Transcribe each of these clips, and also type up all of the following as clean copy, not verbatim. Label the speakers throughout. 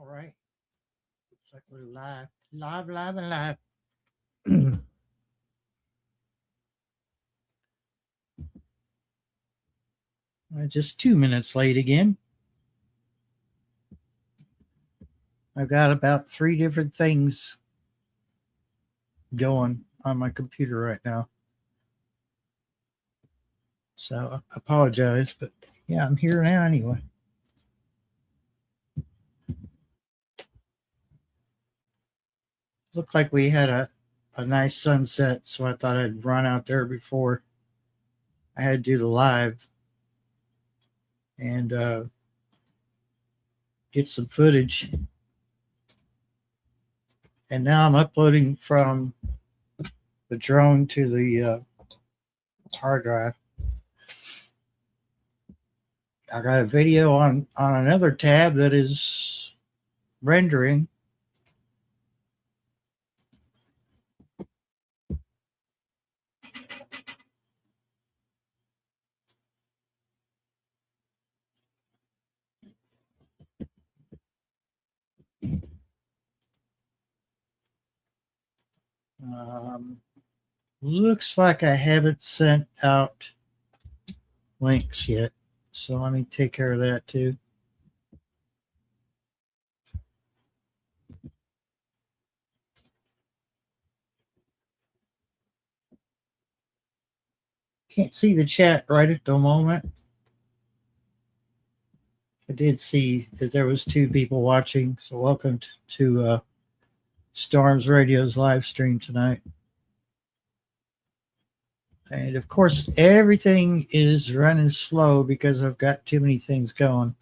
Speaker 1: All right. Looks like we're live, live, live, and live. Just 2 minutes late again. I've got about three different things going on my computer right now. So I apologize, but yeah, I'm here now anyway. Looked like we had a nice sunset, so I thought I'd run out there before I had to do the live and get some footage. And now I'm uploading from the drone to the hard drive. I got a video on another tab that is rendering. Looks like I haven't sent out links yet. So let me take care of that too. Can't see the chat right at the moment. I did see that there was 2 people watching. So welcome to Storms Radio's live stream tonight. And of course, everything is running slow because I've got too many things going.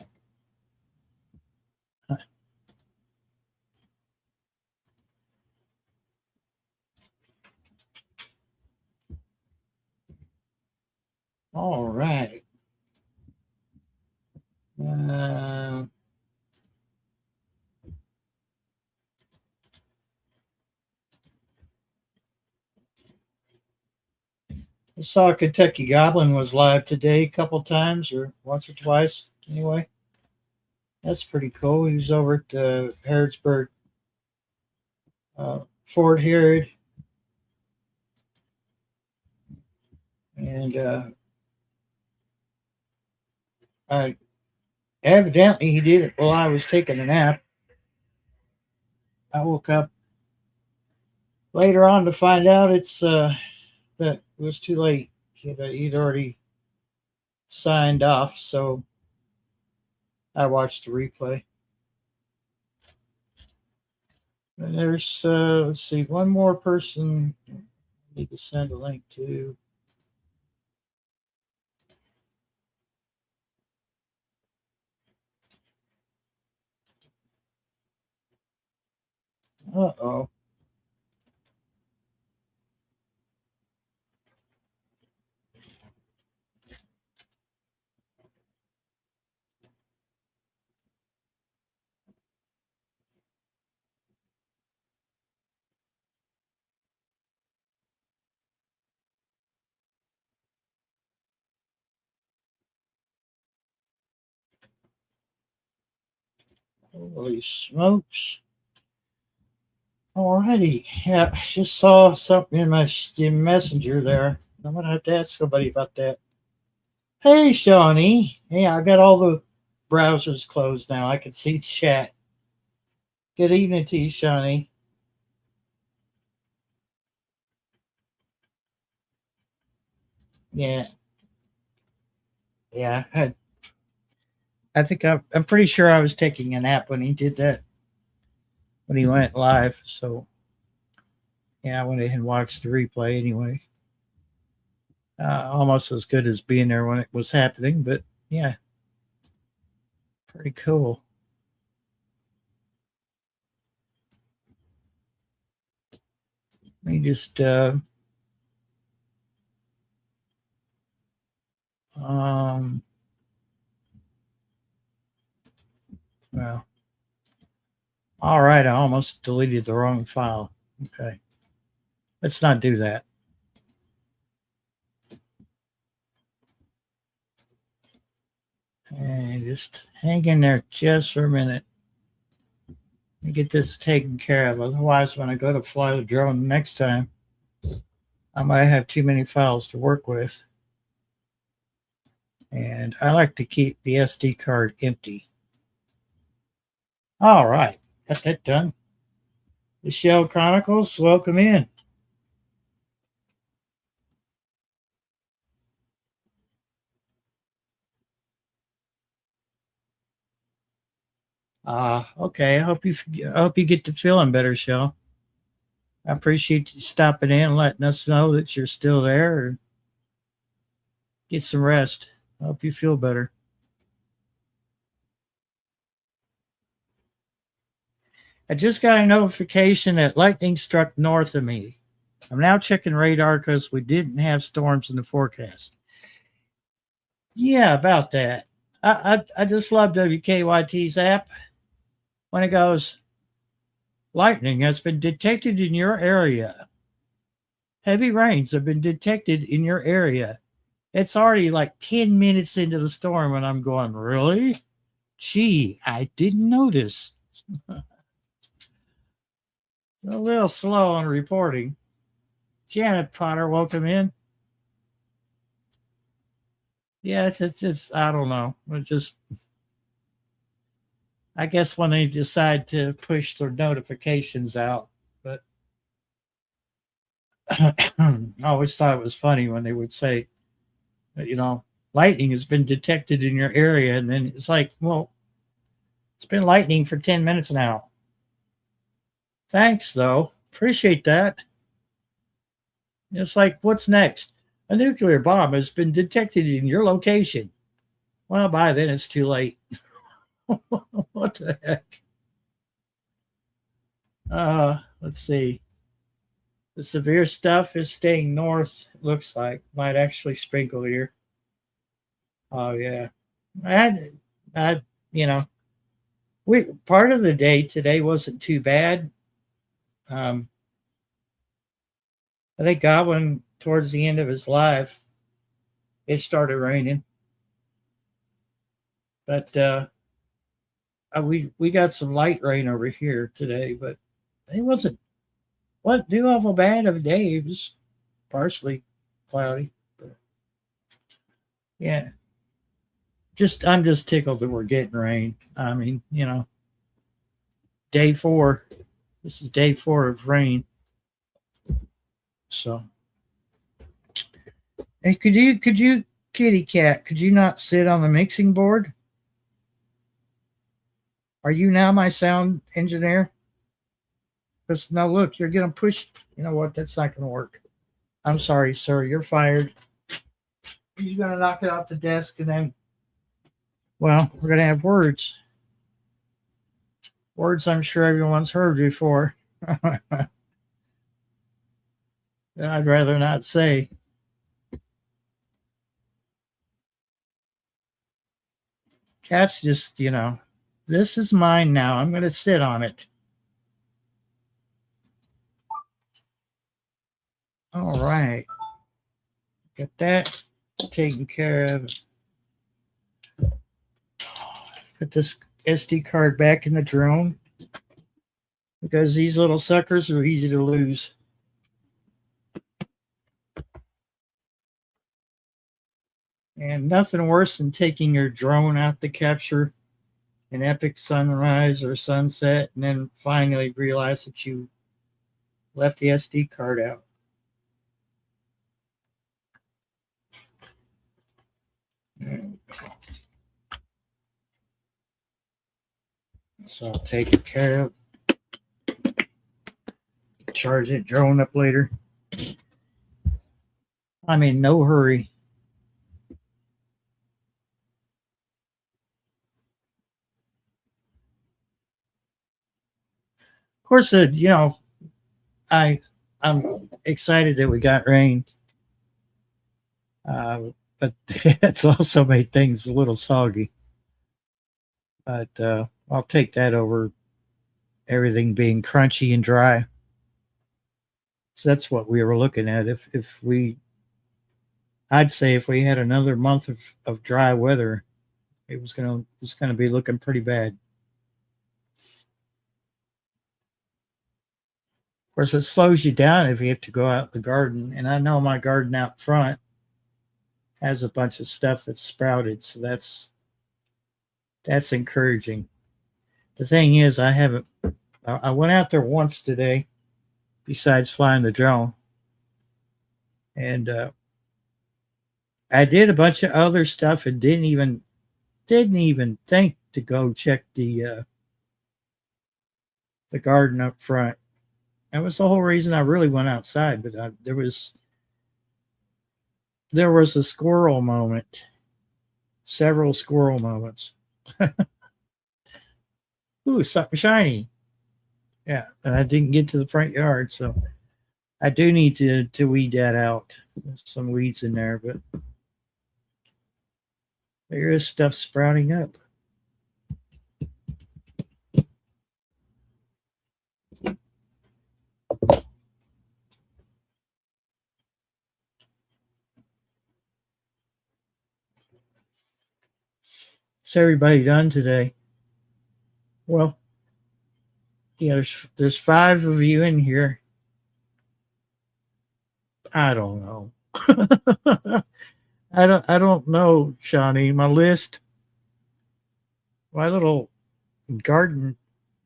Speaker 1: All right. I saw Kentucky Goblin was live today a couple times, or once or twice anyway. That's pretty cool. He was over at Harrodsburg, Fort Herod, and evidently he did it while I was taking a nap. I woke up later on to find out that it was too late. He'd already signed off, so I watched the replay. And there's let's see, one more person I need to send a link to. Uh-oh. Holy smokes. Alrighty. Yeah, I just saw something in my messenger there. I'm going to have to ask somebody about that. Hey, Shawnee. Hey, I got all the browsers closed now. I can see chat. Good evening to you, Shawnee. Yeah. Yeah. I think I'm pretty sure I was taking a nap when he did that, when he went live. So, yeah, I went ahead and watched the replay anyway. Almost as good as being there when it was happening, but yeah, pretty cool. Let me just well, all right, I almost deleted the wrong file. Okay, let's not do that. And just hang in there just for a minute. get this taken care of. Otherwise, when I go to fly the drone next time, I might have too many files to work with. And I like to keep the SD card empty. All right, got that done. The Shell Chronicles, welcome in. Okay. I hope you get to feeling better, Shell. I appreciate you stopping in and letting us know that you're still there. Or get some rest. I hope you feel better. I just got a notification that lightning struck north of me. I'm now checking radar because we didn't have storms in the forecast. Yeah, about that. I just love WKYT's app when it goes, lightning has been detected in your area. Heavy rains have been detected in your area. It's already like 10 minutes into the storm, and I'm going, really? Gee, I didn't notice. A little slow on reporting. Janet Potter, welcome in. Yeah, it's I don't know. It just, I guess when they decide to push their notifications out, but I always thought it was funny when they would say, lightning has been detected in your area. And then it's like, well, it's been lightning for 10 minutes now. Thanks, though. Appreciate that. It's like, what's next? A nuclear bomb has been detected in your location. Well, by then it's too late. What the heck? Let's see. The severe stuff is staying north, it looks like. Might actually sprinkle here. Oh, yeah. I, you know, part of the day today wasn't too bad. I think Godwin, towards the end of his life, it started raining. But we got some light rain over here today, but it wasn't too awful bad of a day. It was partially cloudy. But yeah. I'm just tickled that we're getting rain. I mean, day 4. This is day 4 of rain. So, hey, could you, kitty cat, could you not sit on the mixing board? Are you now my sound engineer? Because now look, you're gonna push. You know what? That's not gonna work. I'm sorry, sir. You're fired. You're gonna knock it off the desk, and then, well, we're gonna have words. Words I'm sure everyone's heard before. I'd rather not say. Cat's just, this is mine now. I'm going to sit on it. All right. Got that taken care of. Put this SD card back in the drone because these little suckers are easy to lose. And nothing worse than taking your drone out to capture an epic sunrise or sunset and then finally realize that you left the SD card out. So I'll take it care of. Charge it drone up later. I'm in no hurry. Of course, I'm excited that we got rain, but it's also made things a little soggy. But I'll take that over everything being crunchy and dry. So that's what we were looking at. I'd say if we had another month of dry weather, it's gonna be looking pretty bad. Of course, it slows you down if you have to go out the garden. And I know my garden out front has a bunch of stuff that's sprouted, so that's encouraging. The thing is, I went out there once today, besides flying the drone, and I did a bunch of other stuff and didn't even think to go check the garden up front. That was the whole reason I really went outside. But there was a squirrel moment, several squirrel moments. Ooh, something shiny. Yeah, and I didn't get to the front yard, so I do need to weed that out. There's some weeds in there, but there is stuff sprouting up. What's everybody done today? Well, yeah, there's 5 of you in here. I don't know. I don't know, Shawnee. My little garden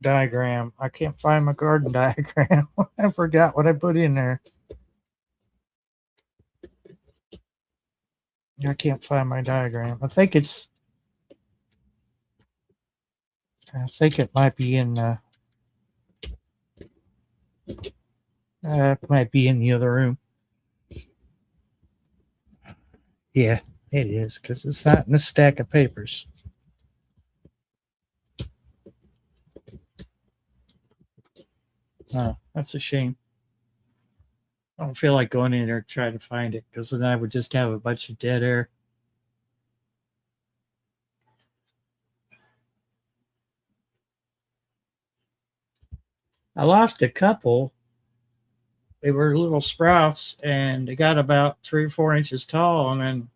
Speaker 1: diagram. I can't find my garden diagram. I forgot what I put in there. I can't find my diagram. I think it might be in it might be in the other room. Yeah, it is, because it's not in a stack of papers. Oh, that's a shame. I don't feel like going in there trying to find it, because then I would just have a bunch of dead air. I lost a couple. They were little sprouts, and they got about 3 or 4 inches tall, and then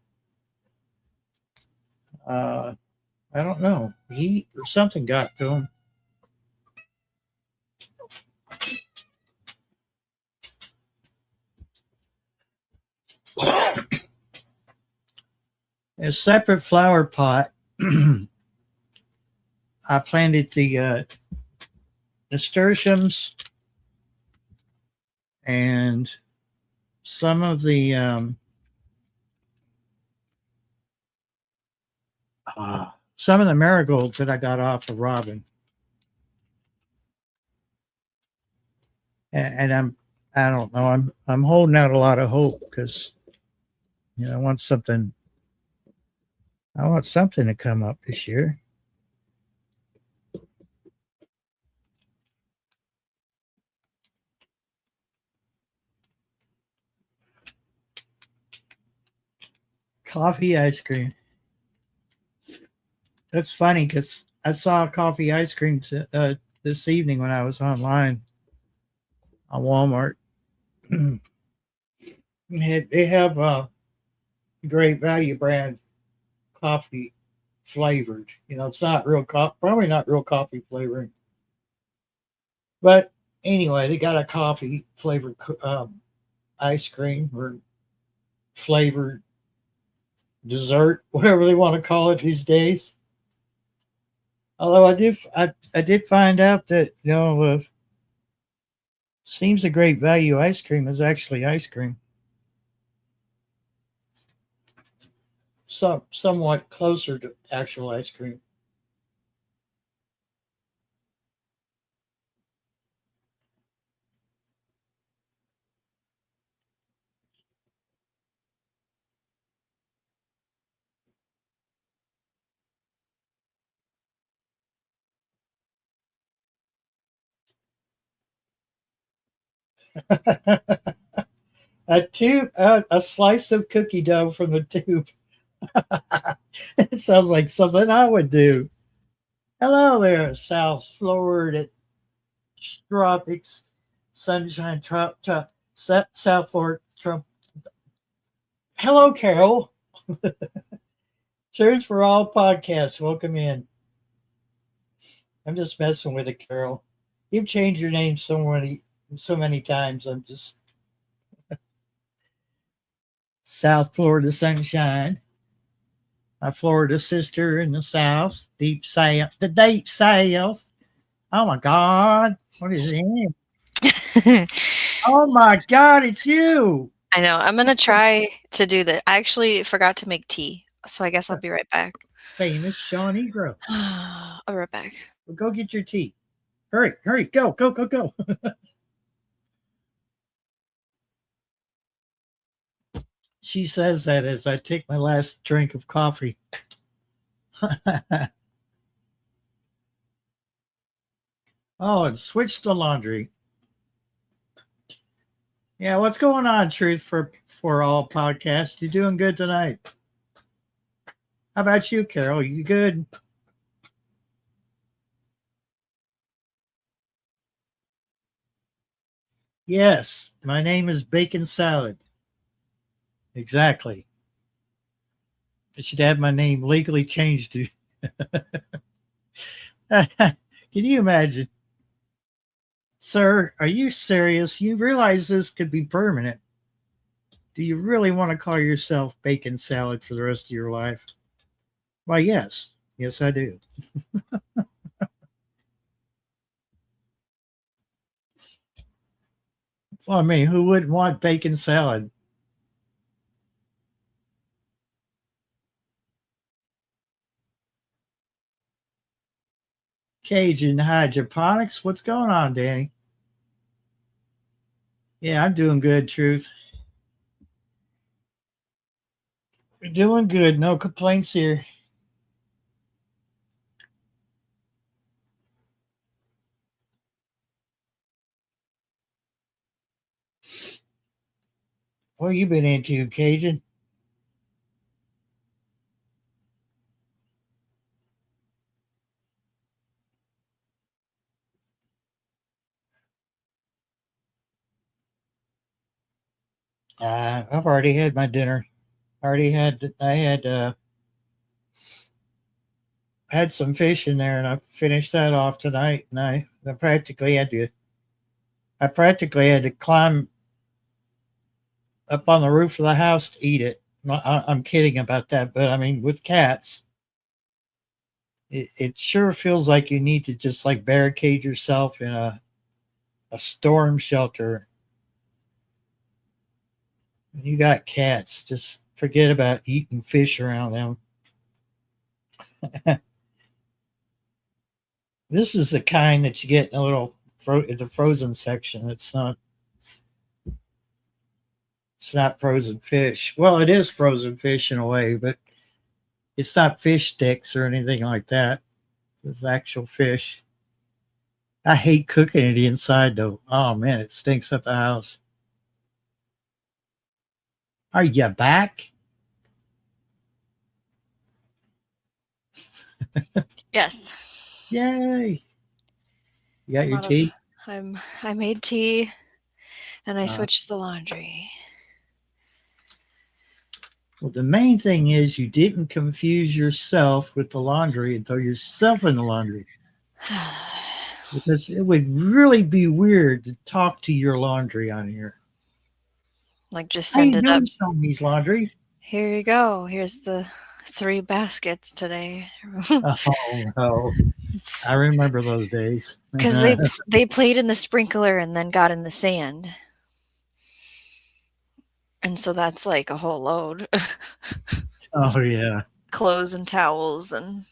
Speaker 1: I don't know, heat or something got to them. In a separate flower pot, I planted the nasturtiums and some of the marigolds that I got off of Robin. And I don't know, I'm holding out a lot of hope, because I want something to come up this year. Coffee ice cream. That's funny, because I saw coffee ice cream this evening when I was online on Walmart. They have a Great Value brand coffee flavored. It's not real coffee, probably not real coffee flavoring. But anyway, they got a coffee flavored ice cream or flavored dessert, whatever they want to call it these days. Although I did find out that seems a Great Value ice cream is actually ice cream. Somewhat closer to actual ice cream. A slice of cookie dough from the tube. It sounds like something I would do. Hello there, South Florida tropics, sunshine, South Florida. Hello, Carol. Cheers for all podcasts. Welcome in. I'm just messing with it, Carol. You've changed your name so so many times. I'm just South Florida sunshine. My Florida sister in the South, deep South, the deep South. Oh my God, what is it? Oh my God, it's you,
Speaker 2: I know. I'm gonna try to do that. I actually forgot to make tea, so I guess I'll be right back.
Speaker 1: famous Shawnee Gross.
Speaker 2: I'll be right back.
Speaker 1: Well, go get your tea. Hurry, hurry, go, go, go, go. She says that as I take my last drink of coffee. Oh, and switch to laundry. Yeah, what's going on, Truth for All podcast? You doing good tonight? How about you, Carol? You good? Yes, my name is Bacon Salad. Exactly. I should have my name legally changed to. Can you imagine? Sir, are you serious? You realize this could be permanent. Do you really want to call yourself Bacon Salad for the rest of your life? Why, yes. Yes, I do. Well, I mean, who wouldn't want bacon salad? Cajun hydroponics. What's going on, Danny? Yeah, I'm doing good, Truth. We're doing good. No complaints here. What you been into, Cajun? I've already had my dinner. I had some fish in there, and I finished that off tonight. And I practically had to climb up on the roof of the house to eat it. I'm kidding about that, but I mean, with cats, it sure feels like you need to just like barricade yourself in a storm shelter. You got cats, just forget about eating fish around them. This is the kind that you get in a little the frozen section. It's not frozen fish. Well, it is frozen fish in a way, but it's not fish sticks or anything like that. It's actual fish. I hate cooking it inside though. Oh man, it stinks up the house. Are you back?
Speaker 2: Yes.
Speaker 1: Yay! You got
Speaker 2: A
Speaker 1: your
Speaker 2: lot of
Speaker 1: tea?
Speaker 2: I made tea and I
Speaker 1: Uh,
Speaker 2: switched the laundry.
Speaker 1: well, the main thing is you didn't confuse yourself with the laundry and throw yourself in the laundry because it would really be weird to talk to your laundry on here.
Speaker 2: Like just
Speaker 1: How
Speaker 2: send
Speaker 1: you
Speaker 2: it up.
Speaker 1: doing, Shawnee's laundry?
Speaker 2: Here you go. Here's the 3 baskets today.
Speaker 1: Oh no, I remember those days.
Speaker 2: Because they played in the sprinkler and then got in the sand. And so that's like a whole load.
Speaker 1: Oh yeah.
Speaker 2: Clothes and towels and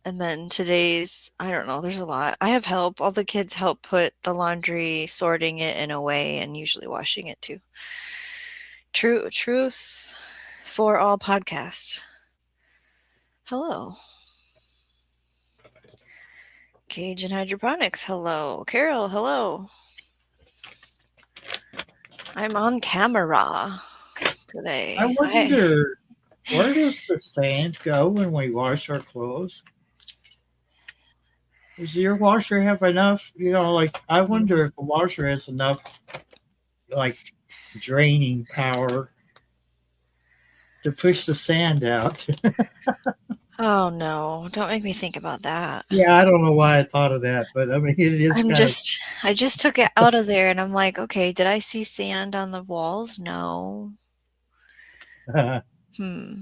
Speaker 2: then today's I don't know, there's a lot. I have help. All the kids help put the laundry, sorting it in a way, and usually washing it too. Truth for All podcast. Hello. Cajun Hydroponics. Hello. Carol. Hello. I'm on camera today.
Speaker 1: I wonder where does the sand go when we wash our clothes? Does your washer have enough? Like I wonder if the washer has enough like draining power to push the sand out.
Speaker 2: Oh no, don't make me think about that.
Speaker 1: Yeah, I don't know why I thought of that, but I mean, it is
Speaker 2: I'm
Speaker 1: kind of.
Speaker 2: just I just took it out of there and I'm like, okay, did I see sand on the walls? No. Hmm.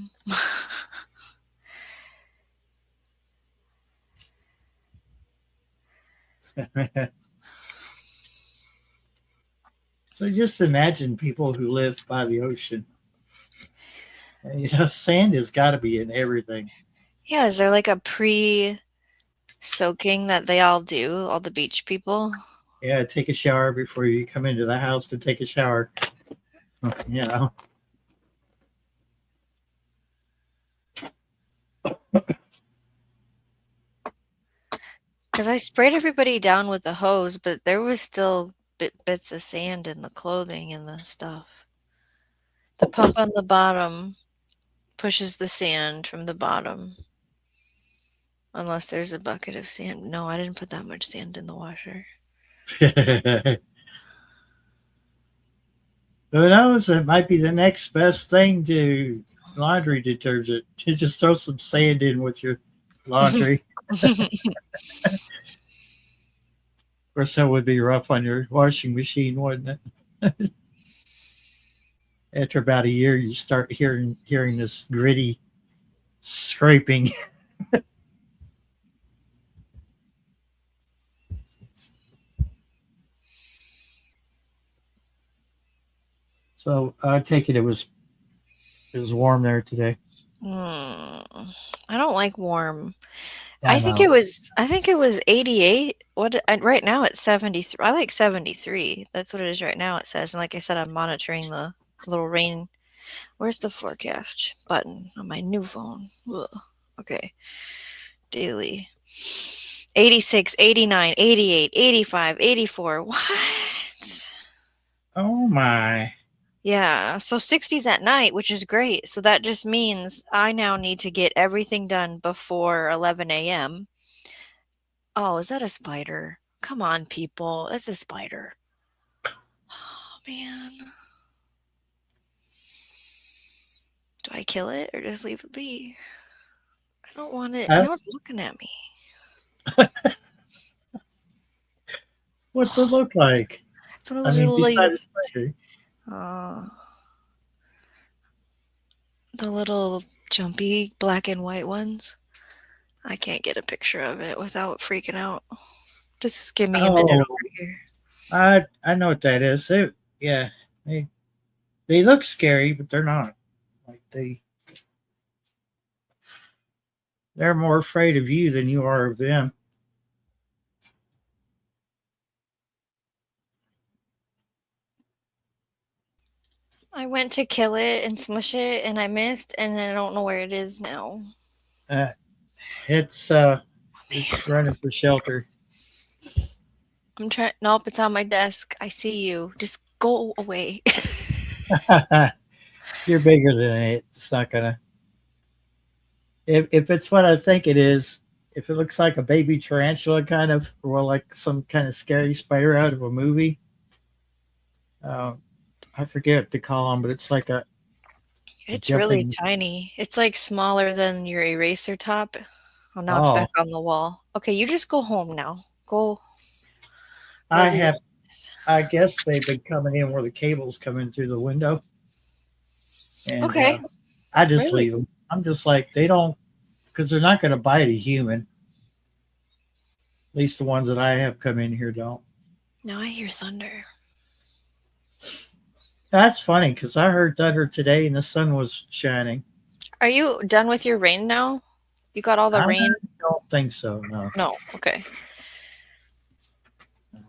Speaker 1: So just imagine people who live by the ocean. And, sand has got to be in everything.
Speaker 2: Yeah, is there like a pre-soaking that they all do, all the beach people?
Speaker 1: Yeah, take a shower before you come into the house to take a shower. You know,
Speaker 2: Because I sprayed everybody down with the hose, but there was still bits of sand in the clothing and the stuff. The pump on the bottom pushes the sand from the bottom. Unless there's a bucket of sand. No, I didn't put that much sand in the washer.
Speaker 1: who knows? It might be the next best thing to laundry detergent. You just throw some sand in with your laundry. Of course, that would be rough on your washing machine, wouldn't it? After about a year, you start hearing this gritty scraping. So I take it was warm there today.
Speaker 2: I don't like warm.
Speaker 1: I know.
Speaker 2: I think it was 88. Right now it's 73. I like 73. That's what it is right now, it says. And like I said, I'm monitoring the little rain. Where's the forecast button on my new phone? Ugh. Okay. Daily. 86, 89, 88, 85, 84. What?
Speaker 1: Oh my.
Speaker 2: Yeah, so 60s at night, which is great. So that just means I now need to get everything done before 11 a.m. Oh, is that a spider? Come on, people. It's a spider. Oh, man. Do I kill it or just leave it be? I don't want it.
Speaker 1: Huh?
Speaker 2: Now it's looking at me.
Speaker 1: What's it look like?
Speaker 2: It's one of
Speaker 1: I
Speaker 2: those
Speaker 1: mean,
Speaker 2: little, like,
Speaker 1: besides the spider.
Speaker 2: uh, the little jumpy black and white ones. I can't get a picture of it without freaking out. Just give me a minute
Speaker 1: Oh,
Speaker 2: over here.
Speaker 1: I know what that is. Yeah, they they look scary, but they're not. Like they're more afraid of you than you are of them.
Speaker 2: I went to kill it and smush it and I missed and then I don't know where it is now.
Speaker 1: Uh, it's it's running for shelter.
Speaker 2: I'm trying. Nope, it's on my desk. I see you. Just go away.
Speaker 1: You're bigger than it. It's not gonna. If it's what I think it is, if it looks like a baby tarantula, kind of, or like some kind of scary spider out of a movie, uh, I forget what to call them, but it's like a
Speaker 2: It's really
Speaker 1: jumping.
Speaker 2: tiny. It's like smaller than your eraser top. Oh, now it's back
Speaker 1: Oh,
Speaker 2: on the wall. Okay, you just go home now. Go
Speaker 1: I
Speaker 2: rub your
Speaker 1: have.
Speaker 2: eyes.
Speaker 1: I guess they've been coming in where the cables come in through the window, and
Speaker 2: Okay,
Speaker 1: I just
Speaker 2: really?
Speaker 1: leave them. I'm just like they don't because they're not going to bite a human. At least the ones that I have come in here don't.
Speaker 2: Now I hear thunder.
Speaker 1: That's funny because I heard thunder today and the sun was shining.
Speaker 2: Are you done with your rain now? You got all the
Speaker 1: I
Speaker 2: rain?
Speaker 1: don't think so. No,
Speaker 2: No. Okay.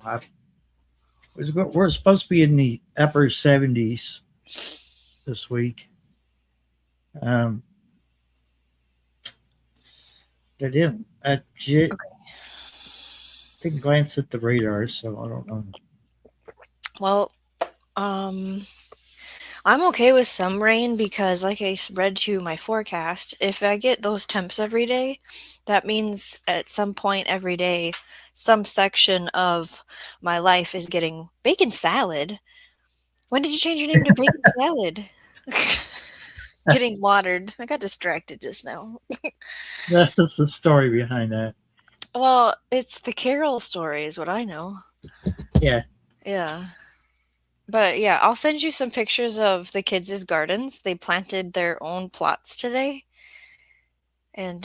Speaker 1: I we're supposed to be in the upper 70s this week. Um, I didn't. Didn't glance at the radar, so I don't know.
Speaker 2: Well, um, I'm okay with some rain because, like I read to my forecast, if I get those temps every day, that means at some point every day, some section of my life is getting bacon salad. When did you change your name to bacon salad? getting watered. I got distracted just now.
Speaker 1: That's the story behind that.
Speaker 2: Well, it's the Carol story, is what I know.
Speaker 1: Yeah.
Speaker 2: Yeah. But yeah, I'll send you some pictures of the kids' gardens. They planted their own plots today. And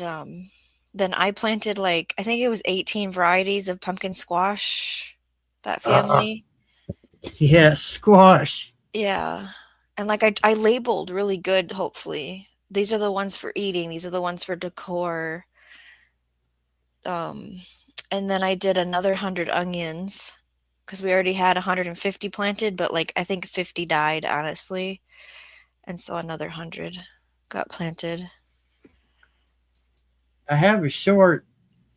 Speaker 2: then I planted like, I think it was 18 varieties of pumpkin squash, that family.
Speaker 1: Yeah, squash.
Speaker 2: Yeah. And like I labeled really good, hopefully. These are the ones for eating, these are the ones for decor. Um, and then I did another 100 onions because we already had 150 planted, but like I think 50 died, honestly. And so another 100 got planted.
Speaker 1: I have a short,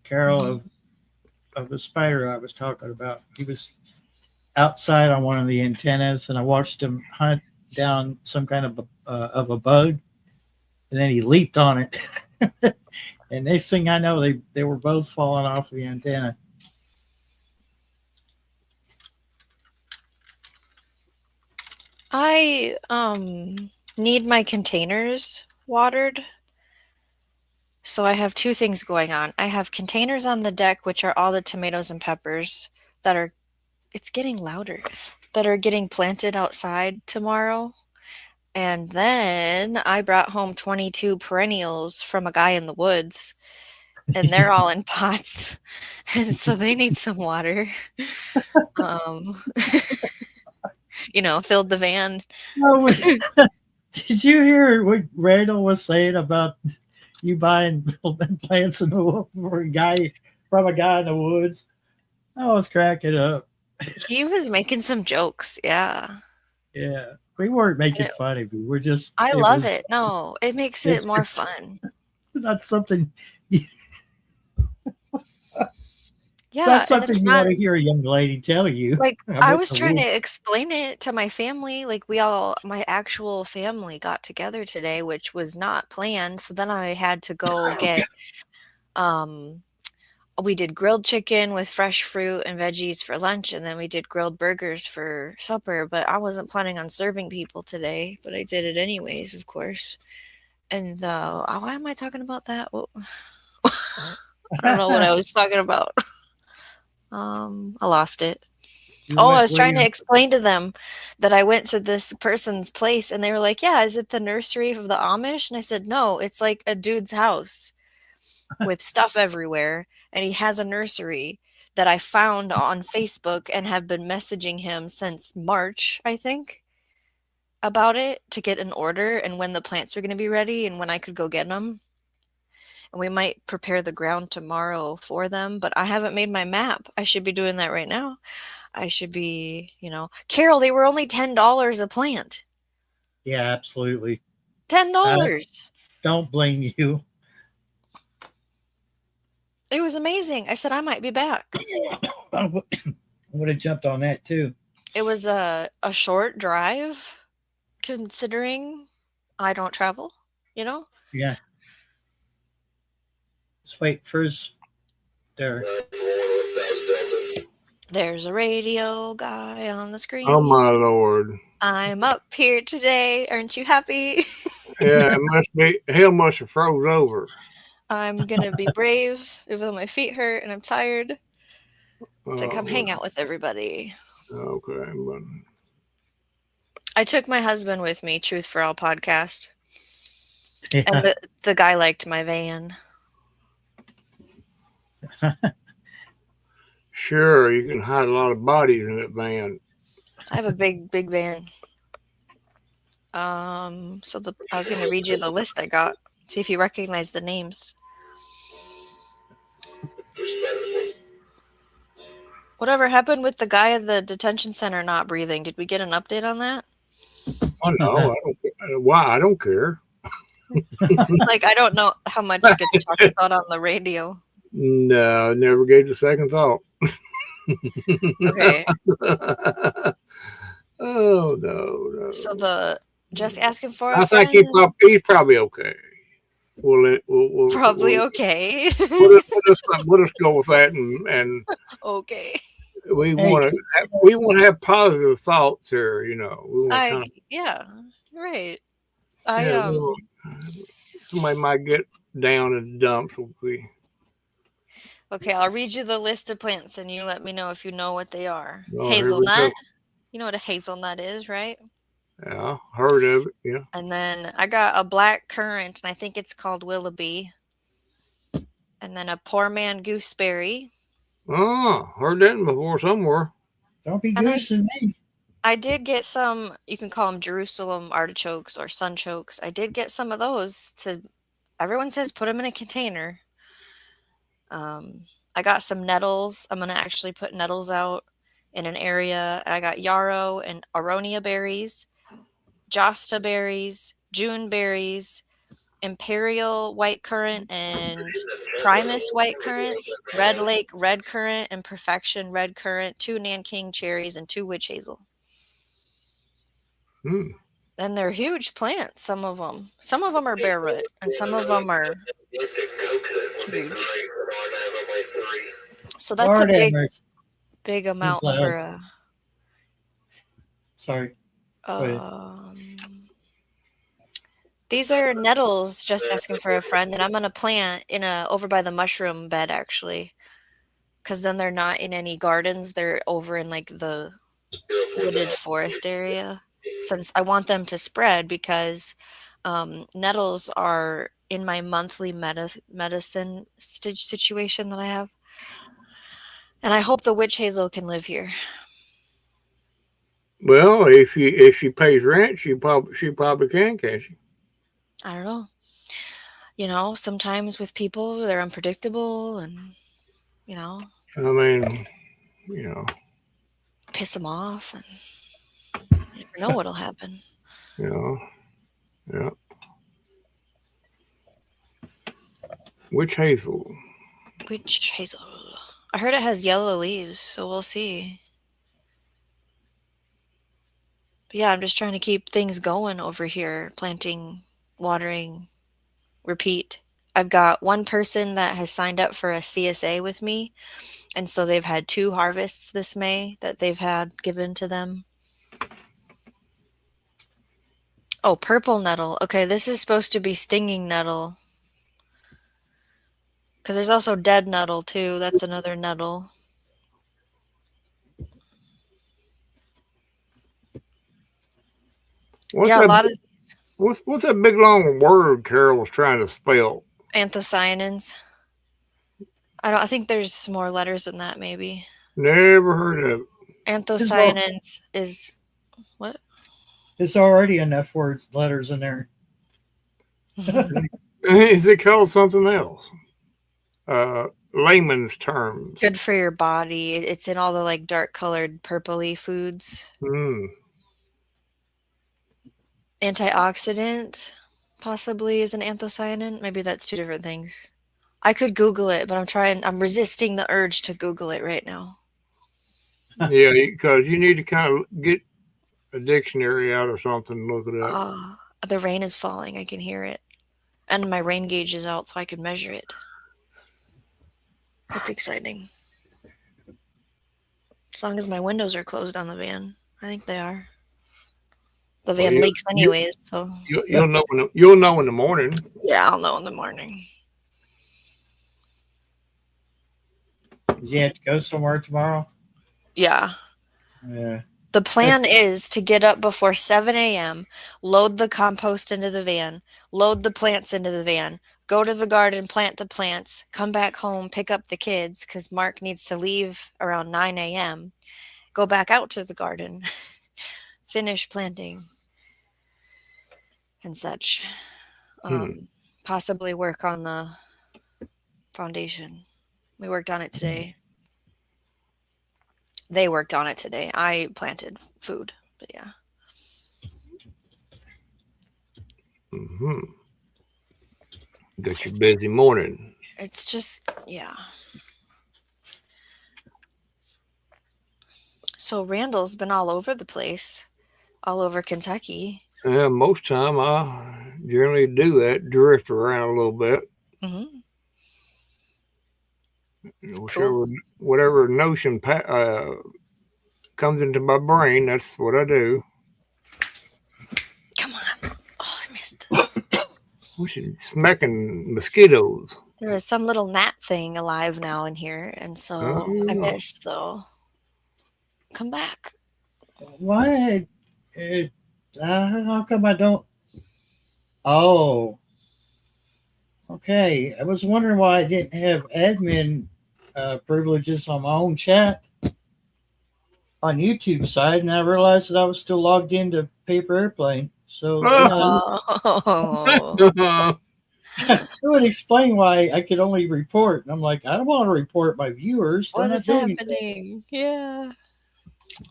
Speaker 1: Carol,
Speaker 2: Mhm.
Speaker 1: of the spider I was talking about. He was outside on one of the antennas, and I watched him hunt down some kind of a bug, and then he leaped on it. And next thing I know, they were both falling off the antenna.
Speaker 2: I need my containers watered. So I have two things going on. I have containers on the deck, which are all the tomatoes and peppers that are, it's getting louder, that are getting planted outside tomorrow. And then I brought home 22 perennials from a guy in the woods, and they're all in pots. And so they need some water. Um, filled the van.
Speaker 1: Oh, did you hear what Randall was saying about you buying plants in the from a guy in the woods? I was cracking up.
Speaker 2: He was making some jokes. Yeah.
Speaker 1: Yeah, we weren't
Speaker 2: And
Speaker 1: making fun of you. We're just
Speaker 2: I
Speaker 1: it
Speaker 2: love
Speaker 1: was
Speaker 2: it. No, it makes it
Speaker 1: it's
Speaker 2: more fun.
Speaker 1: not something
Speaker 2: Yeah,
Speaker 1: not
Speaker 2: and
Speaker 1: something
Speaker 2: it's
Speaker 1: you want
Speaker 2: not
Speaker 1: to hear a young lady tell you.
Speaker 2: like
Speaker 1: I'm
Speaker 2: I
Speaker 1: in
Speaker 2: was
Speaker 1: the
Speaker 2: trying to
Speaker 1: woods.
Speaker 2: explain it to my family. Like my actual family got together today, which was not planned. So then I had to go get, um, we did grilled chicken with fresh fruit and veggies for lunch, and then we did grilled burgers for supper. But I wasn't planning on serving people today, but I did it anyways, of course. And why am I talking about that? I don't know what I was talking about. I lost it.
Speaker 1: You
Speaker 2: Oh, I
Speaker 1: went
Speaker 2: was
Speaker 1: where
Speaker 2: trying to
Speaker 1: you
Speaker 2: explain to them that I went to this person's place and they were like, "Yeah, is it the nursery of the Amish?" And I said, "No, it's like a dude's house with stuff everywhere, and he has a nursery that I found on Facebook and have been messaging him since March, I think, about it to get an order and when the plants are going to be ready and when I could go get them. And we might prepare the ground tomorrow for them, but I haven't made my map. I should be doing that right now. I should be, Carol, they were only $10 a plant.
Speaker 1: Yeah, absolutely. I
Speaker 2: $10.
Speaker 1: don't blame you.
Speaker 2: It was amazing. I said I might be back.
Speaker 1: I would have jumped on that too.
Speaker 2: It was a short drive considering I don't travel, you know?
Speaker 1: Yeah. Let's wait first there.
Speaker 2: There's a radio guy on the
Speaker 3: Oh
Speaker 2: screen.
Speaker 3: my lord!
Speaker 2: I'm up here today. Aren't you happy?
Speaker 3: Yeah, it must be. Hell must have froze over.
Speaker 2: I'm gonna be brave, even though my feet hurt and I'm tired, to come
Speaker 3: Oh,
Speaker 2: hang out with everybody.
Speaker 3: okay, but
Speaker 2: I took my husband with me, Truth for All podcast.
Speaker 1: Yeah.
Speaker 2: And the guy liked my van.
Speaker 3: sure, you can hide a lot of bodies in that van.
Speaker 2: I have a big van. So I was gonna read you the list I got. See if you recognize the names. Whatever happened with the guy at the detention center not breathing? Did we get an update on that?
Speaker 3: Oh no, I don't care. Why? I don't care.
Speaker 2: Like, I don't know how much gets talked about on the radio.
Speaker 3: No, never gave it a second thought.
Speaker 2: Okay.
Speaker 3: Oh no.
Speaker 2: So just asking for
Speaker 3: I
Speaker 2: a
Speaker 3: think
Speaker 2: friend.
Speaker 3: he's probably okay. We'll
Speaker 2: Probably okay.
Speaker 3: we'll just go with that, and
Speaker 2: Okay.
Speaker 3: we
Speaker 1: Hey,
Speaker 3: want to have positive thoughts here. We want to kind of
Speaker 2: Yeah, right.
Speaker 3: Yeah, well, somebody might get down in the dumps.
Speaker 2: Okay, I'll read you the list of plants and you let me know if you know what they are.
Speaker 3: Oh, here we go.
Speaker 2: Hazelnut. You know what a hazelnut is, right?
Speaker 3: Yeah, heard of it. Yeah.
Speaker 2: And then I got a black currant, and I think it's called Willoughby. And then a poor man gooseberry.
Speaker 3: Oh, heard that before somewhere.
Speaker 1: Don't be
Speaker 2: And
Speaker 1: goosing me.
Speaker 2: I did get some, you can call them Jerusalem artichokes or sunchokes. I did get some of those to, everyone says put them in a container. I got some nettles. I'm going to actually put nettles out in an area. I got yarrow and aronia berries, josta berries, June berries, imperial white currant and primus white currants, red lake red currant and perfection red currant, 2 Nanking cherries, and 2 witch hazel. And they're huge plants, some of them. Some of them are bare root, and some of them are huge. So that's
Speaker 1: Lord
Speaker 2: a big,
Speaker 1: Emmerich.
Speaker 2: big amount
Speaker 1: loud.
Speaker 2: for a.
Speaker 1: Sorry.
Speaker 2: These are nettles, just asking for a friend, that I'm going to plant in over by the mushroom bed, actually. Because then they're not in any gardens. They're over in like the wooded forest area. Since I want them to spread, because nettles are in my monthly medicine situation that I have. And I hope the witch hazel can live here.
Speaker 3: Well, if she pays rent, she probably can, can't she?
Speaker 2: I don't know. You know, sometimes with people, they're unpredictable, and you know.
Speaker 3: I mean, you know,
Speaker 2: piss them off, and you never know what'll happen.
Speaker 3: Yeah. Witch hazel.
Speaker 2: Witch hazel. I heard it has yellow leaves, so we'll see. But yeah, I'm just trying to keep things going over here. Planting, watering, repeat. I've got one person that has signed up for a CSA with me, and so they've had 2 harvests this May that they've had given to them. Oh, purple nettle. Okay, this is supposed to be stinging nettle. Because there's also dead nettle, too. That's another nettle.
Speaker 3: What's that big long word Carol was trying to spell?
Speaker 2: Anthocyanins. I think there's more letters than that, maybe.
Speaker 3: Never heard of it.
Speaker 2: Anthocyanins is what?
Speaker 1: There's already enough letters in there.
Speaker 3: Is it called something else? Layman's terms.
Speaker 2: Good for your body. It's in all the like dark colored purpley foods. Antioxidant possibly is an anthocyanin. Maybe that's 2 different things. I could Google it, but I'm resisting the urge to Google it right now.
Speaker 3: Yeah, because you need to kind of get a dictionary out or something and look it up.
Speaker 2: The rain is falling. I can hear it. And my rain gauge is out so I can measure it. That's exciting. As long as my windows are closed on the van. I think they are. The van leaks anyways, so
Speaker 3: you'll know in the morning.
Speaker 2: Yeah, I'll know in the morning.
Speaker 1: Did you have to go somewhere tomorrow?
Speaker 2: Yeah.
Speaker 1: Yeah.
Speaker 2: The plan is to get up before 7 a.m., load the compost into the van, load the plants into the van, go to the garden, plant the plants, come back home, pick up the kids, because Mark needs to leave around 9 a.m., go back out to the garden, finish planting, and such. Possibly work on the foundation. We worked on it today. They worked on it today. I planted food, but yeah.
Speaker 3: Got your busy morning.
Speaker 2: It's just, yeah. So Randall's been all over the place, all over Kentucky.
Speaker 3: Yeah, most time I generally do that, drift around a little bit. Whatever notion comes into my brain, that's what I do.
Speaker 2: Come on. Oh, I missed.
Speaker 3: smacking mosquitoes.
Speaker 2: There was some little gnat thing alive now in here, and so I
Speaker 3: Oh.
Speaker 2: missed though. Come back.
Speaker 1: Why? How come I don't? Oh, okay. I was wondering why I didn't have admin privileges on my own chat on YouTube side, and I realized that I was still logged into Paper Airplane. So
Speaker 2: Oh.
Speaker 1: it would explain why I could only report. And I'm like, I don't want to report my viewers. They're
Speaker 2: What
Speaker 1: not
Speaker 2: is
Speaker 1: doing anything.
Speaker 2: happening? Yeah.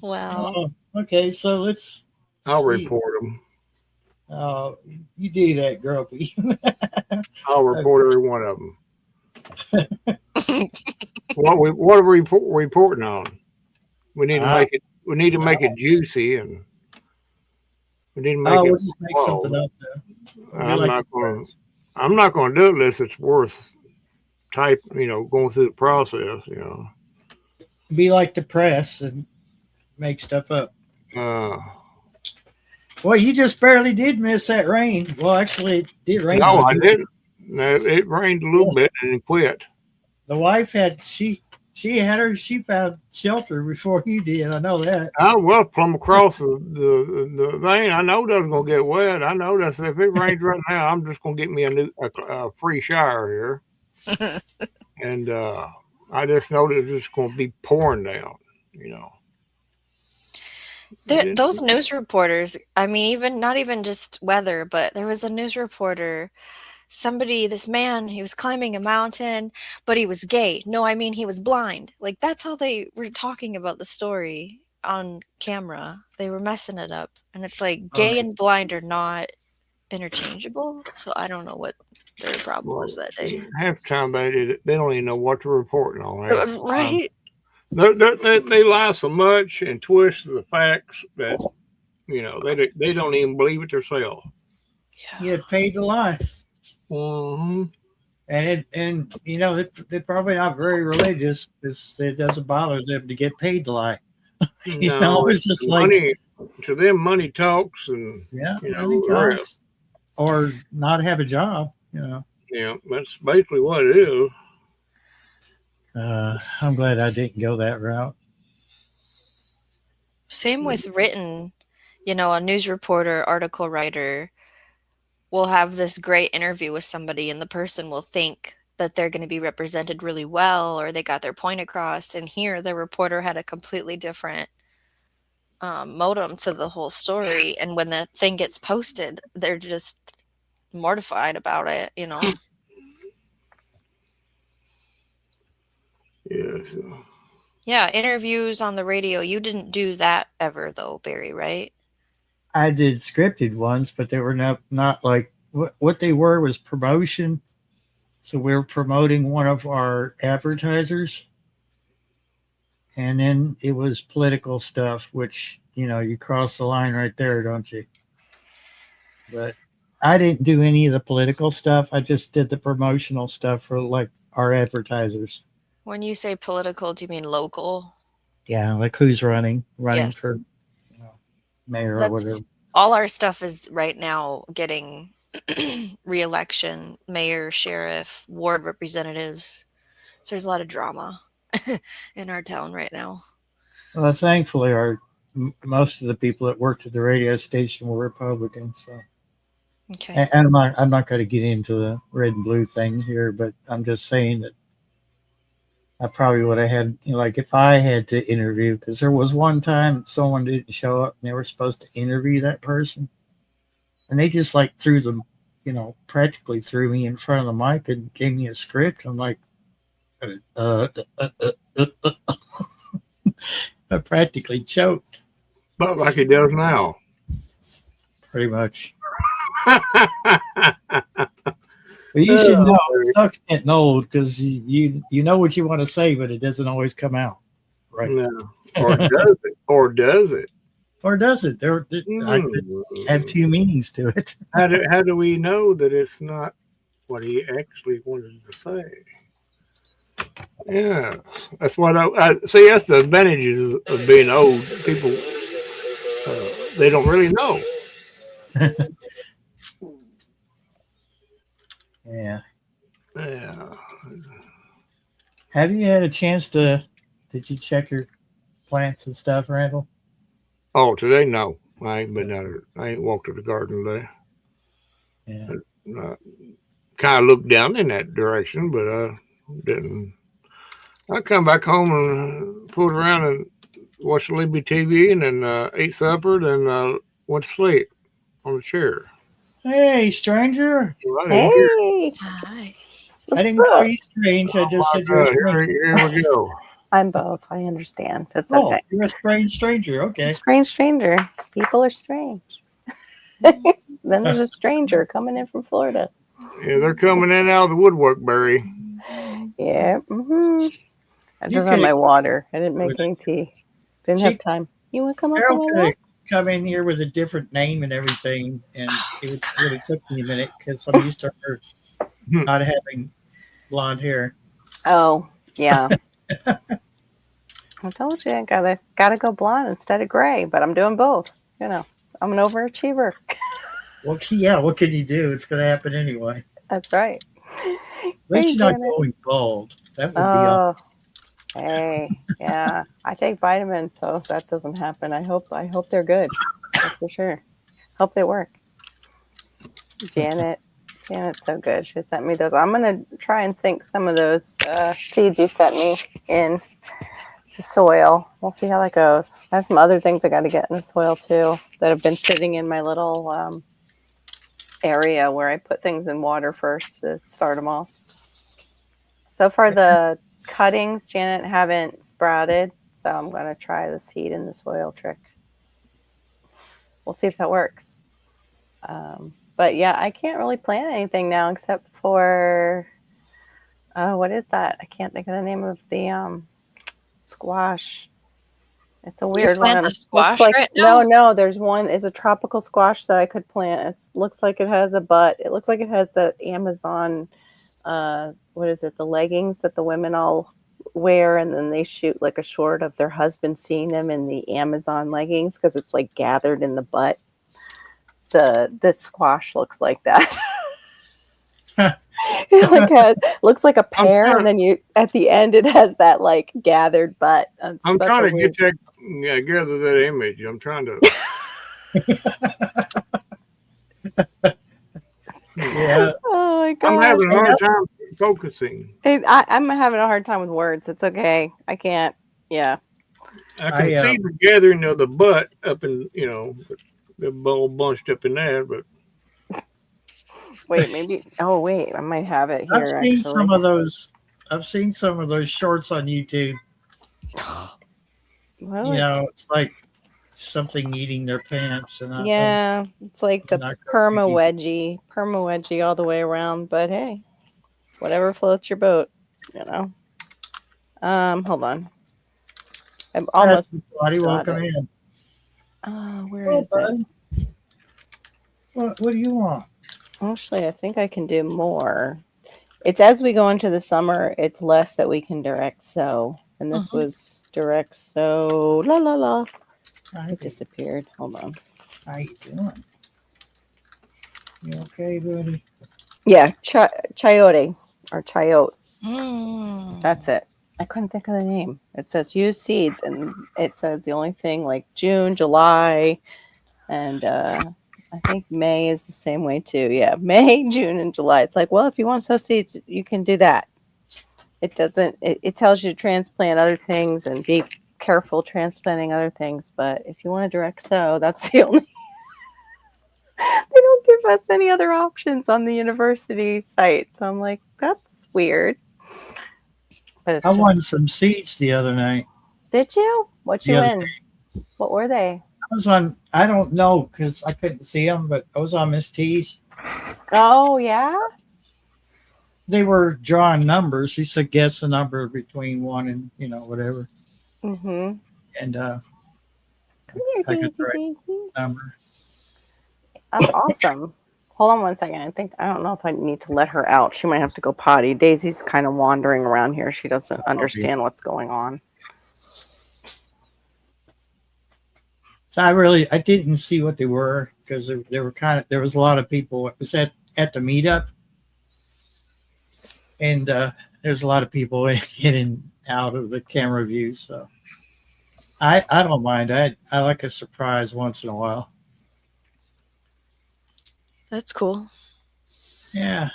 Speaker 2: Wow.
Speaker 1: Oh, okay, so let's.
Speaker 3: I'll
Speaker 1: see.
Speaker 3: report them.
Speaker 1: Oh, you do that, Grumpy.
Speaker 3: I'll report every one of them. What are we reporting on? We need to make it. We need to make it juicy, and we need to make it.
Speaker 1: We'll just make something up.
Speaker 3: I'm not going to do it unless it's worth going through the process.
Speaker 1: Be like the press and make stuff up. Well, you just barely did miss that rain. Well, actually, it did rain.
Speaker 3: No, I didn't. No, it rained a little bit and it quit.
Speaker 1: The wife she found shelter before you did. I know that.
Speaker 3: Well, plumb across the vein. I know that's gonna get wet. I know that's if it rains right now, I'm just gonna get me a free shower here, and I just know that it's just gonna be pouring down.
Speaker 2: Those news reporters, I mean, even not even just weather, but there was a news reporter, this man, he was climbing a mountain, but he was gay. No, I mean, he was blind. Like, that's how they were talking about the story on camera. They were messing it up. And it's like, gay and blind are not interchangeable. So I don't know what their problem was that day.
Speaker 3: Half the time they don't even know what to report on that.
Speaker 2: Right?
Speaker 3: They lie so much and twist the facts that they don't even believe it themselves.
Speaker 1: You get paid to lie.
Speaker 3: Mm-hmm.
Speaker 1: And they're probably not very religious because it doesn't bother them to get paid to lie. It's just
Speaker 3: money, to them money talks, and
Speaker 1: money talks, or not have a job.
Speaker 3: Yeah, that's basically what it is.
Speaker 1: I'm glad I didn't go that route.
Speaker 2: Same with written, a news reporter, article writer will have this great interview with somebody and the person will think that they're going to be represented really well or they got their point across. And here the reporter had a completely different modem to the whole story. And when the thing gets posted, they're just mortified about it,
Speaker 3: Yeah.
Speaker 2: Yeah, interviews on the radio. You didn't do that ever, though, Barry, right?
Speaker 1: I did scripted ones, but they were not like what they were was promotion. So we were promoting one of our advertisers, and then it was political stuff, which you cross the line right there, don't you? But I didn't do any of the political stuff. I just did the promotional stuff for like our advertisers.
Speaker 2: When you say political, do you mean local?
Speaker 1: Yeah, like who's running
Speaker 2: Yes.
Speaker 1: for mayor or whatever.
Speaker 2: All our stuff is right now getting re-election, mayor, sheriff, ward representatives. So there's a lot of drama in our town right now.
Speaker 1: Well, thankfully, most of the people that worked at the radio station were Republicans. So.
Speaker 2: Okay.
Speaker 1: And I'm not going to get into the red and blue thing here, but I'm just saying that I probably would have had, like if I had to interview, because there was one time someone didn't show up and they were supposed to interview that person. And they just like threw them, practically threw me in front of the mic and gave me a script. I'm like, I practically choked.
Speaker 3: But like he does now.
Speaker 1: Pretty much. But you should know it sucks getting old because you know what you want to say, but it doesn't always come out. Right.
Speaker 3: No. Or does it? Or does it?
Speaker 1: Or does it? I could have two meanings to it.
Speaker 3: How do we know that it's not what he actually wanted to say? Yeah, that's what I see. That's the advantages of being old. People, they don't really know.
Speaker 1: Have you had a chance to? Did you check your plants and stuff, Randall?
Speaker 3: Oh, today no, I ain't been out. I ain't walked to the garden today.
Speaker 1: Yeah.
Speaker 3: Uh, kind of looked down in that direction, but didn't. I come back home and pulled around and watched Libby TV, and then ate supper, then went to sleep on the chair.
Speaker 1: Hey, stranger!
Speaker 3: So I didn't care.
Speaker 4: Hey,
Speaker 2: Hi.
Speaker 1: I didn't call you strange. I just said you're a stranger.
Speaker 3: Here we go.
Speaker 4: I'm both. I understand. It's
Speaker 1: Oh,
Speaker 4: okay.
Speaker 1: you're a strange stranger. Okay.
Speaker 4: Strange stranger. People are strange. Then there's a stranger coming in from Florida.
Speaker 3: Yeah, they're coming in and out of the woodwork, Barry.
Speaker 4: Yeah. I
Speaker 1: You
Speaker 4: just had
Speaker 1: could-
Speaker 4: my water. I didn't make any tea. Didn't have time. You want to come up
Speaker 1: Carol
Speaker 4: with
Speaker 1: could
Speaker 4: my
Speaker 1: have come in here with a different name and everything, and it would have took me a minute because I'm used to her not having blonde hair.
Speaker 4: Oh, yeah. I told you I gotta go blonde instead of gray, but I'm doing both. You know, I'm an overachiever.
Speaker 1: Well, yeah, what can you do? It's going to happen anyway.
Speaker 4: That's right.
Speaker 1: At least
Speaker 4: Hey,
Speaker 1: you're not
Speaker 4: Janet.
Speaker 1: going bald. That would be awesome.
Speaker 4: Oh, hey, yeah. I take vitamins, so that doesn't happen. I hope they're good. That's for sure. Hope they work. Janet's so good. She sent me those. I'm gonna try and sink some of those seeds you sent me in to soil. We'll see how that goes. I have some other things I got to get in the soil too that have been sitting in my little area where I put things in water first to start them off. So far, the cuttings, Janet, haven't sprouted, so I'm going to try the seed in the soil trick. We'll see if that works. But yeah, I can't really plant anything now except for, what is that? I can't think of the name of the squash. It's a weird
Speaker 2: plant
Speaker 4: one.
Speaker 2: a squash
Speaker 4: Looks like,
Speaker 2: right now?
Speaker 4: No, there's one. It's a tropical squash that I could plant. It looks like it has a butt. It looks like it has the Amazon, what is it? The leggings that the women all wear, and then they shoot like a short of their husband seeing them in the Amazon leggings because it's like gathered in the butt. The squash looks like that. Looks like a pear, and then at the end it has that like gathered butt.
Speaker 3: I'm trying to gather that image. I'm trying to.
Speaker 1: Yeah.
Speaker 4: Oh my god!
Speaker 3: I'm having a hard time focusing.
Speaker 4: I'm having a hard time with words. It's okay. I can't. Yeah.
Speaker 3: I can see the gathering of the butt up in, the ball bunched up in there, but.
Speaker 4: Wait, maybe. Oh, wait. I might have it here.
Speaker 1: I've seen some of those. I've seen some of those shorts on YouTube.
Speaker 4: Well,
Speaker 1: It's like something eating their pants, and
Speaker 4: yeah, it's like the
Speaker 1: not
Speaker 4: perma wedgie all the way around. But hey, whatever floats your boat, Hold on. I'm almost.
Speaker 1: Buddy, welcome in.
Speaker 4: Where is it?
Speaker 1: What do you want?
Speaker 4: Actually, I think I can do more. It's as we go into the summer, it's less that we can direct sow. And this was direct sow. La la la. It disappeared. Hold on.
Speaker 1: How you doing? You okay, buddy?
Speaker 4: Yeah, chayote or chayote.
Speaker 2: Mm.
Speaker 4: That's it. I couldn't think of the name. It says use seeds, and it says the only thing like June, July, and I think May is the same way too. Yeah, May, June, and July. It's like, well, if you want to sow seeds, you can do that. It doesn't. It tells you to transplant other things and be careful transplanting other things. But if you want to direct sow, that's the only. They don't give us any other options on the university site. So I'm like, that's weird. But
Speaker 1: I won some seeds the other night.
Speaker 4: Did you? What you
Speaker 1: The other
Speaker 4: win? What were they?
Speaker 1: I was on. I don't know because I couldn't see them, but I was on Miss T's.
Speaker 4: Oh yeah.
Speaker 1: They were drawing numbers. He said guess a number between 1 and whatever.
Speaker 4: Mm-hmm.
Speaker 1: And
Speaker 4: Come here,
Speaker 1: I got
Speaker 4: Daisy,
Speaker 1: the right
Speaker 4: Daisy.
Speaker 1: number.
Speaker 4: That's awesome. Hold on one second. I don't know if I need to let her out. She might have to go potty. Daisy's kind of wandering around here. She doesn't understand what's going on.
Speaker 1: So I didn't see what they were because they were there was a lot of people. It was at the meetup, and there's a lot of people in and out of the camera view, so I don't mind. I like a surprise once in a while.
Speaker 2: That's cool.
Speaker 1: Yeah.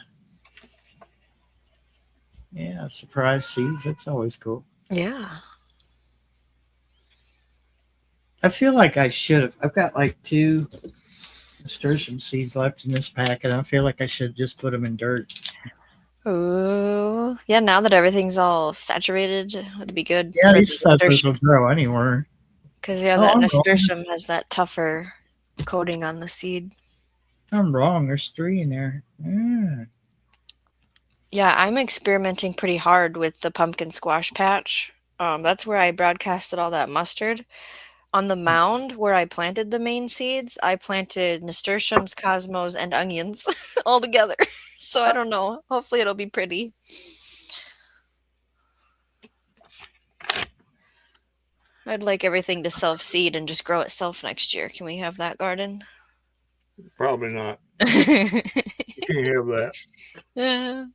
Speaker 1: Yeah, surprise seeds. That's always cool.
Speaker 2: Yeah.
Speaker 1: I feel like I should have. I've got like 2 nasturtium seeds left in this pack, and I feel like I should just put them in dirt.
Speaker 2: Oh, yeah. Now that everything's all saturated, it'd be good
Speaker 1: Yeah,
Speaker 2: for
Speaker 1: these
Speaker 2: the
Speaker 1: suckers will grow anywhere.
Speaker 2: because yeah,
Speaker 1: Oh,
Speaker 2: that
Speaker 1: I'm wrong.
Speaker 2: nasturtium has that tougher coating on the seed.
Speaker 1: I'm wrong. There's 3 in there. Yeah.
Speaker 2: Yeah, I'm experimenting pretty hard with the pumpkin squash patch. That's where I broadcasted all that mustard. On the mound where I planted the main seeds, I planted nasturtiums, cosmos, and onions all together. So I don't know. Hopefully it'll be pretty. I'd like everything to self-seed and just grow itself next year. Can we have that garden?
Speaker 3: Probably not.
Speaker 2: Yeah.
Speaker 3: You can't have that. No.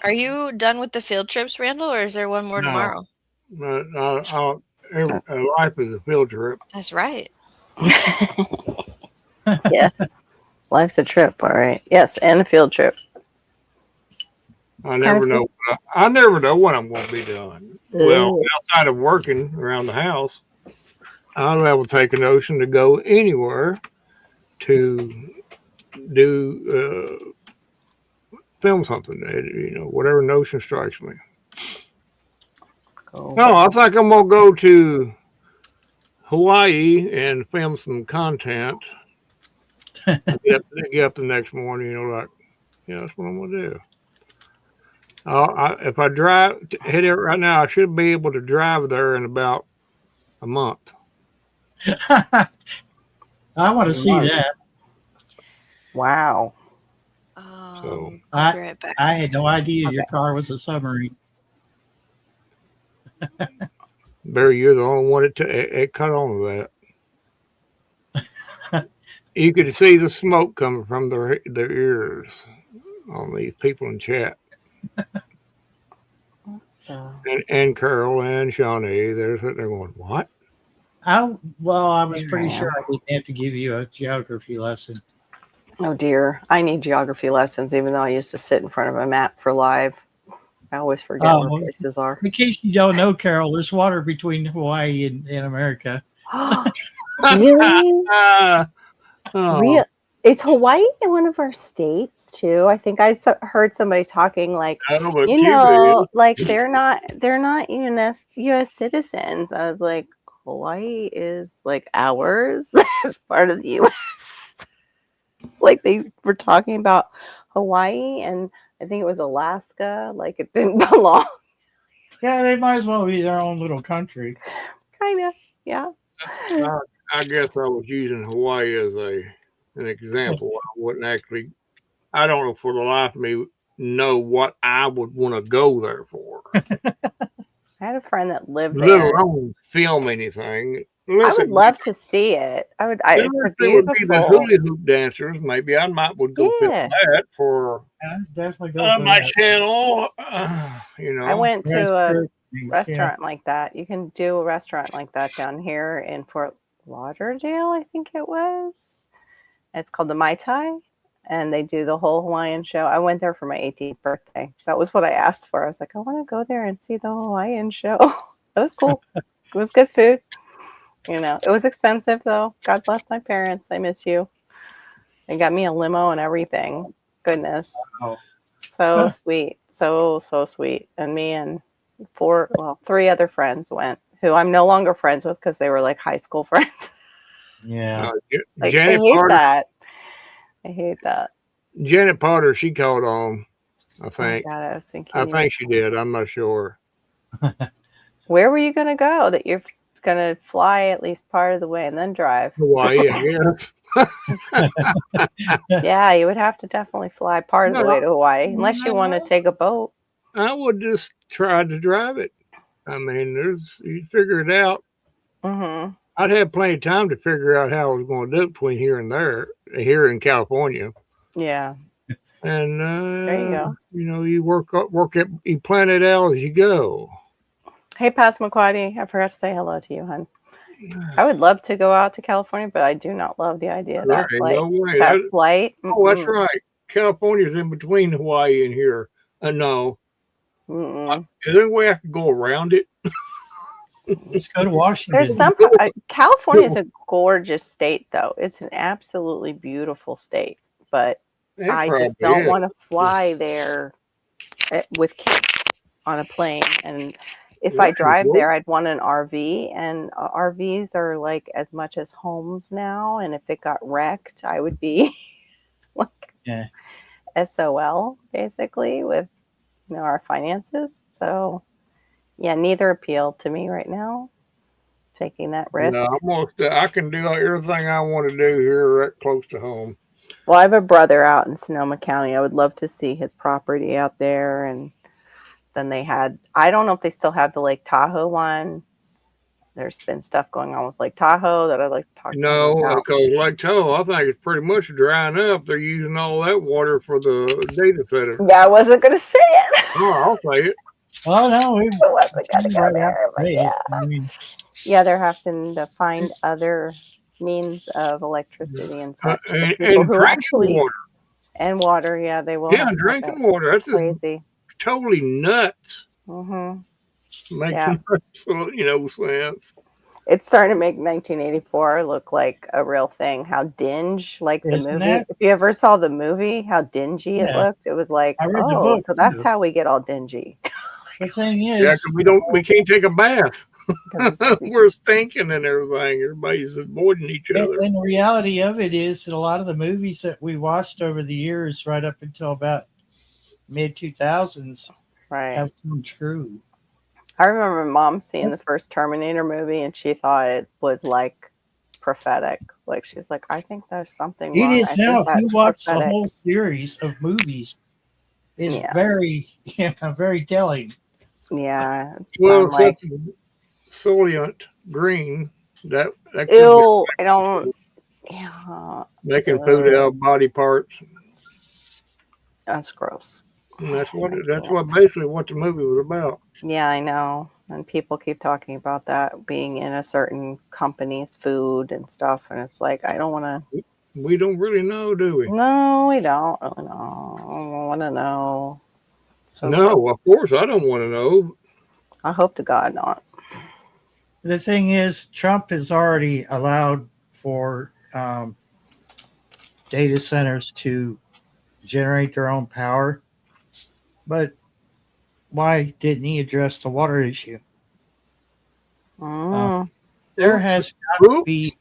Speaker 2: Are you done with the field trips, Randall, or is there one more
Speaker 3: No.
Speaker 2: tomorrow?
Speaker 3: Life is a field trip.
Speaker 2: That's right.
Speaker 4: Yeah. Life's a trip, all right. Yes, and a field trip.
Speaker 3: I never know. I never know what I'm going to be doing. Well, outside of working around the house, I'll be able to take a notion to go anywhere to do film something. Whatever notion strikes me.
Speaker 4: Cool.
Speaker 3: No, I think I'm gonna go to Hawaii and film some content. Get up the next morning, that's what I'm gonna do. If I hit it right now, I should be able to drive there in about a month.
Speaker 1: I want to see that.
Speaker 4: Wow.
Speaker 3: So
Speaker 2: I'll be right back.
Speaker 1: I had no idea your
Speaker 4: Okay.
Speaker 1: car was a submarine.
Speaker 3: Barry, you're the only one that cut on to that. You could see the smoke coming from their ears on these people in chat. And Carol and Shawnee, they're sitting there going, "What?"
Speaker 1: I was
Speaker 4: Here
Speaker 1: pretty
Speaker 4: I
Speaker 1: sure
Speaker 4: am.
Speaker 1: I didn't have to give you a geography lesson.
Speaker 4: Oh dear. I need geography lessons, even though I used to sit in front of a map for live. I always forget
Speaker 1: Oh,
Speaker 4: where
Speaker 1: well,
Speaker 4: places are.
Speaker 1: In case you don't know, Carol, there's water between Hawaii and America.
Speaker 4: Really?
Speaker 3: Oh,
Speaker 4: Real? Is Hawaii in one of our states too? I think I heard somebody talking like,
Speaker 3: no, but
Speaker 4: you
Speaker 3: Cuba
Speaker 4: know,
Speaker 3: is.
Speaker 4: like they're not U.S. citizens. I was like, Hawaii is like ours as part of the U.S. Like they were talking about Hawaii, and I think it was Alaska. Like it didn't belong.
Speaker 1: Yeah, they might as well be their own little country.
Speaker 4: Kind of, yeah.
Speaker 3: I guess I was using Hawaii as an example. I don't know for the life of me know what I would want to go there for.
Speaker 4: I had a friend that lived
Speaker 3: Let
Speaker 4: there.
Speaker 3: alone film anything.
Speaker 4: I
Speaker 3: Listen,
Speaker 4: would love to see it. It's
Speaker 3: if it would be the
Speaker 4: beautiful.
Speaker 3: hula hoop dancers, maybe I would go film
Speaker 4: Yeah.
Speaker 3: that for
Speaker 1: Yeah, definitely go for
Speaker 3: my
Speaker 1: that.
Speaker 3: channel.
Speaker 4: I went to
Speaker 1: That's
Speaker 4: a
Speaker 1: true.
Speaker 4: restaurant like that. You can do a restaurant like that down here in Fort Lauderdale, I think it was. It's called the Mai Tai, and they do the whole Hawaiian show. I went there for my 18th birthday. That was what I asked for. I was like, I want to go there and see the Hawaiian show. It was cool. It was good food. It was expensive though. God bless my parents. I miss you. They got me a limo and everything. Goodness.
Speaker 1: Wow.
Speaker 4: So sweet. So sweet. And me and 3 other friends went, who I'm no longer friends with because they were like high school friends.
Speaker 1: Yeah.
Speaker 4: Like,
Speaker 3: Janet
Speaker 4: I hate
Speaker 3: Potter.
Speaker 4: that. I hate that.
Speaker 3: Janet Potter, she caught on. I
Speaker 4: Oh
Speaker 3: think.
Speaker 4: God, I was thinking.
Speaker 3: I think she did. I'm not sure.
Speaker 4: Where were you going to go that you're going to fly at least part of the way and then drive?
Speaker 3: Hawaii, I guess.
Speaker 4: Yeah, you would have to definitely fly part of the
Speaker 3: No,
Speaker 4: way to Hawaii, unless you want to
Speaker 3: no.
Speaker 4: take a boat.
Speaker 3: I would just try to drive it. I mean, you figure it out.
Speaker 4: Mm-hmm.
Speaker 3: I'd have plenty of time to figure out how I was going to do it between here and there, here in California.
Speaker 4: Yeah.
Speaker 3: And
Speaker 4: There you go.
Speaker 3: you work it, you plan it out as you go.
Speaker 4: Hey, Passamaquoddy, I forgot to say hello to you, hon. I would love to go out to California, but I do not love the idea of that
Speaker 3: Right,
Speaker 4: flight.
Speaker 3: no way.
Speaker 4: That flight.
Speaker 3: Oh, that's right. California's in between Hawaii and here. No,
Speaker 4: Mm-mm.
Speaker 3: is there a way I could go around it?
Speaker 1: Let's go to Washington.
Speaker 4: There's some. California is a gorgeous state, though. It's an absolutely beautiful state, but
Speaker 3: It
Speaker 4: I just
Speaker 3: probably
Speaker 4: don't
Speaker 3: is.
Speaker 4: want to fly there with kids on a plane. And if I
Speaker 3: Yeah,
Speaker 4: drive
Speaker 3: well-
Speaker 4: there, I'd want an RV, and RVs are like as much as homes now. And if it got wrecked, I would be like
Speaker 1: Yeah.
Speaker 4: SOL basically with our finances. So yeah, neither appeal to me right now. Taking that risk.
Speaker 3: No, I can do everything I want to do here right close to home.
Speaker 4: Well, I have a brother out in Sonoma County. I would love to see his property out there. And then they had, I don't know if they still have the Lake Tahoe one. There's been stuff going on with Lake Tahoe that I'd like to talk to
Speaker 3: No,
Speaker 4: you about.
Speaker 3: because Lake Tahoe, I think it's pretty much drying up. They're using all that water for the data center.
Speaker 4: Yeah, I wasn't going to say it.
Speaker 3: Oh, I'll say it.
Speaker 1: Oh no, we
Speaker 4: I wasn't going to go
Speaker 1: right
Speaker 4: there.
Speaker 1: out
Speaker 4: But
Speaker 1: to say
Speaker 4: yeah.
Speaker 1: it. I mean,
Speaker 4: Yeah, they're having to find other means of electricity and such. for
Speaker 3: And
Speaker 4: people who
Speaker 3: drinking
Speaker 4: actually-
Speaker 3: water.
Speaker 4: And water, yeah, they will.
Speaker 3: Yeah,
Speaker 4: have to have
Speaker 3: drinking
Speaker 4: that.
Speaker 3: water. That's just
Speaker 4: Crazy.
Speaker 3: totally nuts.
Speaker 4: Hmm.
Speaker 3: Makes
Speaker 4: Yeah.
Speaker 3: absolutely no sense.
Speaker 4: It's starting to make 1984 look like a real thing. How dingy, like the
Speaker 1: Isn't
Speaker 4: movie.
Speaker 1: that?
Speaker 4: If you ever saw the movie, how dingy it
Speaker 1: Yeah.
Speaker 4: looked. It was like,
Speaker 1: I read the
Speaker 4: oh,
Speaker 1: book,
Speaker 4: so that's
Speaker 1: too.
Speaker 4: how we get all dingy.
Speaker 1: the thing is,
Speaker 3: Yeah, 'cause we can't take a bath.
Speaker 4: 'Cause
Speaker 3: We're stinking and everything. Everybody's avoiding each other.
Speaker 1: and the reality of it is that a lot of the movies that we watched over the years, right up until about mid 2000s,
Speaker 4: right.
Speaker 1: have come true.
Speaker 4: I remember Mom seeing the first Terminator movie, and she thought it was like prophetic. Like she's like, I think there's something
Speaker 1: It
Speaker 4: wrong.
Speaker 1: is
Speaker 4: I
Speaker 1: now.
Speaker 4: think
Speaker 1: If you
Speaker 4: that's
Speaker 1: watch the
Speaker 4: prophetic."
Speaker 1: whole series of movies, is
Speaker 4: Yeah.
Speaker 1: very, very telling.
Speaker 4: Yeah.
Speaker 3: Well,
Speaker 4: I'm like,
Speaker 3: except the Soylent Green, that could
Speaker 4: ew, I don't. Yeah,
Speaker 3: be making food out of body parts.
Speaker 4: that's gross.
Speaker 3: And that's basically what the movie was about.
Speaker 4: Yeah, I know. And people keep talking about that being in a certain company's food and stuff. And it's like, I don't want to.
Speaker 3: We don't really know, do we?
Speaker 4: No, we don't really know. I don't want to know. So
Speaker 3: No, of course I don't want to know.
Speaker 4: I hope to God not.
Speaker 1: The thing is, Trump has already allowed for data centers to generate their own power. But why didn't he address the water issue? There has got to be.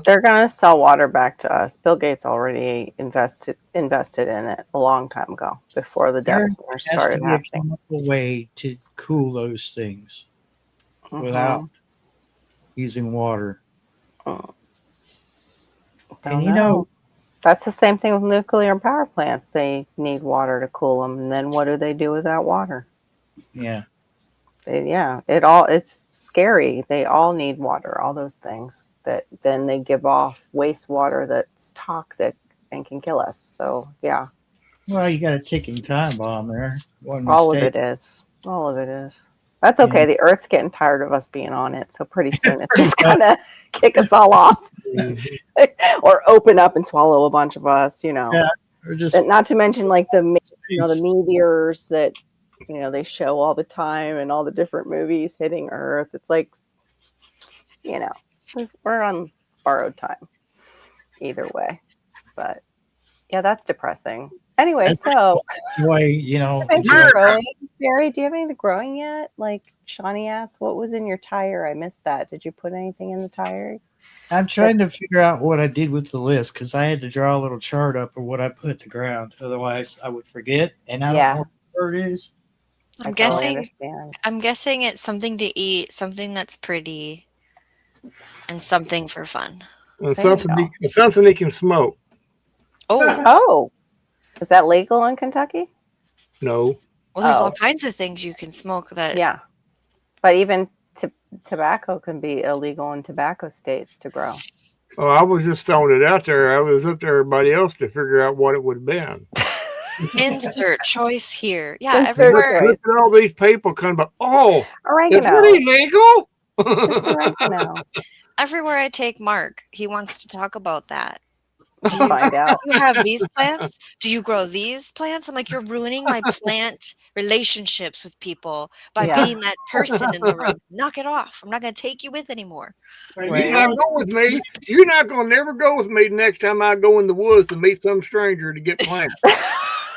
Speaker 4: They're going to sell water back to us. Bill Gates already invested in it a long time ago, before the
Speaker 1: There
Speaker 4: data centers
Speaker 1: has to
Speaker 4: started
Speaker 1: be a
Speaker 4: happening.
Speaker 1: chemical way to cool those things without using water.
Speaker 4: Mhm.
Speaker 1: And you know,
Speaker 4: that's the same thing with nuclear power plants. They need water to cool them, and then what do they do with that water?
Speaker 1: yeah,
Speaker 4: It's scary. They all need water, all those things that then they give off wastewater that's toxic and can kill us. So yeah,
Speaker 1: well, you got a ticking time bomb there. One
Speaker 4: all of
Speaker 1: mistake.
Speaker 4: it is. All of it is. That's okay.
Speaker 1: Yeah.
Speaker 4: The Earth's getting tired of us being on it, so pretty soon it's just gonna kick us all off, or open up and swallow a bunch of us.
Speaker 1: Yeah. Or just
Speaker 4: And not to mention like the meteors that they show all the time and all the different movies hitting Earth. It's like we're on borrowed time either way. But yeah, that's depressing. Anyway,
Speaker 1: That's
Speaker 4: so
Speaker 1: boy,
Speaker 4: anything growing? Barry, do you have anything growing yet? Like Shawnee asked, what was in your tire? I missed that. Did you put anything in the tire?
Speaker 1: I'm trying to figure out what I did with the list because I had to draw a little chart up of what I put to ground. Otherwise, I would forget, and I don't know where it is.
Speaker 4: I
Speaker 2: I'm
Speaker 4: totally
Speaker 2: guessing.
Speaker 4: understand.
Speaker 2: I'm guessing it's something to eat, something that's pretty, and something for fun.
Speaker 3: And
Speaker 4: There you
Speaker 3: something he can smoke.
Speaker 2: Oh,
Speaker 4: Oh, is that legal in Kentucky?
Speaker 3: No.
Speaker 2: well, there's
Speaker 4: Oh.
Speaker 2: all kinds of things you can smoke that.
Speaker 4: Yeah, but even to tobacco can be illegal in tobacco states to grow.
Speaker 3: Oh, I was just throwing it out there. I was up to everybody else to figure out what it would have been.
Speaker 2: Insert choice here. Yeah,
Speaker 4: Insert
Speaker 2: everywhere.
Speaker 4: choice.
Speaker 3: Look at all these people coming back. Oh, is
Speaker 4: Oregano.
Speaker 3: it illegal?
Speaker 4: Just oregano.
Speaker 2: Everywhere I take Mark, he wants to talk about that. Do
Speaker 4: Find out.
Speaker 2: you have these plants? Do you grow these plants? I'm like, you're ruining my plant relationships with people by
Speaker 4: Yeah.
Speaker 2: being that person in the room. Knock it off. I'm not going to take you with anymore.
Speaker 3: You're not going with me. You're not going to never go with me next time I go in the woods to meet some stranger to get plants.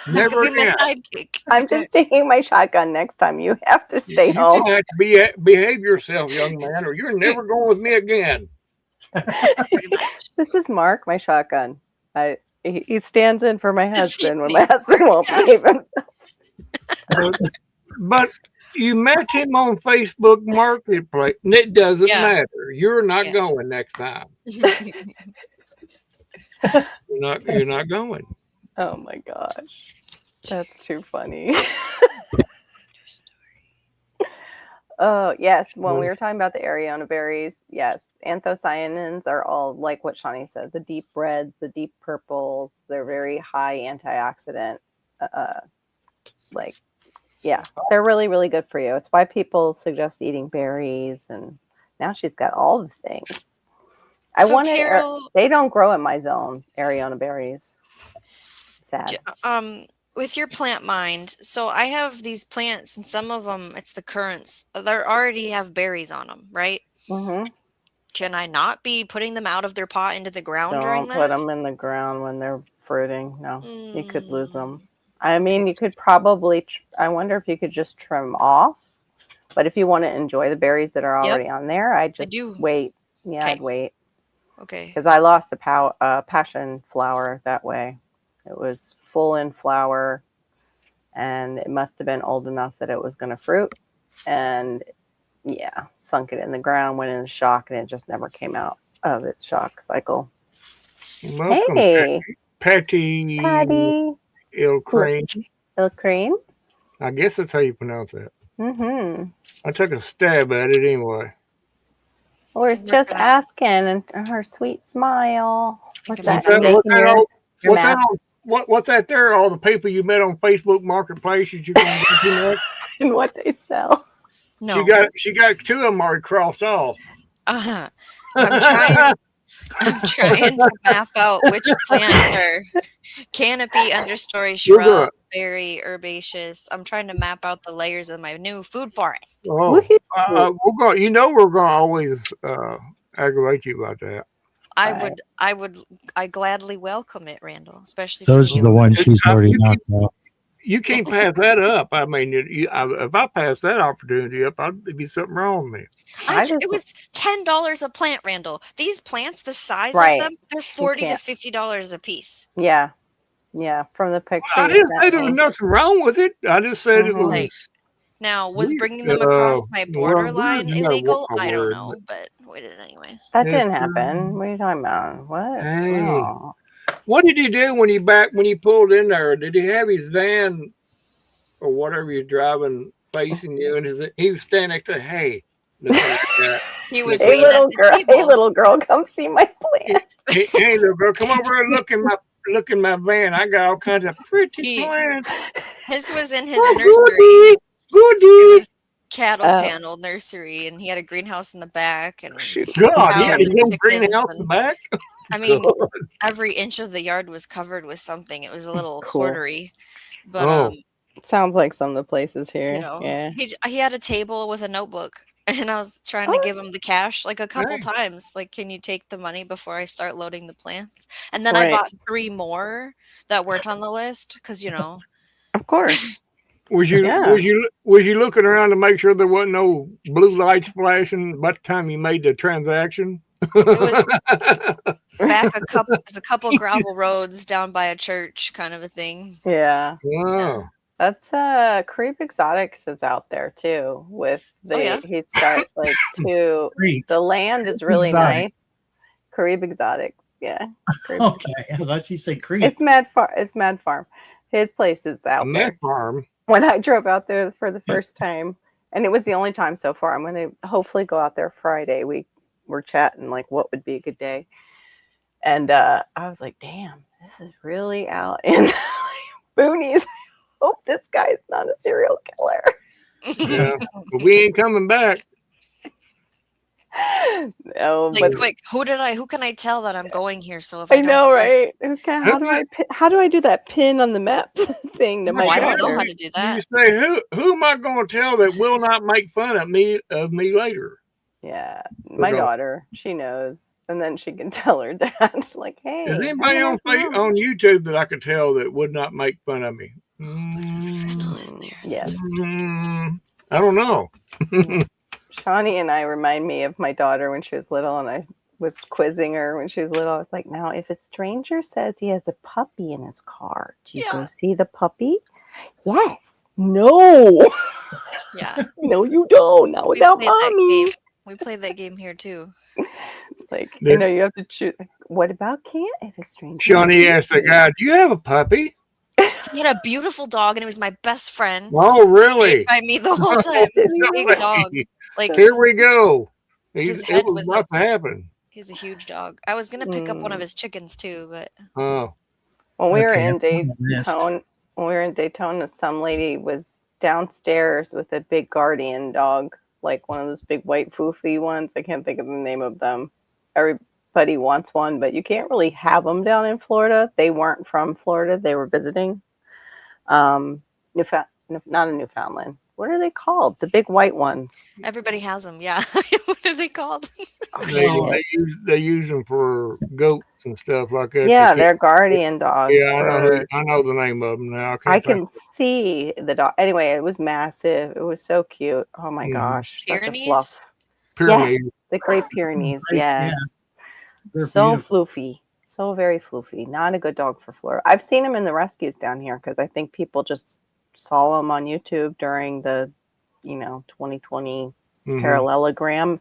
Speaker 3: Never
Speaker 2: Be my
Speaker 3: again.
Speaker 2: sidekick.
Speaker 4: I'm just taking my shotgun next time. You have to stay
Speaker 3: You
Speaker 4: home.
Speaker 3: have to behave yourself, young man, or you're never going with me again.
Speaker 2: Pretty much.
Speaker 4: This is Mark, my shotgun. He stands in for my
Speaker 2: Is he
Speaker 4: husband when my husband won't behave himself.
Speaker 3: But you met him on Facebook Marketplace. And it doesn't
Speaker 2: Yeah.
Speaker 3: matter. You're not
Speaker 2: Yeah.
Speaker 3: going next time. You're not going.
Speaker 4: Oh my gosh. That's too funny. Oh, yes. When we were talking about the Areona berries, yes, anthocyanins are all like what Shawnee said, the deep reds, the deep purples. They're very high antioxidant. They're really, really good for you. It's why people suggest eating berries. And now she's got all the things.
Speaker 2: So, Carol,
Speaker 4: they don't grow in my zone, Areona berries. Sad.
Speaker 2: with your plant mind, so I have these plants, and some of them, it's the currants. They already have berries on them, right?
Speaker 4: Mm-hmm.
Speaker 2: Can I not be putting them out of their pot into the ground during
Speaker 4: Don't
Speaker 2: that?
Speaker 4: put them in the ground when they're fruiting. No, you could lose
Speaker 2: Mm.
Speaker 4: them. I mean, you could probably, I wonder if you could just trim off. But if you want to enjoy the berries that are
Speaker 2: Yep.
Speaker 4: already on there, I'd just
Speaker 2: do.
Speaker 4: wait. Yeah,
Speaker 2: Okay.
Speaker 4: I'd wait.
Speaker 2: Okay.
Speaker 4: Because I lost a passion flower that way. It was full in flower, and it must have been old enough that it was going to fruit. And yeah, sunk it in the ground, went into shock, and it just never came out of its shock cycle.
Speaker 3: Welcome,
Speaker 4: Hey,
Speaker 3: Patty
Speaker 4: Patty.
Speaker 3: Ilcrane.
Speaker 4: Cream.
Speaker 3: I guess that's how you pronounce that.
Speaker 4: Mm-hmm.
Speaker 3: I took a stab at it anyway.
Speaker 4: Laura's
Speaker 2: Working
Speaker 4: just
Speaker 2: on it.
Speaker 4: asking, and her sweet smile. What's that?
Speaker 2: What's that-
Speaker 4: Making your
Speaker 3: What's
Speaker 4: map.
Speaker 3: that? What's that there? All the people you met on Facebook Marketplace that you can get to know?
Speaker 4: and what they sell.
Speaker 2: No.
Speaker 3: She got two of them already crossed off.
Speaker 2: Uh-huh. I'm trying to map out which plants are canopy, understory,
Speaker 3: You'll do
Speaker 2: shrub,
Speaker 3: it.
Speaker 2: berry, herbaceous. I'm trying to map out the layers of my new food forest.
Speaker 3: Oh,
Speaker 4: Woohoo.
Speaker 3: we're going. You know, we're going to always aggravate you about that.
Speaker 2: I gladly welcome it, Randall, especially
Speaker 5: Those
Speaker 2: for
Speaker 5: are the
Speaker 2: you.
Speaker 5: ones she's already
Speaker 3: You
Speaker 5: knocked out.
Speaker 3: You can't pass that up. I mean, if I pass that opportunity up, there'd be something wrong with me.
Speaker 2: It was $10 a plant, Randall. These plants, the size
Speaker 4: Right.
Speaker 2: of them, they're $40 to
Speaker 4: can't.
Speaker 2: $50 a piece.
Speaker 4: Yeah. from the picture.
Speaker 3: I
Speaker 4: you
Speaker 3: didn't
Speaker 4: sent
Speaker 3: say there was
Speaker 4: me.
Speaker 3: nothing wrong with it. I just said it
Speaker 4: Mhm.
Speaker 3: was.
Speaker 2: Like, now, was
Speaker 3: We-
Speaker 2: bringing them across my
Speaker 3: well,
Speaker 2: borderline
Speaker 3: you gotta
Speaker 2: illegal?
Speaker 3: work a
Speaker 2: I don't
Speaker 3: word,
Speaker 2: know, but we did it anyway.
Speaker 4: That
Speaker 3: Yeah.
Speaker 4: didn't happen. What are you talking about? What?
Speaker 3: Hey.
Speaker 4: Oh.
Speaker 3: What did he do when he pulled in there? Did he have his van or whatever you're driving facing you, and he was standing next to hey? Look at that.
Speaker 2: He was
Speaker 4: Hey
Speaker 2: waiting at
Speaker 4: little
Speaker 2: the
Speaker 4: girl, hey
Speaker 2: table.
Speaker 4: little girl, come see my plant.
Speaker 3: Hey, little girl, come over and look in my van. I got all kinds of pretty
Speaker 2: He-
Speaker 3: plants.
Speaker 2: His was in his
Speaker 3: Oh,
Speaker 2: nursery.
Speaker 3: Goody.
Speaker 2: It was cattle
Speaker 4: Oh.
Speaker 2: panel nursery, and he had a greenhouse in the back. And
Speaker 3: God, he had his
Speaker 2: cows and
Speaker 3: own greenhouse
Speaker 2: chickens
Speaker 3: in the back.
Speaker 2: I mean, every inch of the yard was covered with something. It was a little
Speaker 4: Cool.
Speaker 2: hoardery, but
Speaker 3: Oh.
Speaker 4: Sounds like some of the places here.
Speaker 2: you know,
Speaker 4: Yeah.
Speaker 2: he had a table with a notebook, and I was trying to
Speaker 4: Oh.
Speaker 2: give him the cash like a couple
Speaker 3: Hey.
Speaker 2: times. Like, can you take the money before I start loading the plants? And then
Speaker 4: Right.
Speaker 2: I bought 3 more that weren't on the list because
Speaker 4: Of course.
Speaker 3: Was you
Speaker 4: Yeah.
Speaker 3: was you looking around to make sure there wasn't no blue lights flashing by the time you made the transaction?
Speaker 2: back there's a couple gravel roads down by a church, kind of a thing.
Speaker 4: Yeah.
Speaker 3: Oh.
Speaker 4: That's Caribe Exotics is out there too with the
Speaker 2: Oh, yeah?
Speaker 4: he's got like 2
Speaker 1: Creek.
Speaker 4: the land is really
Speaker 1: Exotic.
Speaker 4: nice. Caribe Exotics. Yeah. Caribe
Speaker 1: Okay, I thought you said Creek.
Speaker 4: It's Mad Farm. His place is
Speaker 3: A
Speaker 4: out there.
Speaker 3: meth farm.
Speaker 4: When I drove out there for the first time, And it was the only time so far. I'm going to hopefully go out there Friday. We were chatting like what would be a good day. And I was like, damn, this is really out in boonies. I hope this guy's not a serial killer.
Speaker 3: Yeah, but we ain't coming back.
Speaker 4: No,
Speaker 2: Like,
Speaker 4: but
Speaker 2: quick, who can I tell that I'm going here? So if
Speaker 4: I
Speaker 2: I don't
Speaker 4: know,
Speaker 2: go back-
Speaker 4: right? Okay, how do I do that pin on the map thing to my
Speaker 2: Oh, I don't know
Speaker 4: daughter?
Speaker 2: how to do
Speaker 3: You
Speaker 2: that.
Speaker 3: say who am I going to tell that will not make fun of me later?
Speaker 4: Yeah, my
Speaker 3: Okay.
Speaker 4: daughter, she knows, and then she can tell her dad, like, "Hey,
Speaker 3: Is
Speaker 4: have
Speaker 3: anybody
Speaker 4: a
Speaker 3: on
Speaker 4: nice mom."
Speaker 3: on YouTube that I could tell that would not make fun of me?
Speaker 4: Yes,
Speaker 3: I don't know.
Speaker 4: Shawnee and I remind me of my daughter when she was little, and I was quizzing her when she was little. I was like, "Now, if a stranger says he has a puppy in his car, do you go
Speaker 2: Yeah.
Speaker 4: see the puppy?" Yes. No.
Speaker 2: Yeah.
Speaker 4: No, you don't. Not
Speaker 2: We
Speaker 4: without
Speaker 2: played that
Speaker 4: mommy.
Speaker 2: game. We played that game here too.
Speaker 4: Like,
Speaker 3: Yeah.
Speaker 4: you know, you have to choose. What about Kant if a stranger?
Speaker 3: Shawnee asked the guy, "Do you have a puppy?"
Speaker 2: He had a beautiful dog, and it was my best friend.
Speaker 3: Oh, really?
Speaker 2: Stayed by me the whole time. This
Speaker 3: No
Speaker 2: big
Speaker 3: way.
Speaker 2: dog. Like
Speaker 3: Here we go.
Speaker 2: his
Speaker 3: It
Speaker 2: head
Speaker 3: was
Speaker 2: was
Speaker 3: about
Speaker 2: up.
Speaker 3: to happen.
Speaker 2: He's a huge dog. I was gonna pick up one of his chickens too, but
Speaker 3: Oh,
Speaker 4: When we were
Speaker 1: Okay,
Speaker 4: in
Speaker 1: I'm on the list.
Speaker 4: Daytona, some lady was downstairs with a big guardian dog, like one of those big white foofy ones. I can't think of the name of them. Everybody wants one, but you can't really have them down in Florida. They weren't from Florida; they were visiting. Not a Newfoundland. What are they called? The big white ones.
Speaker 2: everybody has them. Yeah. What are they called?
Speaker 3: they use them for goats and stuff like that.
Speaker 4: Yeah, they're guardian dogs.
Speaker 3: Yeah,
Speaker 4: for-
Speaker 3: I know the name of them now.
Speaker 4: I
Speaker 3: Can't
Speaker 4: can see the dog. Anyway, it was massive. It was so cute. Oh my
Speaker 3: Mhm.
Speaker 4: gosh, such a
Speaker 2: Pyrenees?
Speaker 4: fluff.
Speaker 3: Pyrenees.
Speaker 4: Yes, the Great Pyrenees.
Speaker 1: Great,
Speaker 4: Yes,
Speaker 1: yeah. They're
Speaker 4: so
Speaker 1: beautiful.
Speaker 4: floofy, so very floofy. Not a good dog for Florida. I've seen them in the rescues down here because I think people just saw them on YouTube during the, 2020
Speaker 3: Mhm.
Speaker 4: parallelogram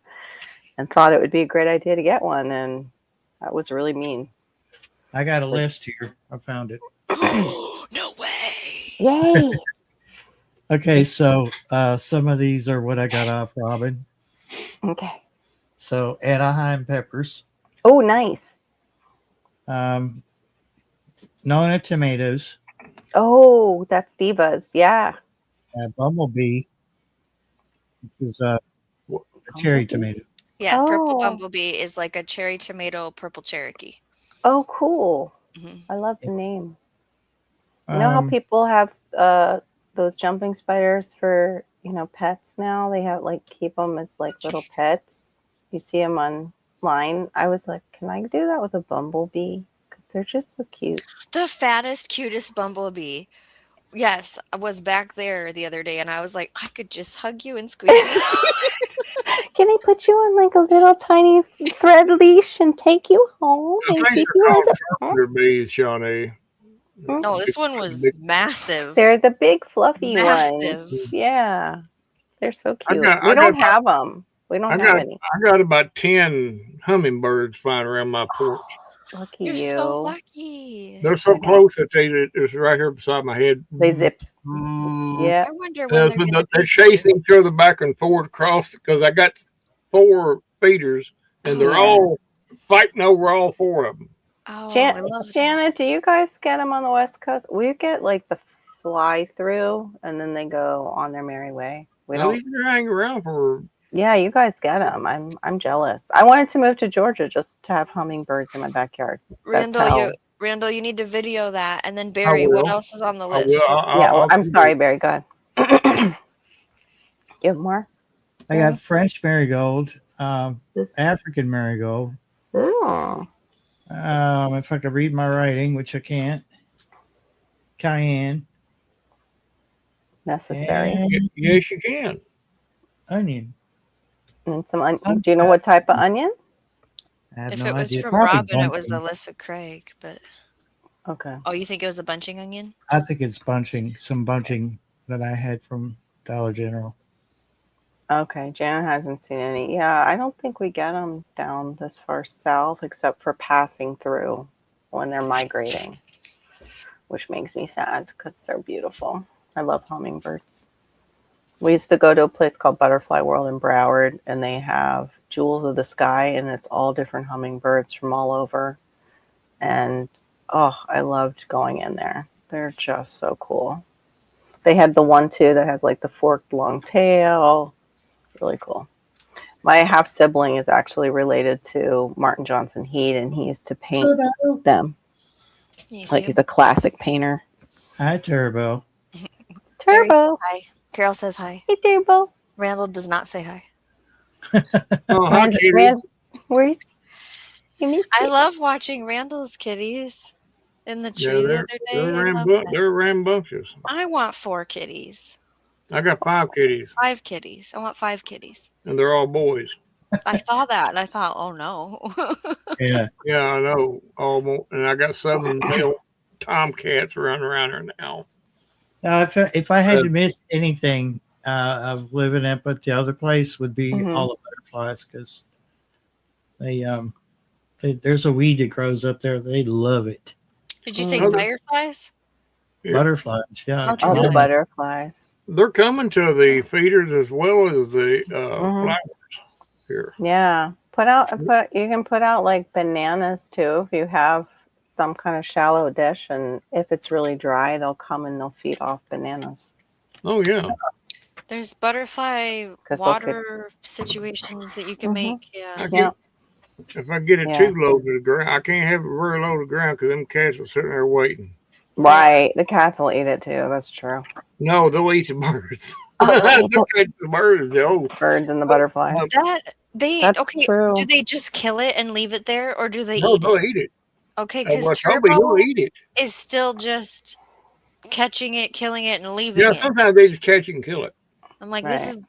Speaker 4: and thought it would be a great idea to get one, and that was really mean.
Speaker 1: I got a list here. I found it.
Speaker 2: No way.
Speaker 4: Yay!
Speaker 1: Okay, so some of these are what I got off Robin.
Speaker 4: Okay.
Speaker 1: So Anaheim peppers,
Speaker 4: Oh, nice.
Speaker 1: Nona tomatoes,
Speaker 4: Oh, that's Divas. Yeah.
Speaker 1: bumblebee, which is a cherry tomato.
Speaker 2: Yeah, purple
Speaker 4: Oh.
Speaker 2: bumblebee is like a cherry tomato, purple Cherokee.
Speaker 4: Oh, cool.
Speaker 2: Mhm.
Speaker 4: I love the name. You know how
Speaker 1: Um,
Speaker 4: people have those jumping spiders for, pets now? They have keep them as little pets. You see them online. I was like, can I do that with a bumblebee? Because they're just so cute.
Speaker 2: The fattest, cutest bumblebee. Yes, I was back there the other day, and I was like, I could just hug you and squeeze you.
Speaker 4: Can I put you on a little tiny thread leash and take you home
Speaker 3: I
Speaker 4: and
Speaker 3: think
Speaker 4: keep
Speaker 3: they're
Speaker 4: you as
Speaker 3: called
Speaker 4: a pet?
Speaker 3: trumpeter bees, Shawnee.
Speaker 2: No, this one was
Speaker 3: Big-
Speaker 2: massive.
Speaker 4: They're the big fluffy
Speaker 2: massive.
Speaker 4: ones. Yeah. They're so
Speaker 3: I
Speaker 4: cute.
Speaker 3: got-
Speaker 4: We
Speaker 3: I
Speaker 4: don't
Speaker 3: got-
Speaker 4: have them. We don't
Speaker 3: I
Speaker 4: have
Speaker 3: got
Speaker 4: any.
Speaker 3: I got about 10 hummingbirds flying around my porch.
Speaker 4: Lucky
Speaker 2: You're
Speaker 4: you.
Speaker 2: so lucky.
Speaker 3: They're so
Speaker 4: I know.
Speaker 3: close that it's right here beside my head.
Speaker 4: They zip.
Speaker 3: Mm.
Speaker 4: Yeah.
Speaker 2: I wonder when they're
Speaker 3: But
Speaker 2: gonna
Speaker 3: they
Speaker 2: be
Speaker 3: chase
Speaker 2: here.
Speaker 3: each other back and forth across because I got 4 feeders and they're
Speaker 4: Yeah.
Speaker 3: all fighting over all 4 of them.
Speaker 2: Oh, I love that.
Speaker 4: Janet, do you guys get them on the West Coast? We get the fly through and then they go on their merry way. We
Speaker 3: Now,
Speaker 4: don't.
Speaker 3: these are hanging around for.
Speaker 4: Yeah, you guys get them. I'm jealous. I wanted to move to Georgia just to have hummingbirds in my backyard.
Speaker 2: Randall, you need to video that. And then Barry, what
Speaker 3: will.
Speaker 2: else is on the
Speaker 3: I
Speaker 2: list?
Speaker 3: will.
Speaker 4: Yeah, well,
Speaker 3: I'll
Speaker 4: I'm
Speaker 3: do
Speaker 4: sorry,
Speaker 3: it.
Speaker 4: Barry. Go ahead. You have more?
Speaker 1: I got French marigold, African marigold.
Speaker 4: Oh.
Speaker 1: If I could read my writing, which I can't. Cayenne
Speaker 4: Necessary.
Speaker 1: and
Speaker 3: Yes, you can.
Speaker 1: onion.
Speaker 4: And some onion. Do you know what type of onion?
Speaker 1: I have
Speaker 2: If
Speaker 1: no
Speaker 2: it was
Speaker 1: idea.
Speaker 2: from
Speaker 1: Probably
Speaker 2: Robin, it was
Speaker 1: bunching.
Speaker 2: Alyssa Craig. But
Speaker 4: Okay.
Speaker 2: oh, you think it was a bunching onion?
Speaker 1: I think it's some bunching that I had from Dollar General.
Speaker 4: Okay, Janet hasn't seen any. Yeah, I don't think we get them down this far south except for passing through when they're migrating, which makes me sad because they're beautiful. I love hummingbirds. We used to go to a place called Butterfly World in Broward, and they have Jewels of the Sky, and it's all different hummingbirds from all over. And oh, I loved going in there. They're just so cool. They had the one too that has like the forked long tail. Really cool. My half sibling is actually related to Martin Johnson Heat, and he used to paint
Speaker 1: Turbo.
Speaker 4: them.
Speaker 2: You
Speaker 4: Like
Speaker 2: see
Speaker 4: he's a classic painter.
Speaker 1: Hi, Turbo.
Speaker 4: Turbo.
Speaker 2: Hi. Carol says hi.
Speaker 4: Hey, Turbo.
Speaker 2: Randall does not say hi.
Speaker 3: Oh, hi, kitty.
Speaker 4: Where's you miss
Speaker 2: I
Speaker 4: it?
Speaker 2: love watching Randall's kitties in the
Speaker 3: Yeah,
Speaker 2: tree the
Speaker 3: they're
Speaker 2: other day. I love that.
Speaker 3: they're rambunctious.
Speaker 2: I want 4 kitties.
Speaker 3: I got 5 kitties,
Speaker 2: 5 kitties. I want 5 kitties.
Speaker 3: and they're all boys.
Speaker 2: I saw that and I thought, oh no.
Speaker 1: Yeah.
Speaker 3: Yeah, I know. Almost, and I got 7 male tomcats running around here now.
Speaker 1: Now, if I had to miss anything of living at but the other place would be
Speaker 4: Mhm.
Speaker 1: all the butterflies because there's a weed that grows up there. They love it.
Speaker 2: Did you say
Speaker 4: Mhm.
Speaker 2: fireflies?
Speaker 3: Yeah.
Speaker 1: Butterflies, yeah.
Speaker 2: Oh,
Speaker 4: Oh, the
Speaker 1: nice.
Speaker 4: butterflies.
Speaker 3: They're coming to the feeders as well as the
Speaker 4: Mhm.
Speaker 3: flowers here.
Speaker 4: Yeah. You can put out like bananas too if you have some kind of shallow dish, and if it's really dry, they'll come and they'll feed off bananas.
Speaker 3: Oh yeah,
Speaker 2: There's butterfly
Speaker 4: 'Cause they'll
Speaker 2: water situations that you can
Speaker 4: Mhm.
Speaker 2: make. Yeah.
Speaker 3: I
Speaker 4: Yeah.
Speaker 3: if I get it
Speaker 4: Yeah.
Speaker 3: too low to the ground, I can't have it very low to the ground because them cats are sitting there waiting.
Speaker 4: Right. The cats will eat it too. That's true.
Speaker 3: No, they'll eat the birds.
Speaker 4: Oh.
Speaker 3: They'll catch the birds. Oh,
Speaker 4: Birds and the butterflies.
Speaker 2: That's
Speaker 4: That's true.
Speaker 2: do they just kill it and leave it there or do they
Speaker 3: no,
Speaker 2: eat
Speaker 3: they'll
Speaker 2: it?
Speaker 3: eat it.
Speaker 2: Okay,
Speaker 3: Well,
Speaker 2: because
Speaker 3: Toby,
Speaker 2: Turbo
Speaker 3: he'll eat it.
Speaker 2: is still just catching it, killing it, and leaving
Speaker 3: Yeah,
Speaker 2: it.
Speaker 3: sometimes they just catch it and kill it.
Speaker 2: I'm like,
Speaker 4: Right.
Speaker 2: you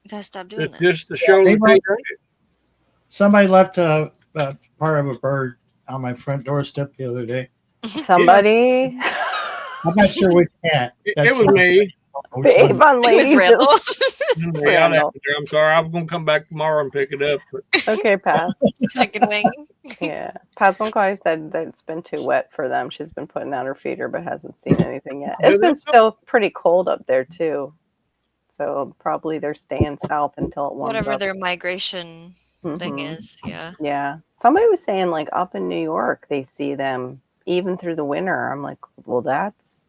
Speaker 2: gotta stop doing
Speaker 3: It's
Speaker 2: that.
Speaker 3: just to show
Speaker 1: they
Speaker 3: that
Speaker 1: might-
Speaker 3: they ate it.
Speaker 1: Somebody left a part of a bird on my front doorstep the other day.
Speaker 4: Somebody.
Speaker 1: I'm not sure which cat.
Speaker 3: It
Speaker 1: That's
Speaker 3: was
Speaker 1: what-
Speaker 3: me.
Speaker 1: which
Speaker 4: The
Speaker 1: one.
Speaker 4: Avon
Speaker 2: It was
Speaker 4: lady.
Speaker 2: Randall.
Speaker 3: Yeah, I'm sorry. I'm gonna come back tomorrow and pick it up. But
Speaker 4: Okay, Pat.
Speaker 2: Chicken wing.
Speaker 4: Yeah. Pat Bunkai said that it's been too wet for them. She's been putting out her feeder but hasn't seen anything yet.
Speaker 3: Yeah,
Speaker 4: It's been
Speaker 3: they're-
Speaker 4: still pretty cold up there too. So probably they're staying south until it warms
Speaker 2: Whatever
Speaker 4: up.
Speaker 2: their migration thing
Speaker 4: Mhm.
Speaker 2: is. Yeah.
Speaker 4: Yeah. Somebody was saying like up in New York they see them even through the winter. I'm like, well,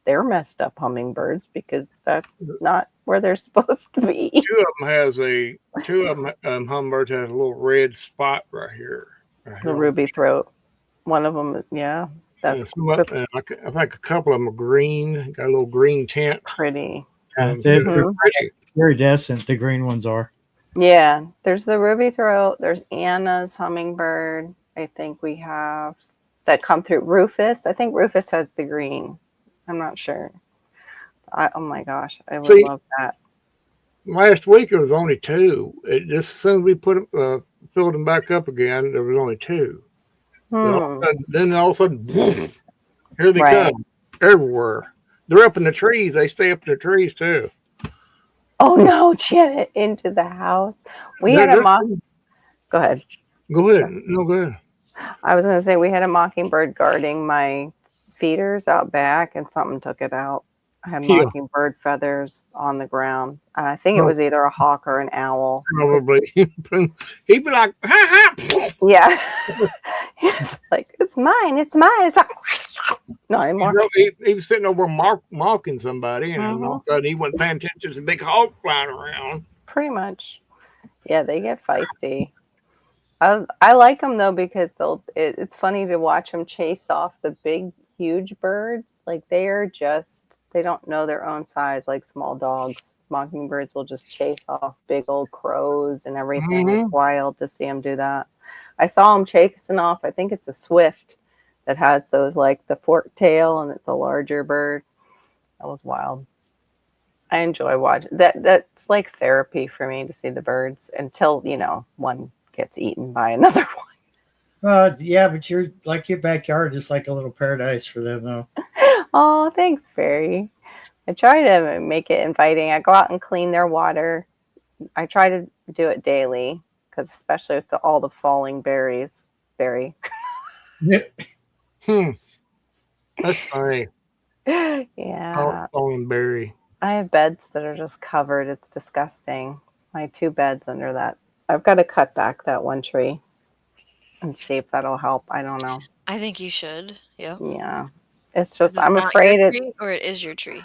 Speaker 4: they're messed up hummingbirds because that's not where they're supposed to be.
Speaker 3: two of them hummingbirds has a little red spot right here. Right
Speaker 4: The
Speaker 3: here.
Speaker 4: ruby throat. One of them, yeah,
Speaker 3: And
Speaker 4: that's
Speaker 3: I think a couple of them are green. Got a little green tint.
Speaker 4: pretty.
Speaker 1: They're
Speaker 4: Mhm.
Speaker 3: pretty.
Speaker 1: iridescent. The green ones are.
Speaker 4: Yeah, there's the ruby throat. There's Anna's hummingbird. I think we have that come through Rufus. I think Rufus has the green. I'm not sure. Oh my gosh, I would
Speaker 3: See-
Speaker 4: love that.
Speaker 3: Last week it was only 2. Just as soon as we filled them back up again, there was only 2. Then all of a sudden, woof, here they
Speaker 4: Right.
Speaker 3: come everywhere. They're up in the trees. They stay up in the trees too.
Speaker 4: Oh no, Janet, into the house. We
Speaker 3: They're-
Speaker 4: had a
Speaker 3: they're-
Speaker 4: mock. Go ahead.
Speaker 3: Go ahead. No, go ahead.
Speaker 4: I was going to say we had a mockingbird guarding my feeders out back, and something took it out. I had
Speaker 3: Yeah.
Speaker 4: mockingbird feathers on the ground. And I think it
Speaker 3: Oh.
Speaker 4: was either a hawk or an owl.
Speaker 3: Probably. He'd be like, ha ha.
Speaker 4: Yeah. Like, it's mine. It's mine. It's like, not anymore.
Speaker 3: He was sitting over mocking somebody, and all of a sudden he wasn't paying attention to a big hawk flying around.
Speaker 4: Pretty much. Yeah, they get feisty. I like them though because it's funny to watch them chase off the big, huge birds. Like they don't know their own size like small dogs. Mockingbirds will just chase off big old crows and everything.
Speaker 3: Mhm.
Speaker 4: It's wild to see them do that. I saw them chasing off. I think it's a swift that has those like the forked tail and it's a larger bird. That was wild. I enjoy watching that. That's like therapy for me to see the birds until, one gets eaten by another one.
Speaker 1: Yeah, but your backyard is like a little paradise for them, though.
Speaker 4: Oh, thanks, Barry. I try to make it inviting. I go out and clean their water. I try to do it daily because especially with all the falling berries. Barry.
Speaker 3: That's funny.
Speaker 4: Yeah.
Speaker 3: Fallen berry.
Speaker 4: I have beds that are just covered. It's disgusting. My 2 beds under that. I've got to cut back that one tree and see if that'll help. I don't know.
Speaker 2: I think you should. Yep.
Speaker 4: Yeah. It's
Speaker 2: 'Cause
Speaker 4: just,
Speaker 2: it's
Speaker 4: I'm
Speaker 2: not your
Speaker 4: afraid
Speaker 2: tree, or it is your tree.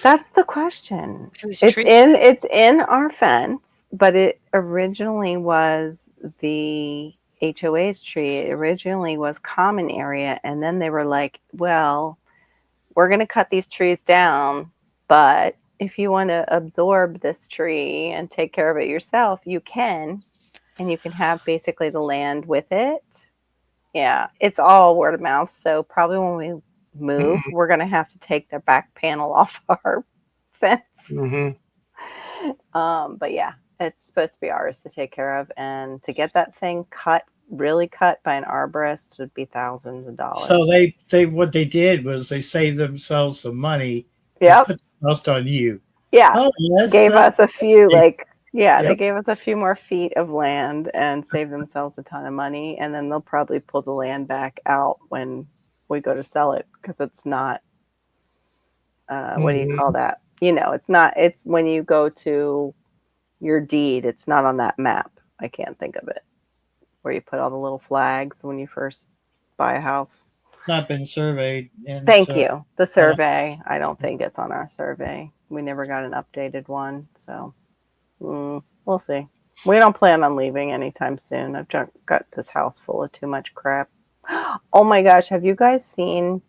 Speaker 4: that's the question.
Speaker 2: Whose
Speaker 4: It's
Speaker 2: tree?
Speaker 4: it's in our fence, but it originally was the HOA's tree. It originally was common area, and then they were like, well, we're going to cut these trees down, but if you want to absorb this tree and take care of it yourself, you can, and you can have basically the land with it. Yeah, it's all word of mouth. So probably when we move, we're going to have to take the back panel off our fence.
Speaker 3: Mm-hmm.
Speaker 4: But yeah, it's supposed to be ours to take care of, and to get that thing cut, really cut by an arborist would be thousands of dollars.
Speaker 1: So they what they did was they saved themselves some money and
Speaker 4: Yep.
Speaker 1: put the cost on you.
Speaker 4: Yeah.
Speaker 1: Oh, yes.
Speaker 4: Gave us a few, like, yeah, they
Speaker 1: Yep.
Speaker 4: gave us a few more feet of land and saved themselves a ton of money. And then they'll probably pull the land back out when we go to sell it, because it's not, what do you call that? You know, it's not, it's when you go to your deed, it's not on that map. I can't think of it. Where you put all the little flags when you first buy a house.
Speaker 1: Not been surveyed. And
Speaker 4: Thank
Speaker 1: so-
Speaker 4: you. The survey, I don't think it's on our survey. We never got an updated one, so we'll see. We don't plan on leaving anytime soon. I've got this house full of too much crap. Oh my gosh, have you guys seen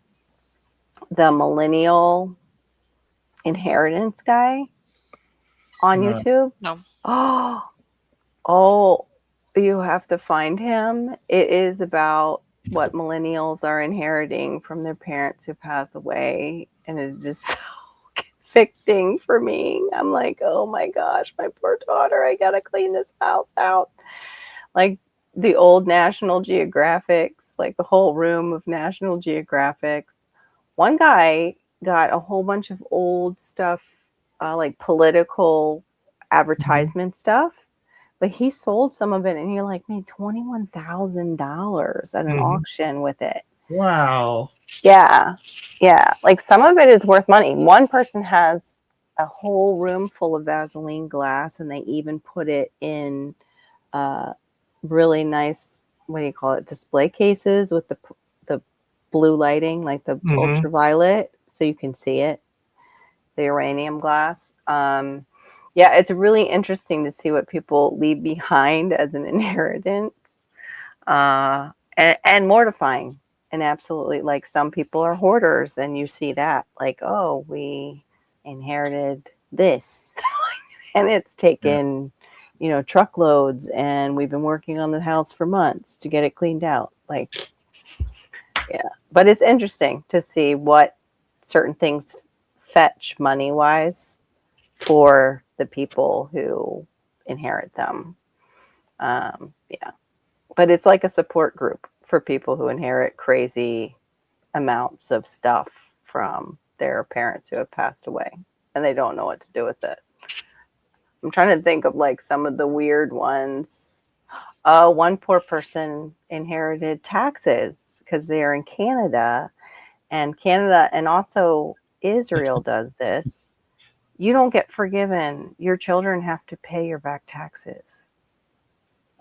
Speaker 4: the millennial inheritance guy on
Speaker 1: No.
Speaker 4: YouTube?
Speaker 2: No.
Speaker 4: Oh, you have to find him. It is about what millennials are inheriting from their parents who pass away, and it's just so convicting for me. I'm like, oh my gosh, my poor daughter, I gotta clean this house out. Like the old National Geographics, like the whole room of National Geographics. One guy got a whole bunch of old stuff, like political advertisement stuff, but he sold some of it, and he like made $21,000 at an auction with it.
Speaker 1: Wow.
Speaker 4: Yeah. Yeah. Like some of it is worth money. One person has a whole room full of Vaseline glass, and they even put it in really nice, what do you call it, display cases with the blue lighting, like the ultraviolet, so you can see it, the uranium glass. Yeah, it's really interesting to see what people leave behind as an inheritance, and mortifying. And absolutely, like some people are hoarders, and you see that, like, oh, we inherited this, and it's taken, you know, truckloads, and we've been working on the house for months to get it cleaned out. Like, yeah, but it's interesting to see what certain things fetch money wise for the people who inherit them. Yeah, but it's like a support group for people who inherit crazy amounts of stuff from their parents who have passed away, and they don't know what to do with it. I'm trying to think of like some of the weird ones. One poor person inherited taxes because they are in Canada, and also Israel does this. You don't get forgiven. Your children have to pay your back taxes.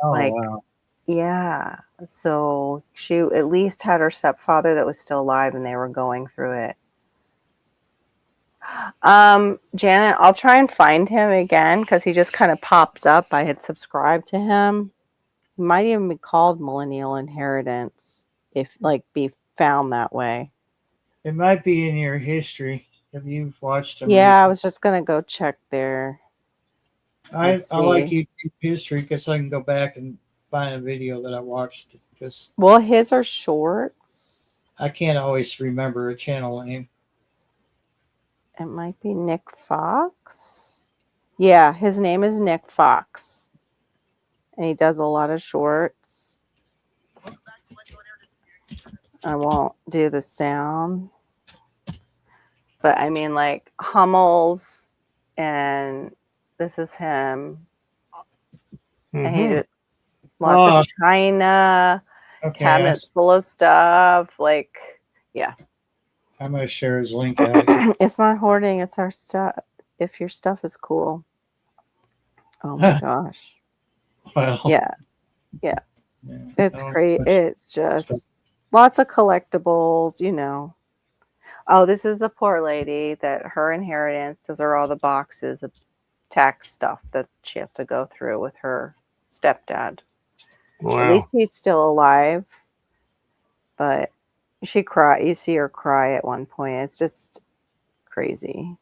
Speaker 1: Oh,
Speaker 4: Like,
Speaker 1: wow.
Speaker 4: yeah. So she at least had her stepfather that was still alive, and they were going through it. Janet, I'll try and find him again because he just kind of pops up. I had subscribed to him. He might even be called Millennial Inheritance, if like be found that way.
Speaker 1: It might be in your history. Have you watched them?
Speaker 4: Yeah, I
Speaker 1: recently?
Speaker 4: was just gonna go check there.
Speaker 1: I
Speaker 4: Let's
Speaker 1: like
Speaker 4: see.
Speaker 1: YouTube history because I can go back and find a video that I watched. Because
Speaker 4: Well, his are shorts.
Speaker 1: I can't always remember a channel name.
Speaker 4: It might be Nick Fox. Yeah, his name is Nick Fox, and he does a lot of shorts. I won't do the sound, but I mean, like Hummels, and this is him. And he did lots of China,
Speaker 1: Okay.
Speaker 4: cabinets full of stuff. Like, yeah.
Speaker 1: I'm gonna share his link out.
Speaker 4: It's not hoarding, it's our stuff. If your stuff is cool. Oh my gosh.
Speaker 1: Well,
Speaker 4: Yeah,
Speaker 1: yeah,
Speaker 4: it's
Speaker 1: I don't
Speaker 4: great.
Speaker 1: know much
Speaker 4: It's
Speaker 1: stuff.
Speaker 4: just lots of collectibles, you know. Oh, this is the poor lady that her inheritance, those are all the boxes of tax stuff that she has to go through with her stepdad. At
Speaker 3: Wow.
Speaker 4: least he's still alive, but she cry. You see her cry at one point. It's just crazy.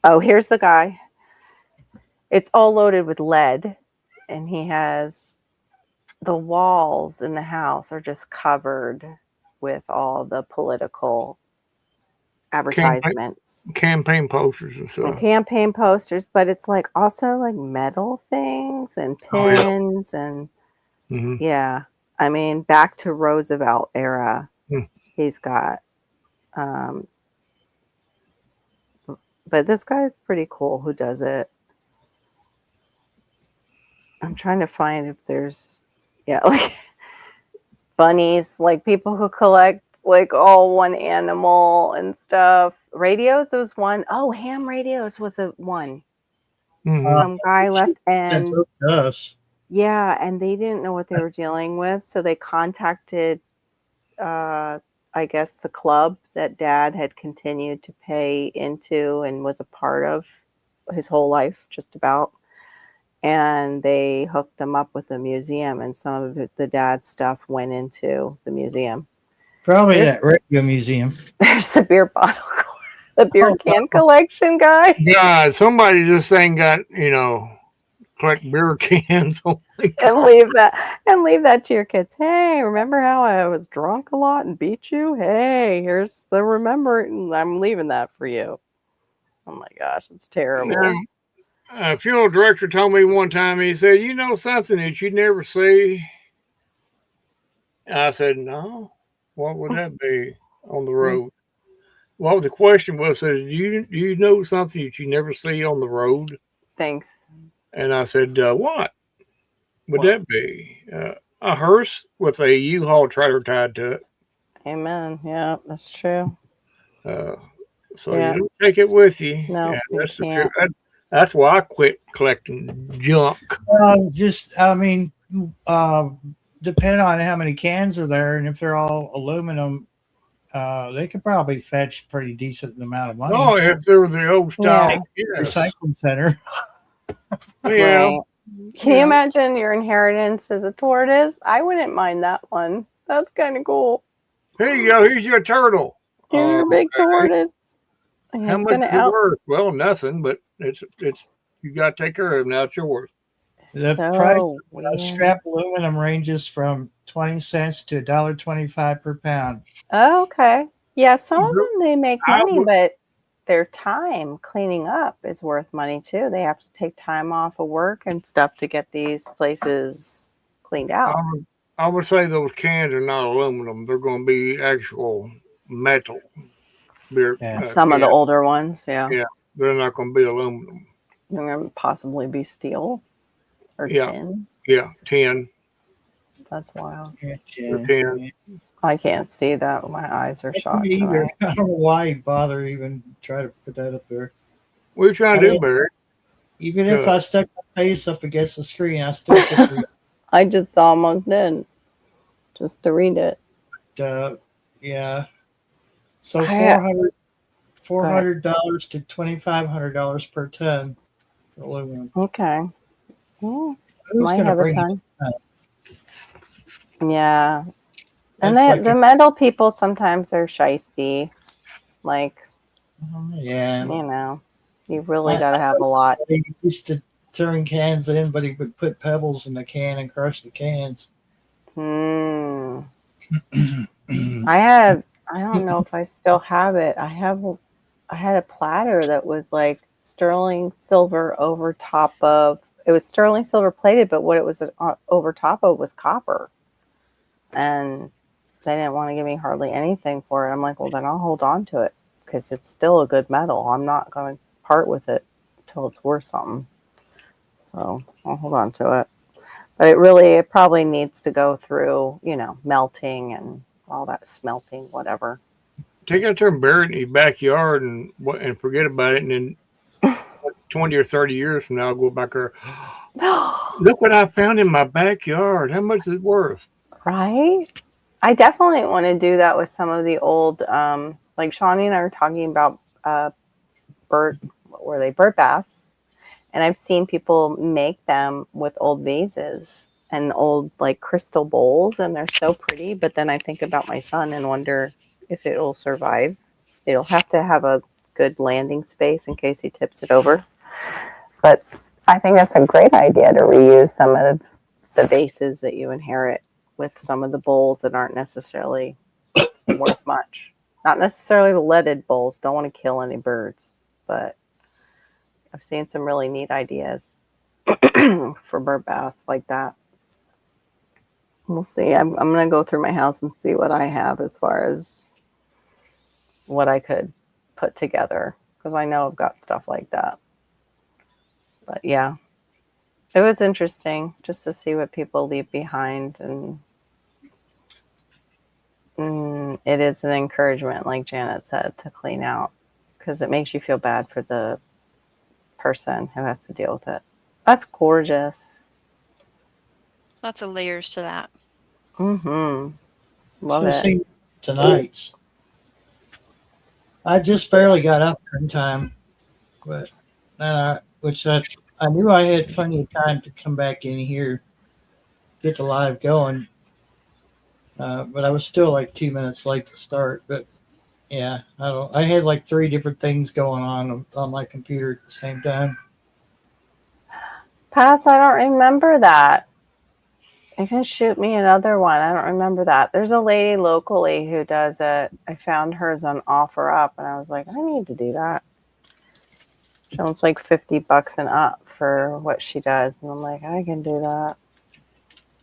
Speaker 4: Oh, here's the guy. It's all loaded with lead, and he has the walls in the house are just covered with all the political advertisements
Speaker 3: Campaign posters and
Speaker 4: and
Speaker 3: stuff.
Speaker 4: campaign posters, but it's like also like metal things and
Speaker 3: Oh, yeah.
Speaker 4: pins and
Speaker 3: Hmm.
Speaker 4: yeah. I mean, back to Roosevelt era.
Speaker 3: Hmm.
Speaker 4: He's got but this guy is pretty cool who does it. I'm trying to find if there's like bunnies, like people who collect like all one animal and stuff. Radios was one. Oh, ham radios was a one.
Speaker 3: Hmm.
Speaker 4: Some guy left
Speaker 1: Sent
Speaker 4: and
Speaker 1: those to us.
Speaker 4: yeah, and they didn't know what they were dealing with, so they contacted I guess the club that dad had continued to pay into and was a part of his whole life just about. And they hooked them up with a museum, and some of the dad's stuff went into the museum.
Speaker 1: Probably
Speaker 4: There's-
Speaker 1: that radio museum.
Speaker 4: There's the beer bottle, the beer
Speaker 1: Oh,
Speaker 4: can collection guy.
Speaker 3: God, somebody just ain't got, collect beer cans. Oh my God.
Speaker 4: And leave that to your kids. Hey, remember how I was drunk a lot and beat you? Hey, here's the remember. I'm leaving that for you. Oh my gosh, it's terrible.
Speaker 3: Now, a funeral director told me one time, he said, you know something that you never see? I said, no. What would that be on the road? Well, the question was, do you know something that you never see on the road?
Speaker 4: Thanks.
Speaker 3: And I said, what would that be? A hearse with a U-Haul trailer tied to it.
Speaker 4: Amen. Yeah, that's true.
Speaker 3: So
Speaker 4: Yeah.
Speaker 3: you don't take it with you.
Speaker 4: No,
Speaker 3: Yeah,
Speaker 4: you
Speaker 3: that's the
Speaker 4: can't.
Speaker 3: truth. That's why I quit collecting junk.
Speaker 1: Depending on how many cans are there, and if they're all aluminum, they could probably fetch a pretty decent amount of money.
Speaker 3: Oh, if they were the old style, yes.
Speaker 1: Recycling center.
Speaker 3: Yeah.
Speaker 4: Right. Can you imagine your inheritance as a tortoise? I wouldn't mind that one. That's kind of cool.
Speaker 3: Here you go. Here's your turtle.
Speaker 4: Here's your big tortoise. And
Speaker 3: How
Speaker 4: it's
Speaker 3: much
Speaker 4: gonna
Speaker 3: is it worth? Well, nothing, but it's you got to take care of it. Now it's yours.
Speaker 1: The
Speaker 4: So
Speaker 1: price of
Speaker 4: weird.
Speaker 1: scrap aluminum ranges from 20 cents to $1.25 per pound.
Speaker 4: Oh, okay. Yeah, some of them they make
Speaker 3: I
Speaker 4: money,
Speaker 3: would-
Speaker 4: but their time cleaning up is worth money too. They have to take time off of work and stuff to get these places cleaned out.
Speaker 3: I would say those cans are not aluminum. They're going to be actual metal beer.
Speaker 1: Yeah.
Speaker 4: Some of the older ones, yeah.
Speaker 3: Yeah. They're not going to be aluminum.
Speaker 4: They're going to possibly be steel or
Speaker 3: Yeah.
Speaker 4: tin.
Speaker 3: Yeah, 10.
Speaker 4: That's wild.
Speaker 3: Or 10.
Speaker 4: I can't see that. My eyes are shot.
Speaker 1: Me either.
Speaker 4: tonight.
Speaker 1: I don't know why you bother even try to put that up there.
Speaker 3: What are you trying to
Speaker 1: I
Speaker 3: do,
Speaker 1: mean-
Speaker 3: Barry?
Speaker 1: Even if I stuck my face up against the screen, I still could read.
Speaker 4: I just almost did. Just to read it.
Speaker 1: Yeah. So
Speaker 4: I-
Speaker 1: $400 to $2,500 per ton for aluminum.
Speaker 4: Okay. Well,
Speaker 1: Who's
Speaker 4: might
Speaker 1: going to
Speaker 4: have a
Speaker 1: bring
Speaker 4: ton.
Speaker 1: it?
Speaker 4: Yeah. And
Speaker 1: That's like
Speaker 4: the metal people sometimes are shisty. Like,
Speaker 1: yeah.
Speaker 4: you know, you really got to have a lot.
Speaker 1: He used to turn cans in, but he would put pebbles in the can and crush the cans.
Speaker 4: Hmm. I don't know if I still have it. I had a platter that was like sterling silver over top of, it was sterling silver plated, but what it was over top of was copper. And they didn't want to give me hardly anything for it. I'm like, well, then I'll hold on to it because it's still a good metal. I'm not going to part with it until it's worth something. So I'll hold on to it. But it probably needs to go through, melting and all that smelting, whatever.
Speaker 3: take it out there and bury it in your backyard and forget about it, and then 20 or 30 years from now, I'll go back there. Look what I found in my backyard. How much is it worth?
Speaker 4: Right? I definitely want to do that with some of the old, like Shawnee and I were talking about bird baths, and I've seen people make them with old vases and old like crystal bowls, and they're so pretty. But then I think about my son and wonder if it'll survive. It'll have to have a good landing space in case he tips it over. But I think that's a great idea to reuse some of the vases that you inherit with some of the bowls that aren't necessarily worth much. Not necessarily the leaded bowls. Don't want to kill any birds, but I've seen some really neat ideas for bird baths like that. We'll see. I'm going to go through my house and see what I have as far as what I could put together, because I know I've got stuff like that. But yeah, it was interesting just to see what people leave behind, and it is an encouragement, like Janet said, to clean out, because it makes you feel bad for the person who has to deal with it. That's gorgeous.
Speaker 2: Lots of layers to that.
Speaker 4: Love
Speaker 1: So
Speaker 4: it.
Speaker 1: see tonight's. I just barely got up in time, but I knew I had plenty of time to come back in here, get the live going. But I was still like 2 minutes late to start. But yeah, I had like 3 different things going on my computer at the same time.
Speaker 4: Pass, I don't remember that. You can shoot me another one. I don't remember that. There's a lady locally who does it. I found hers on OfferUp, and I was like, I need to do that. It's like $50 and up for what she does, and I'm like, I can do that.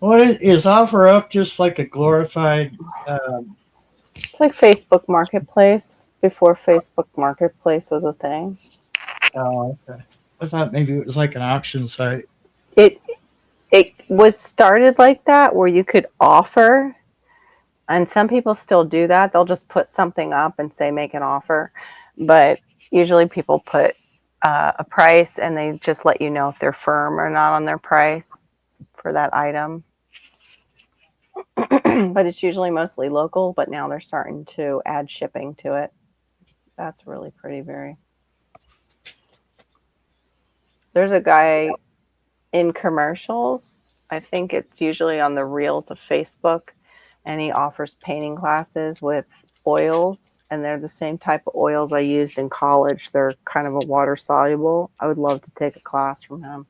Speaker 1: What is OfferUp just like a glorified?
Speaker 4: It's like Facebook Marketplace before Facebook Marketplace was a thing.
Speaker 1: Oh, okay. I thought maybe it was like an auction site.
Speaker 4: It was started like that, where you could offer, and some people still do that. They'll just put something up and say make an offer, but usually people put a price, and they just let you know if they're firm or not on their price for that item. But it's usually mostly local, but now they're starting to add shipping to it. That's really pretty, very. There's a guy in commercials. I think it's usually on the reels of Facebook, and he offers painting classes with oils, and they're the same type of oils I used in college. They're kind of a water soluble. I would love to take a class from him.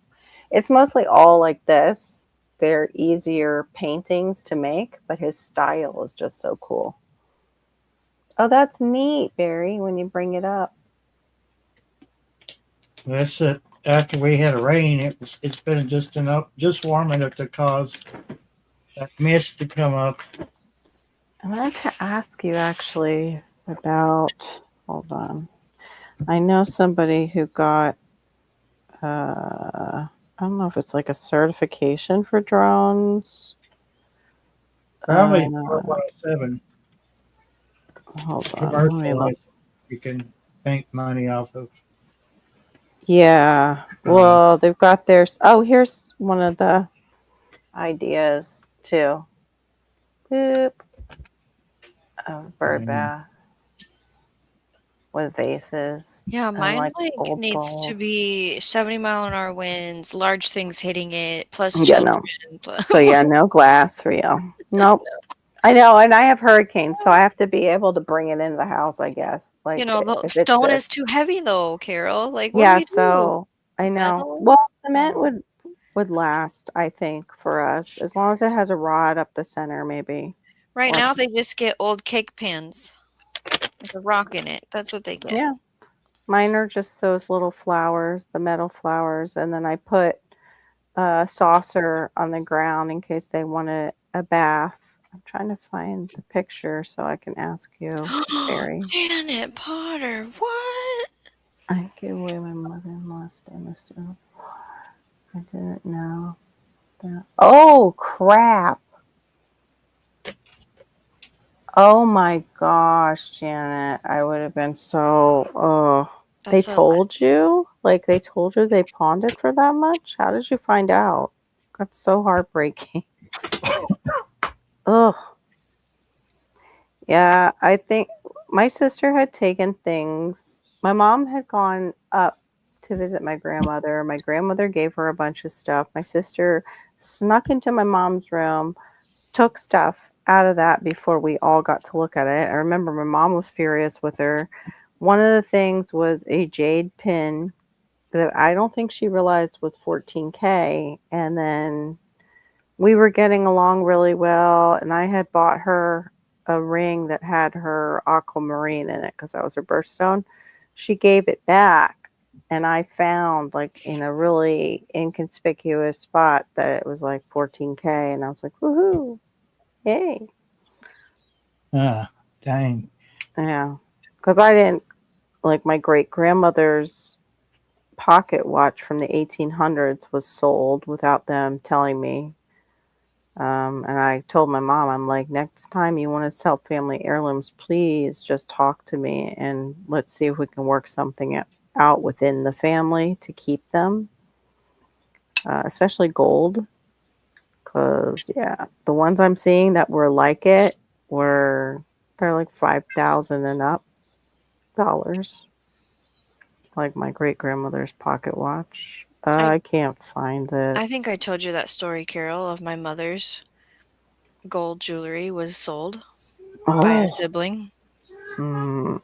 Speaker 4: It's mostly all like this. They're easier paintings to make, but his style is just so cool. Oh, that's neat, Barry, when you bring it up.
Speaker 1: That's it. After we had a rain, it's been just warm enough to cause that mist to come up.
Speaker 4: I wanted to ask you actually about, hold on. I know somebody who got, I don't know if it's like a certification for drones.
Speaker 1: Probably 417
Speaker 4: Hold on.
Speaker 1: commercial you can bank money off of.
Speaker 4: Yeah. Well, they've got theirs. Oh, here's one of the ideas too. Boop. A bird bath with vases.
Speaker 2: Yeah, mine
Speaker 4: like
Speaker 2: like
Speaker 4: old
Speaker 2: needs to
Speaker 4: bowls.
Speaker 2: be 70-mile-an-hour winds, large things hitting it, plus
Speaker 4: Yeah,
Speaker 2: children.
Speaker 4: no. So yeah, no glass for you. Nope. I know, and I have hurricanes, so I have to be able to bring it into the house, I guess. Like,
Speaker 2: You know, the
Speaker 4: if it's
Speaker 2: stone
Speaker 4: this.
Speaker 2: is too heavy though, Carol. Like, what
Speaker 4: Yeah,
Speaker 2: do we do?
Speaker 4: so I know.
Speaker 2: Metal?
Speaker 4: Well, cement would last, I think, for us, as long as it has a rod up the center, maybe.
Speaker 2: Right
Speaker 4: Or-
Speaker 2: now, they just get old cake pans with a rock in it. That's what they get.
Speaker 4: Yeah. Mine are just those little flowers, the metal flowers, and then I put a saucer on the ground in case they wanted a bath. I'm trying to find the picture so I can ask you, Barry.
Speaker 2: Janet Potter, what?
Speaker 4: I gave away my mother-in-law's stainless steel. I didn't know that. Oh, crap. Oh my gosh, Janet. I would have been so, oh. They
Speaker 2: That's so
Speaker 4: told you? Like they told you they pawned it for that much? How did you find out? That's so heartbreaking. Ugh. Yeah, I think my sister had taken things. My mom had gone up to visit my grandmother. My grandmother gave her a bunch of stuff. My sister snuck into my mom's room, took stuff out of that before we all got to look at it. I remember my mom was furious with her. One of the things was a jade pin that I don't think she realized was 14K. And then we were getting along really well, and I had bought her a ring that had her aquamarine in it because that was her birthstone. She gave it back, and I found like in a really inconspicuous spot that it was like 14K, and I was like, woohoo, yay.
Speaker 1: Dang.
Speaker 4: Yeah, because I didn't like my great grandmother's pocket watch from the 1800s was sold without them telling me. And I told my mom, I'm like, next time you want to sell family heirlooms, please just talk to me and let's see if we can work something out within the family to keep them, especially gold. Because, yeah, the ones I'm seeing that were like it they're like 5,000 and up dollars. Like my great grandmother's pocket watch. I can't find it.
Speaker 2: I think I told you that story, Carol, of my mother's gold jewelry was sold by a
Speaker 4: Oh,
Speaker 2: sibling.
Speaker 4: mm,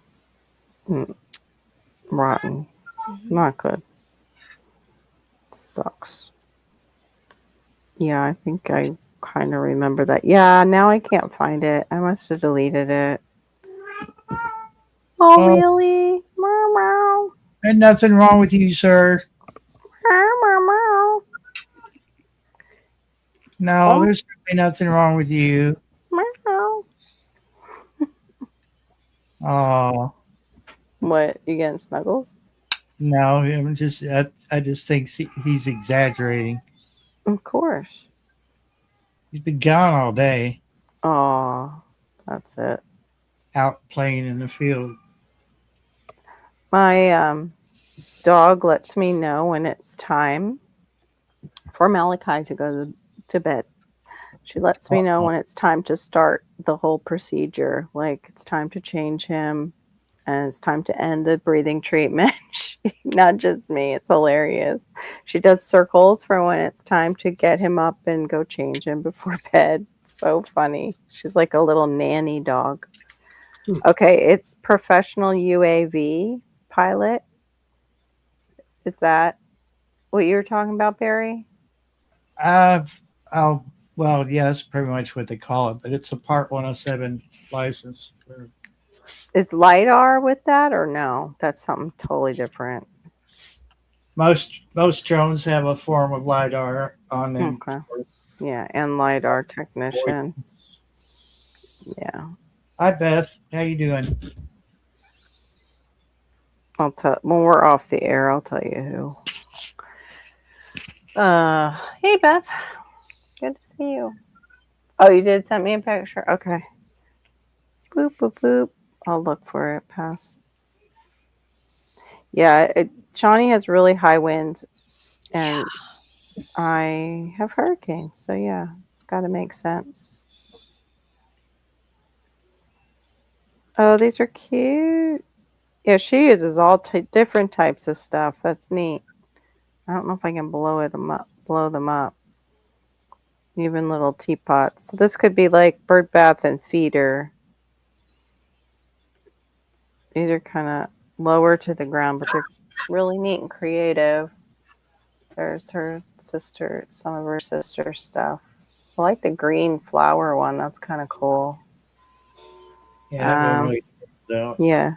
Speaker 4: rotten.
Speaker 2: Mm-hmm.
Speaker 4: Not good. Sucks. Yeah, I think I kind of remember that. Yeah, now I can't find it. I must have deleted it. Oh,
Speaker 1: Oh,
Speaker 4: really? Meow, meow.
Speaker 1: and nothing wrong with you, sir.
Speaker 4: Meow, meow, meow.
Speaker 1: No,
Speaker 4: Oh,
Speaker 1: there's really nothing wrong with you.
Speaker 4: meow.
Speaker 1: Oh,
Speaker 4: What? You getting snuggles?
Speaker 1: no, I just think he's exaggerating.
Speaker 4: Of course.
Speaker 1: He's been gone all day,
Speaker 4: Oh, that's it.
Speaker 1: out playing in the field.
Speaker 4: My dog lets me know when it's time for Malachi to go to bed. She lets me know when it's time to start the whole procedure. Like it's time to change him and it's time to end the breathing treatment. Not just me. It's hilarious. She does circles for when it's time to get him up and go change him before bed. So funny. She's like a little nanny dog. Okay, it's professional UAV pilot. Is that what you were talking about, Barry?
Speaker 1: I'll, well, yeah, that's pretty much what they call it, but it's a Part 107 license.
Speaker 4: Is LiDAR with that or no? That's something totally different.
Speaker 1: Most drones have a form of lidar on them.
Speaker 4: Okay. Yeah, and LiDAR technician. Yeah.
Speaker 1: Hi, Beth. How you doing?
Speaker 4: I'll tell when we're off the air, I'll tell you who. Hey Beth. Good to see you. Oh, you did send me a picture? Okay. Boop boop boop. I'll look for it past. Yeah, Johnny has really high winds and I have hurricanes, so yeah, it's gotta make sense. Oh, these are cute. Yeah, she uses all different types of stuff. That's neat. I don't know if I can blow them up. Even little teapots. So this could be like bird bath and feeder. These are kind of lower to the ground, but they're really neat and creative. There's her sister, some of her sister stuff. I like the green flower one. That's kind of cool.
Speaker 1: Yeah, that one really out.
Speaker 4: Yeah.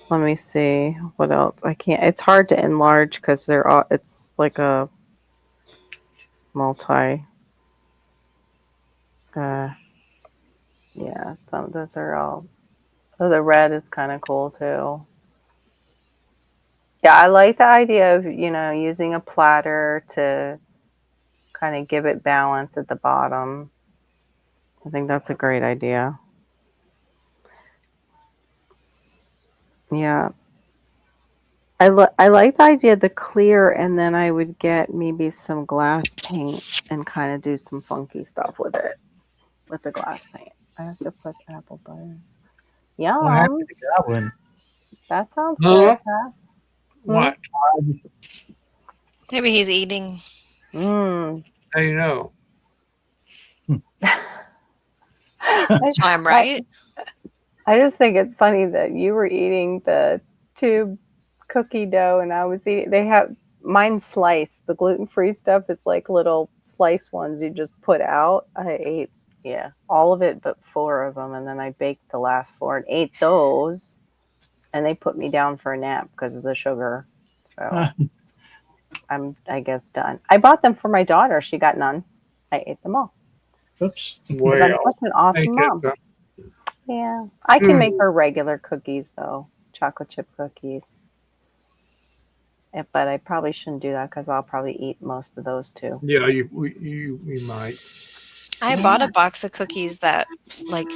Speaker 4: Let me see what else. I can't. It's hard to enlarge because they're all. It's like a multi. Yeah. Some those are all. Oh, the red is kind of cool too. Yeah, I like the idea of using a platter to kind of give it balance at the bottom. I think that's a great idea. Yeah. I like the idea of the clear, and then I would get maybe some glass paint and kind of do some funky stuff with it, with the glass paint. I have to put apple butter.
Speaker 1: What happened
Speaker 4: Yum.
Speaker 1: to that one?
Speaker 4: That sounds
Speaker 3: Huh?
Speaker 4: good, Cass.
Speaker 3: What?
Speaker 2: Maybe he's eating.
Speaker 4: Mm.
Speaker 3: How you know?
Speaker 2: So I'm right.
Speaker 4: I just think it's funny that you were eating the tube cookie dough and I was eating. They have mine sliced. The gluten-free stuff is like little sliced ones you just put out. I ate, yeah, all of it but 4 of them, and then I baked the last 4 and ate those. And they put me down for a nap because of the sugar. So I'm, I guess, done. I bought them for my daughter. She got none. I ate them all.
Speaker 1: Oops.
Speaker 4: 'Cause I'm
Speaker 3: Well,
Speaker 4: such an awesome
Speaker 3: ain't
Speaker 4: mom.
Speaker 3: that
Speaker 4: Yeah, I can make her regular cookies though, chocolate chip cookies. But I probably shouldn't do that because I'll probably eat most of those too.
Speaker 3: yeah, you might.
Speaker 2: I bought a box of cookies that like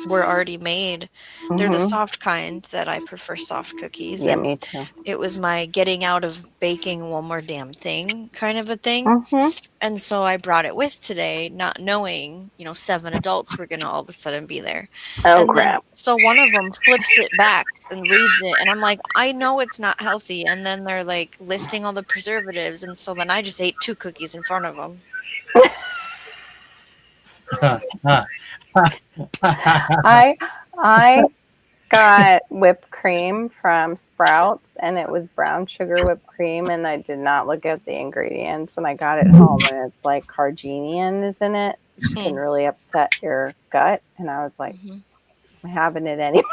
Speaker 2: were already made. They're the soft kind that I prefer, soft cookies.
Speaker 4: Yeah,
Speaker 2: And
Speaker 4: me too.
Speaker 2: it was my getting out of baking one more damn thing kind of a thing.
Speaker 4: Mm-hmm.
Speaker 2: And so I brought it with today, not knowing, 7 adults were going to all of a sudden be there.
Speaker 4: Oh
Speaker 2: And then,
Speaker 4: crap!
Speaker 2: so one of them flips it back and reads it. And I'm like, I know it's not healthy. And then they're like listing all the preservatives. And so then I just ate 2 cookies in front of them.
Speaker 4: I got whipped cream from Sprouts, and it was brown sugar whipped cream, and I did not look at the ingredients, and I got it home, and it's like carginian is in it, which can really upset your gut, and I was like, I'm having it anyway.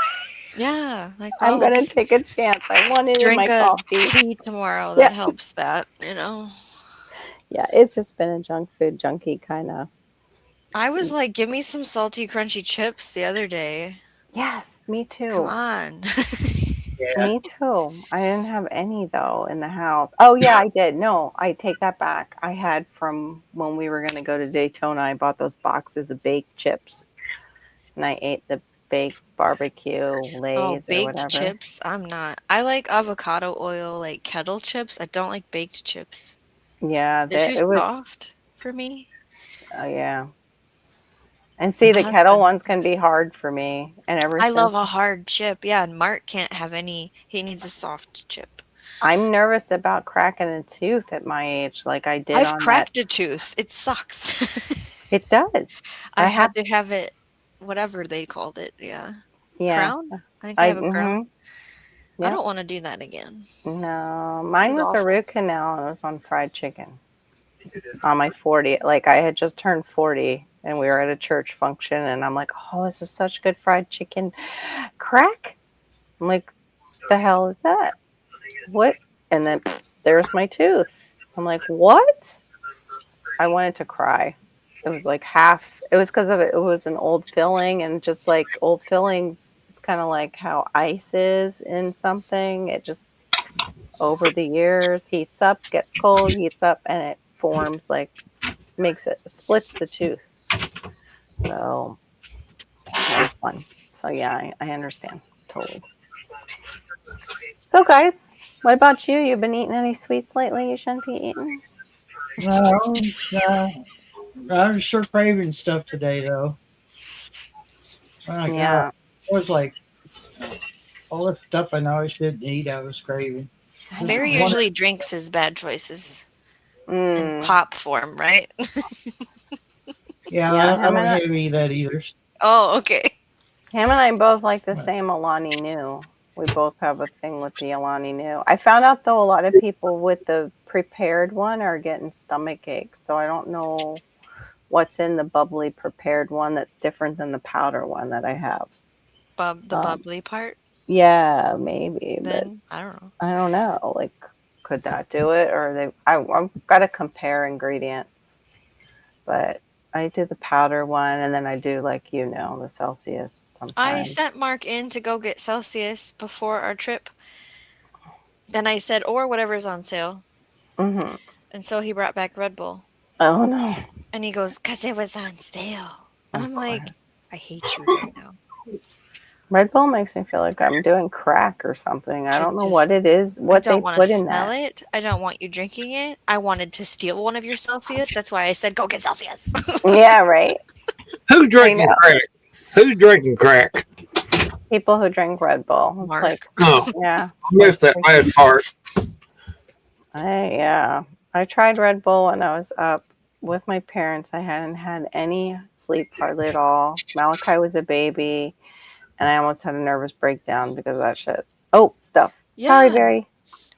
Speaker 2: Yeah. Like,
Speaker 4: I'm gonna take a chance. I want it in my
Speaker 2: drink a
Speaker 4: coffee.
Speaker 2: tea tomorrow. That helps that,
Speaker 4: Yeah, it's just been a junk food junkie kind of.
Speaker 2: I was like, give me some salty, crunchy chips the other day.
Speaker 4: Yes, me too.
Speaker 2: Come on.
Speaker 1: Yeah.
Speaker 4: Me too. I didn't have any though in the house. Oh yeah, I did. No, I take that back. I had from when we were going to go to Daytona. I bought those boxes of baked chips, and I ate the baked barbecue Lay's or
Speaker 2: baked
Speaker 4: whatever.
Speaker 2: chips? I'm not. I like avocado oil, like kettle chips. I don't like baked chips.
Speaker 4: Yeah,
Speaker 2: They're too
Speaker 4: it was
Speaker 2: soft for me.
Speaker 4: Oh yeah. And see, the kettle ones can be hard for me. And
Speaker 2: I love a hard chip. Yeah, and Mark can't have any. He needs a soft chip.
Speaker 4: I'm nervous about cracking a tooth at my age, like I did.
Speaker 2: I've cracked a tooth. It sucks.
Speaker 4: It does.
Speaker 2: I had to have it, whatever they called it. Yeah. Crown? I think I have a crown. I don't want to do that again.
Speaker 4: No, mine was a root canal, and it was on fried chicken. On my 40, like I had just turned 40, and we were at a church function, and I'm like, oh, this is such good fried chicken. Crack? I'm like, the hell is that? What? And then there's my tooth. I'm like, what? I wanted to cry. It was like half. It was because of it. It was an old filling, and just like old fillings, it's kind of like how ice is in something. It just, over the years, heats up, gets cold, heats up, and it forms like, splits the tooth. So that was fun. So yeah, I understand totally. So guys, what about you? You've been eating any sweets lately you shouldn't be eating?
Speaker 1: No. I was sure craving stuff today, though.
Speaker 4: Yeah.
Speaker 1: It was like all the stuff I know I shouldn't eat, I was craving.
Speaker 2: Barry usually drinks his bad choices in pop form, right?
Speaker 1: Yeah, I don't have any of that either.
Speaker 2: Oh, okay.
Speaker 4: Him and I both like the same Alani Nu. We both have a thing with the Alani Nu. I found out, though, a lot of people with the prepared one are getting stomach aches. So I don't know what's in the bubbly prepared one that's different than the powder one that I have.
Speaker 2: The bubbly part?
Speaker 4: Yeah, maybe.
Speaker 2: Then,
Speaker 4: but
Speaker 2: I don't know.
Speaker 4: I don't know. Like, could that do it? Or I've got to compare ingredients. But I do the powder one, and then I do, like, the Celsius sometimes.
Speaker 2: I sent Mark in to go get Celsius before our trip. And I said, or whatever's on sale.
Speaker 4: Mm-hmm.
Speaker 2: And so he brought back Red Bull.
Speaker 4: Oh, no.
Speaker 2: And he goes, because it was on sale. And I'm like, I hate you right now.
Speaker 4: Red Bull makes me feel like I'm doing crack or something. I
Speaker 2: I
Speaker 4: don't know
Speaker 2: just-
Speaker 4: what it is,
Speaker 2: I
Speaker 4: what they
Speaker 2: don't want to
Speaker 4: put in
Speaker 2: smell
Speaker 4: that.
Speaker 2: it. I don't want you drinking it. I wanted to steal one of your Celsius. That's why I said go get Celsius.
Speaker 4: Yeah, right.
Speaker 3: Who's drinking
Speaker 4: know.
Speaker 3: crack? Who's drinking crack?
Speaker 4: People who drink Red Bull. It's
Speaker 2: Mark.
Speaker 4: like,
Speaker 3: Oh,
Speaker 4: yeah.
Speaker 3: I missed that last part.
Speaker 4: I tried Red Bull when I was up with my parents. I hadn't had any sleep hardly at all. Malachi was a baby, and I almost had a nervous breakdown because of that shit. Oh, stuff. Sorry,
Speaker 2: Yeah.
Speaker 4: Barry.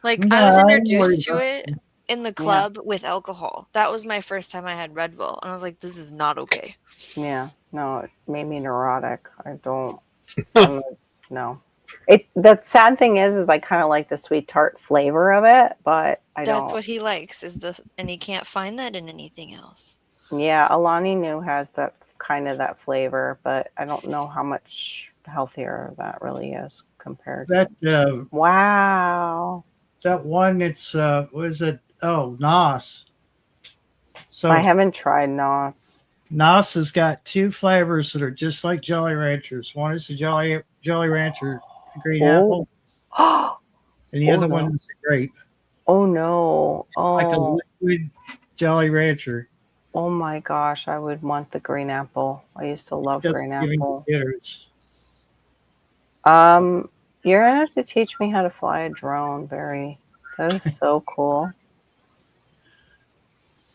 Speaker 2: Like
Speaker 1: No,
Speaker 2: I was
Speaker 1: I ain't
Speaker 2: introduced to
Speaker 1: worried
Speaker 2: it in the club with alcohol. That was my first time I had Red Bull, and I was like, "This is not okay."
Speaker 4: Yeah, no, it made me neurotic. No. The sad thing is I kind of like the sweet tart flavor of it, but I
Speaker 2: That's
Speaker 4: don't.
Speaker 2: what he likes and he can't find that in anything else.
Speaker 4: Yeah, Alani Nu has that kind of that flavor, but I don't know how much healthier that really is compared.
Speaker 1: That
Speaker 4: Wow.
Speaker 1: that one. It's what is it? Oh, Nos. So
Speaker 4: I haven't tried Nos.
Speaker 1: Nos has got two flavors that are just like Jolly Ranchers. One is the Jolly Rancher green apple,
Speaker 4: Oh.
Speaker 1: and the
Speaker 4: Oh,
Speaker 1: other
Speaker 4: no.
Speaker 1: one is the grape.
Speaker 4: Oh no.
Speaker 1: Like a
Speaker 4: Oh.
Speaker 1: liquid Jolly Rancher.
Speaker 4: Oh my gosh, I would want the green apple. I used to love
Speaker 1: Doesn't
Speaker 4: green
Speaker 1: give any
Speaker 4: apple.
Speaker 1: jitters.
Speaker 4: You're gonna have to teach me how to fly a drone, Barry. That is so cool.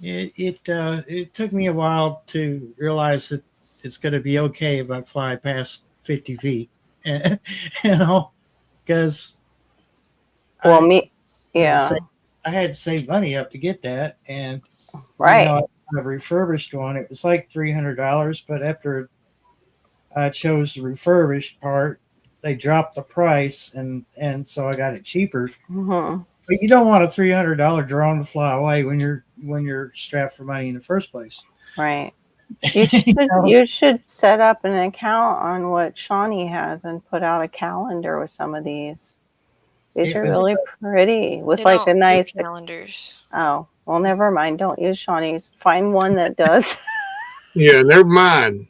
Speaker 1: It took me a while to realize that it's going to be okay if I fly past 50 feet, you know, because
Speaker 4: Well,
Speaker 1: I had to save money up to get that, and
Speaker 4: right.
Speaker 1: a refurbished one. It was like $300, but after I chose the refurbished part, they dropped the price, and so I got it cheaper.
Speaker 4: Mm-hmm.
Speaker 1: But you don't want a $300 drone to fly away when you're strapped for money in the first place.
Speaker 4: Right. You should set up an account on what Shawnee has and put out a calendar with some of these. These are really pretty with
Speaker 2: They
Speaker 4: like
Speaker 2: don't
Speaker 4: a
Speaker 2: do
Speaker 4: nice
Speaker 2: calendars.
Speaker 4: Oh, well, never mind. Don't use Shawnee's. Find one that does.
Speaker 3: Yeah, never mind.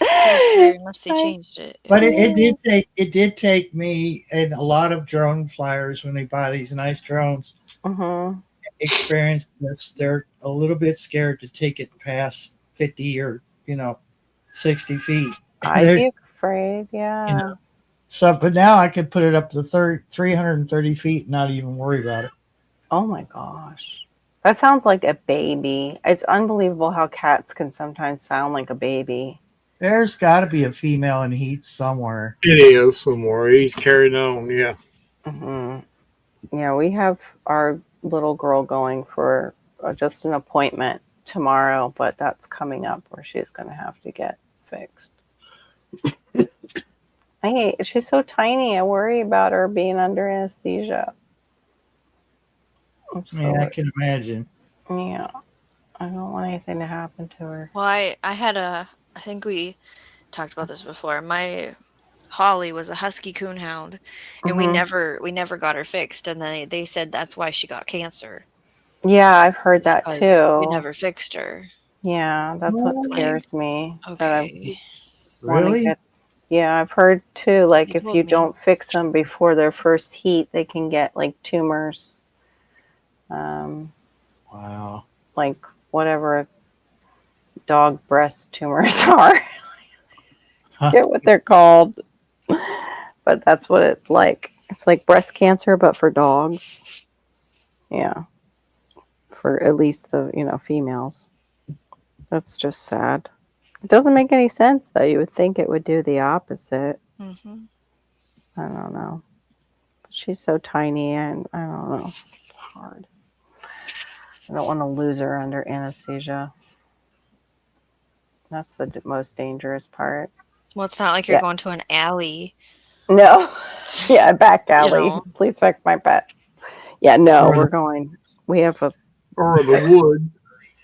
Speaker 2: Unless they changed it.
Speaker 1: But it did take me and a lot of drone flyers when they buy these nice drones
Speaker 4: Mm-hmm.
Speaker 1: experience this. They're a little bit scared to take it past 50 or 60 feet.
Speaker 4: I'd be afraid, yeah.
Speaker 1: So, but now I can put it up to 330 feet and not even worry about it.
Speaker 4: Oh my gosh. That sounds like a baby. It's unbelievable how cats can sometimes sound like a baby.
Speaker 1: There's got to be a female in heat somewhere.
Speaker 3: It is somewhere. He's carrying on. Yeah.
Speaker 4: Mm-hmm. Yeah, we have our little girl going for just an appointment tomorrow, but that's coming up where she's going to have to get fixed. She's so tiny. I worry about her being under anesthesia.
Speaker 1: Yeah, I can imagine.
Speaker 4: Yeah, I don't want anything to happen to her.
Speaker 2: Well, I think we talked about this before. My Holly was a husky coonhound, and we never got her fixed. And then they said that's why she got cancer.
Speaker 4: Yeah, I've heard that too.
Speaker 2: We never fixed her.
Speaker 4: Yeah, that's what scares me.
Speaker 2: Okay.
Speaker 1: Really?
Speaker 4: Yeah, I've heard too. Like if you don't fix them before their first heat, they can get like tumors.
Speaker 1: Wow.
Speaker 4: Like whatever dog breast tumors are. I forget what they're called. But that's what it's like. It's like breast cancer, but for dogs. Yeah. For at least the, females. That's just sad. It doesn't make any sense, though. You would think it would do the opposite.
Speaker 2: Mm-hmm.
Speaker 4: I don't know. She's so tiny, and I don't know. It's hard. I don't want to lose her under anesthesia. That's the most dangerous part.
Speaker 2: Well, it's not like you're going to an alley.
Speaker 4: No. Yeah, back alley. Please fix my pet. Yeah, no, we're going. We have
Speaker 3: or the wood.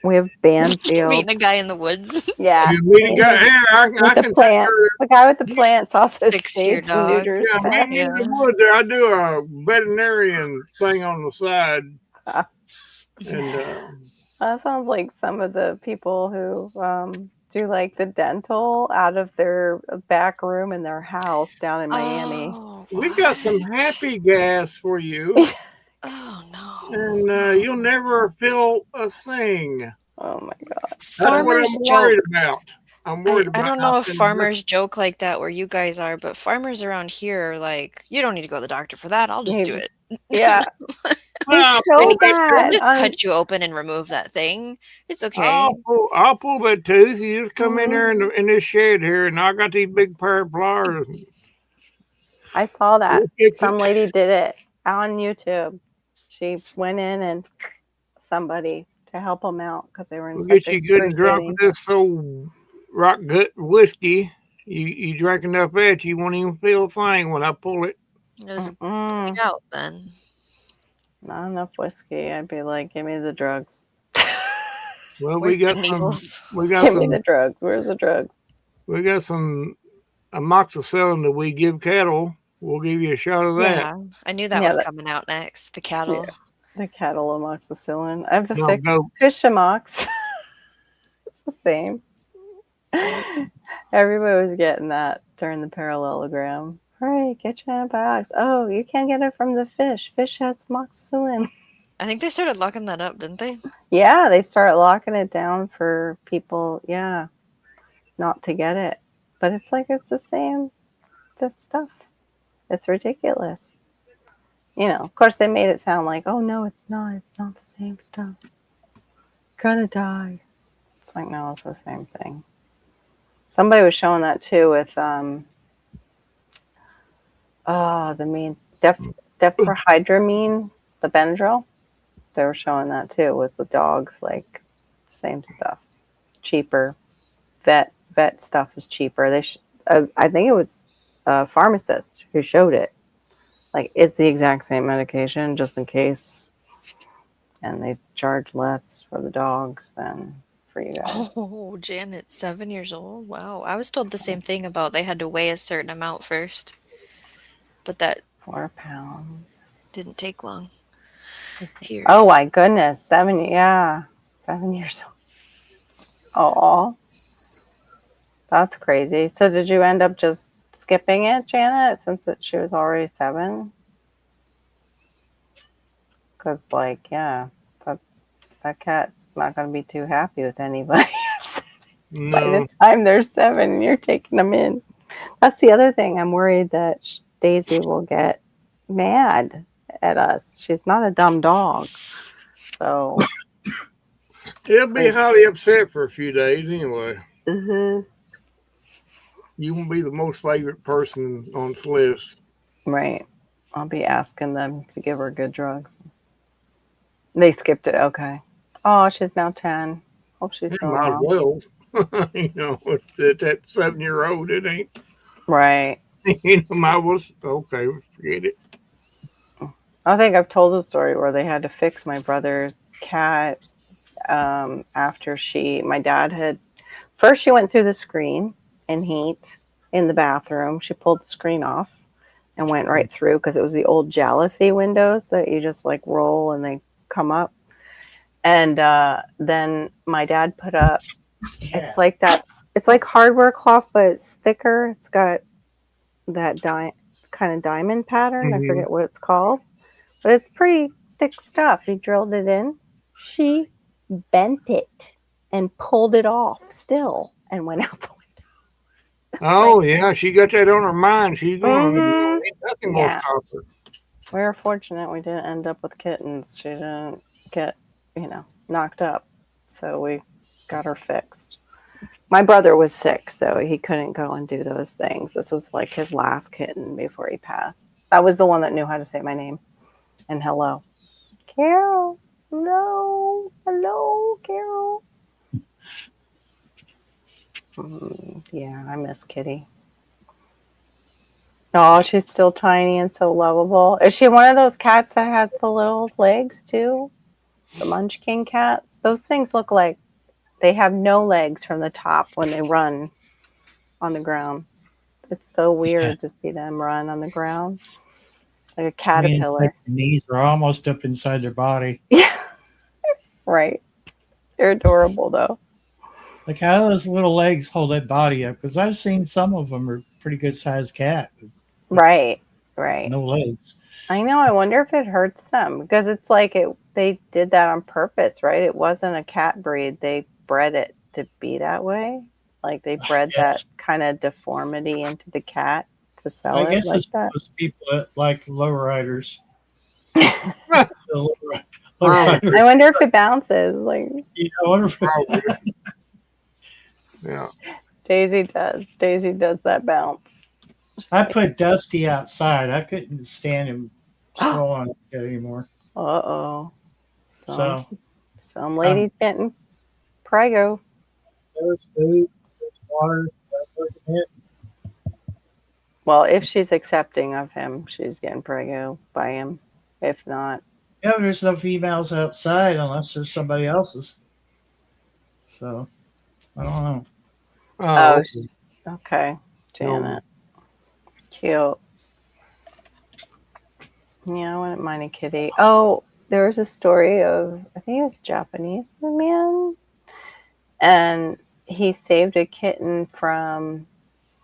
Speaker 4: We have Banfield.
Speaker 2: Meeting a guy in the woods.
Speaker 4: Yeah.
Speaker 3: I
Speaker 4: the plants. The guy with the plants also
Speaker 2: fix your dog.
Speaker 3: In the woods there. I do a veterinarian thing on the side. And
Speaker 4: that sounds like some of the people who do like the dental out of their back room in their house down in Miami.
Speaker 2: Oh,
Speaker 3: We got some
Speaker 2: what?
Speaker 3: happy gas for you,
Speaker 2: Oh no.
Speaker 3: and you'll never feel a thing.
Speaker 4: Oh my god.
Speaker 3: That's what
Speaker 2: Farmers
Speaker 3: I'm
Speaker 2: joke.
Speaker 3: worried about. I'm worried
Speaker 2: I
Speaker 3: about
Speaker 2: don't
Speaker 3: not
Speaker 2: know if
Speaker 3: feeling good.
Speaker 2: farmers joke like that where you guys are, but farmers around here are like, you don't need to go to the doctor for that. I'll just
Speaker 4: You
Speaker 2: do
Speaker 4: just-
Speaker 2: it.
Speaker 4: Yeah. They
Speaker 3: I'll
Speaker 4: showed
Speaker 3: pull that
Speaker 2: I'll
Speaker 4: that
Speaker 3: tooth.
Speaker 2: just
Speaker 4: on
Speaker 2: cut you open and remove that thing. It's okay.
Speaker 3: I'll pull that tooth. You just come in
Speaker 4: Mhm.
Speaker 3: there in this shed here, and I got these big pair of pliers.
Speaker 4: I saw that.
Speaker 3: We'll fix
Speaker 4: Some
Speaker 3: it.
Speaker 4: lady did it on YouTube. She went in and somebody to help them out because they were in
Speaker 3: We'll
Speaker 4: such
Speaker 3: get you good and drunk
Speaker 4: excruciating.
Speaker 3: with this old rock gut whiskey. You drink enough of it, you won't even feel a thing when I pull it.
Speaker 2: Just
Speaker 4: Mm-mm.
Speaker 2: bleed out then.
Speaker 4: Not enough whiskey. I'd be like, give me the drugs.
Speaker 3: Well,
Speaker 2: Where's
Speaker 3: we got
Speaker 2: the
Speaker 3: some.
Speaker 2: needles?
Speaker 3: We got
Speaker 4: Give me
Speaker 3: some.
Speaker 4: the drugs. Where's the drugs?
Speaker 3: We got some amoxicillin that we give cattle. We'll give you a shot of that.
Speaker 2: Yeah, I knew that
Speaker 4: Yeah,
Speaker 2: was
Speaker 4: that-
Speaker 2: coming out next. The cattle.
Speaker 4: The cattle amoxicillin. I have the
Speaker 3: No, go.
Speaker 4: fish amox. It's the same. Everybody was getting that during the parallelogram. Hurry, get your antibiotics. Oh, you can't get it from the fish. Fish has amoxicillin.
Speaker 2: I think they started locking that up, didn't they?
Speaker 4: Yeah, they start locking it down for people, not to get it. But it's like it's the same stuff. It's ridiculous. Of course they made it sound like, oh no, it's not. It's not the same stuff. Gonna die. It's like, no, it's the same thing. Somebody was showing that too with the diphenhydramine, the Benadryl. They were showing that too with the dogs, like same stuff, cheaper. Vet stuff is cheaper. I think it was a pharmacist who showed it. Like it's the exact same medication, just in case, and they charge less for the dogs than for you guys.
Speaker 2: Oh, Janet's 7 years old. Wow. I was told the same thing about they had to weigh a certain amount first. But that
Speaker 4: 4 pounds.
Speaker 2: didn't take long. Here.
Speaker 4: Oh my goodness, 7 years old. Oh, that's crazy. So did you end up just skipping it, Janet, since she was already 7? Because, that cat's not going to be too happy with anybody. By
Speaker 3: No.
Speaker 4: the time they're 7, you're taking them in. That's the other thing. I'm worried that Daisy will get mad at us. She's not a dumb dog. So,
Speaker 3: He'll be highly upset for a few days anyway.
Speaker 4: mm-hmm.
Speaker 3: You won't be the most favorite person on this list.
Speaker 4: Right. I'll be asking them to give her good drugs. They skipped it. Okay. Oh, she's now 10. Hope she's
Speaker 3: You
Speaker 4: doing
Speaker 3: might as
Speaker 4: well.
Speaker 3: well. It's that 7-year-old. It ain't.
Speaker 4: Right.
Speaker 3: I was okay. Forget it.
Speaker 4: I think I've told the story where they had to fix my brother's cat after my dad had, first she went through the screen in heat in the bathroom. She pulled the screen off and went right through because it was the old jealousy windows that you just like roll and they come up. And then my dad put up, it's like that, it's like hardware cloth, but it's thicker. It's got that kind of diamond pattern. I forget what it's called, but it's pretty thick stuff. He drilled it in. She bent it and pulled it off still and went out the window.
Speaker 3: Oh yeah, she got that on her mind. She's going.
Speaker 4: Mhm.
Speaker 3: Ain't nothing
Speaker 4: Yeah.
Speaker 3: gonna stop her.
Speaker 4: We were fortunate we didn't end up with kittens. She didn't get, knocked up. So we got her fixed. My brother was sick, so he couldn't go and do those things. This was like his last kitten before he passed. That was the one that knew how to say my name and hello. Carol. No. Hello, Carol. Yeah, I miss Kitty. Oh, she's still tiny and so lovable. Is she one of those cats that has the little legs too? The Munchkin cats? Those things look like they have no legs from the top when they run on the ground. It's so weird to see them run on the ground. Like a
Speaker 1: It's
Speaker 4: caterpillar.
Speaker 1: like the knees are almost up inside their body.
Speaker 4: Yeah. Right. They're adorable though.
Speaker 1: Like how do those little legs hold that body up? Because I've seen some of them are pretty good sized cat with
Speaker 4: Right. Right.
Speaker 1: no legs.
Speaker 4: I know. I wonder if it hurts them because it's like they did that on purpose, right? It wasn't a cat breed. They bred it to be that way. Like they bred that
Speaker 1: Yes.
Speaker 4: kind of deformity into the cat to sell
Speaker 1: I
Speaker 4: it
Speaker 1: guess
Speaker 4: like
Speaker 1: it's
Speaker 4: that.
Speaker 1: those people that like lowriders.
Speaker 3: Probably.
Speaker 1: Lowrider.
Speaker 4: I wonder if it bounces. Like
Speaker 1: You know, I wonder if
Speaker 3: Yeah.
Speaker 4: Daisy does. Daisy does that bounce.
Speaker 1: I put Dusty outside. I couldn't stand him scrolling like that anymore.
Speaker 4: Uh-oh.
Speaker 1: So
Speaker 4: Some ladies getting prego.
Speaker 1: there's food, there's water. That's working it.
Speaker 4: Well, if she's accepting of him, she's getting prego by him. If not,
Speaker 1: Yeah, but there's no females outside unless there's somebody else's. So I don't know.
Speaker 4: Oh,
Speaker 3: okay.
Speaker 4: okay. Janet. Cute. Yeah, I wouldn't mind a kitty. Oh, there was a story of, I think it was a Japanese man, and he saved a kitten from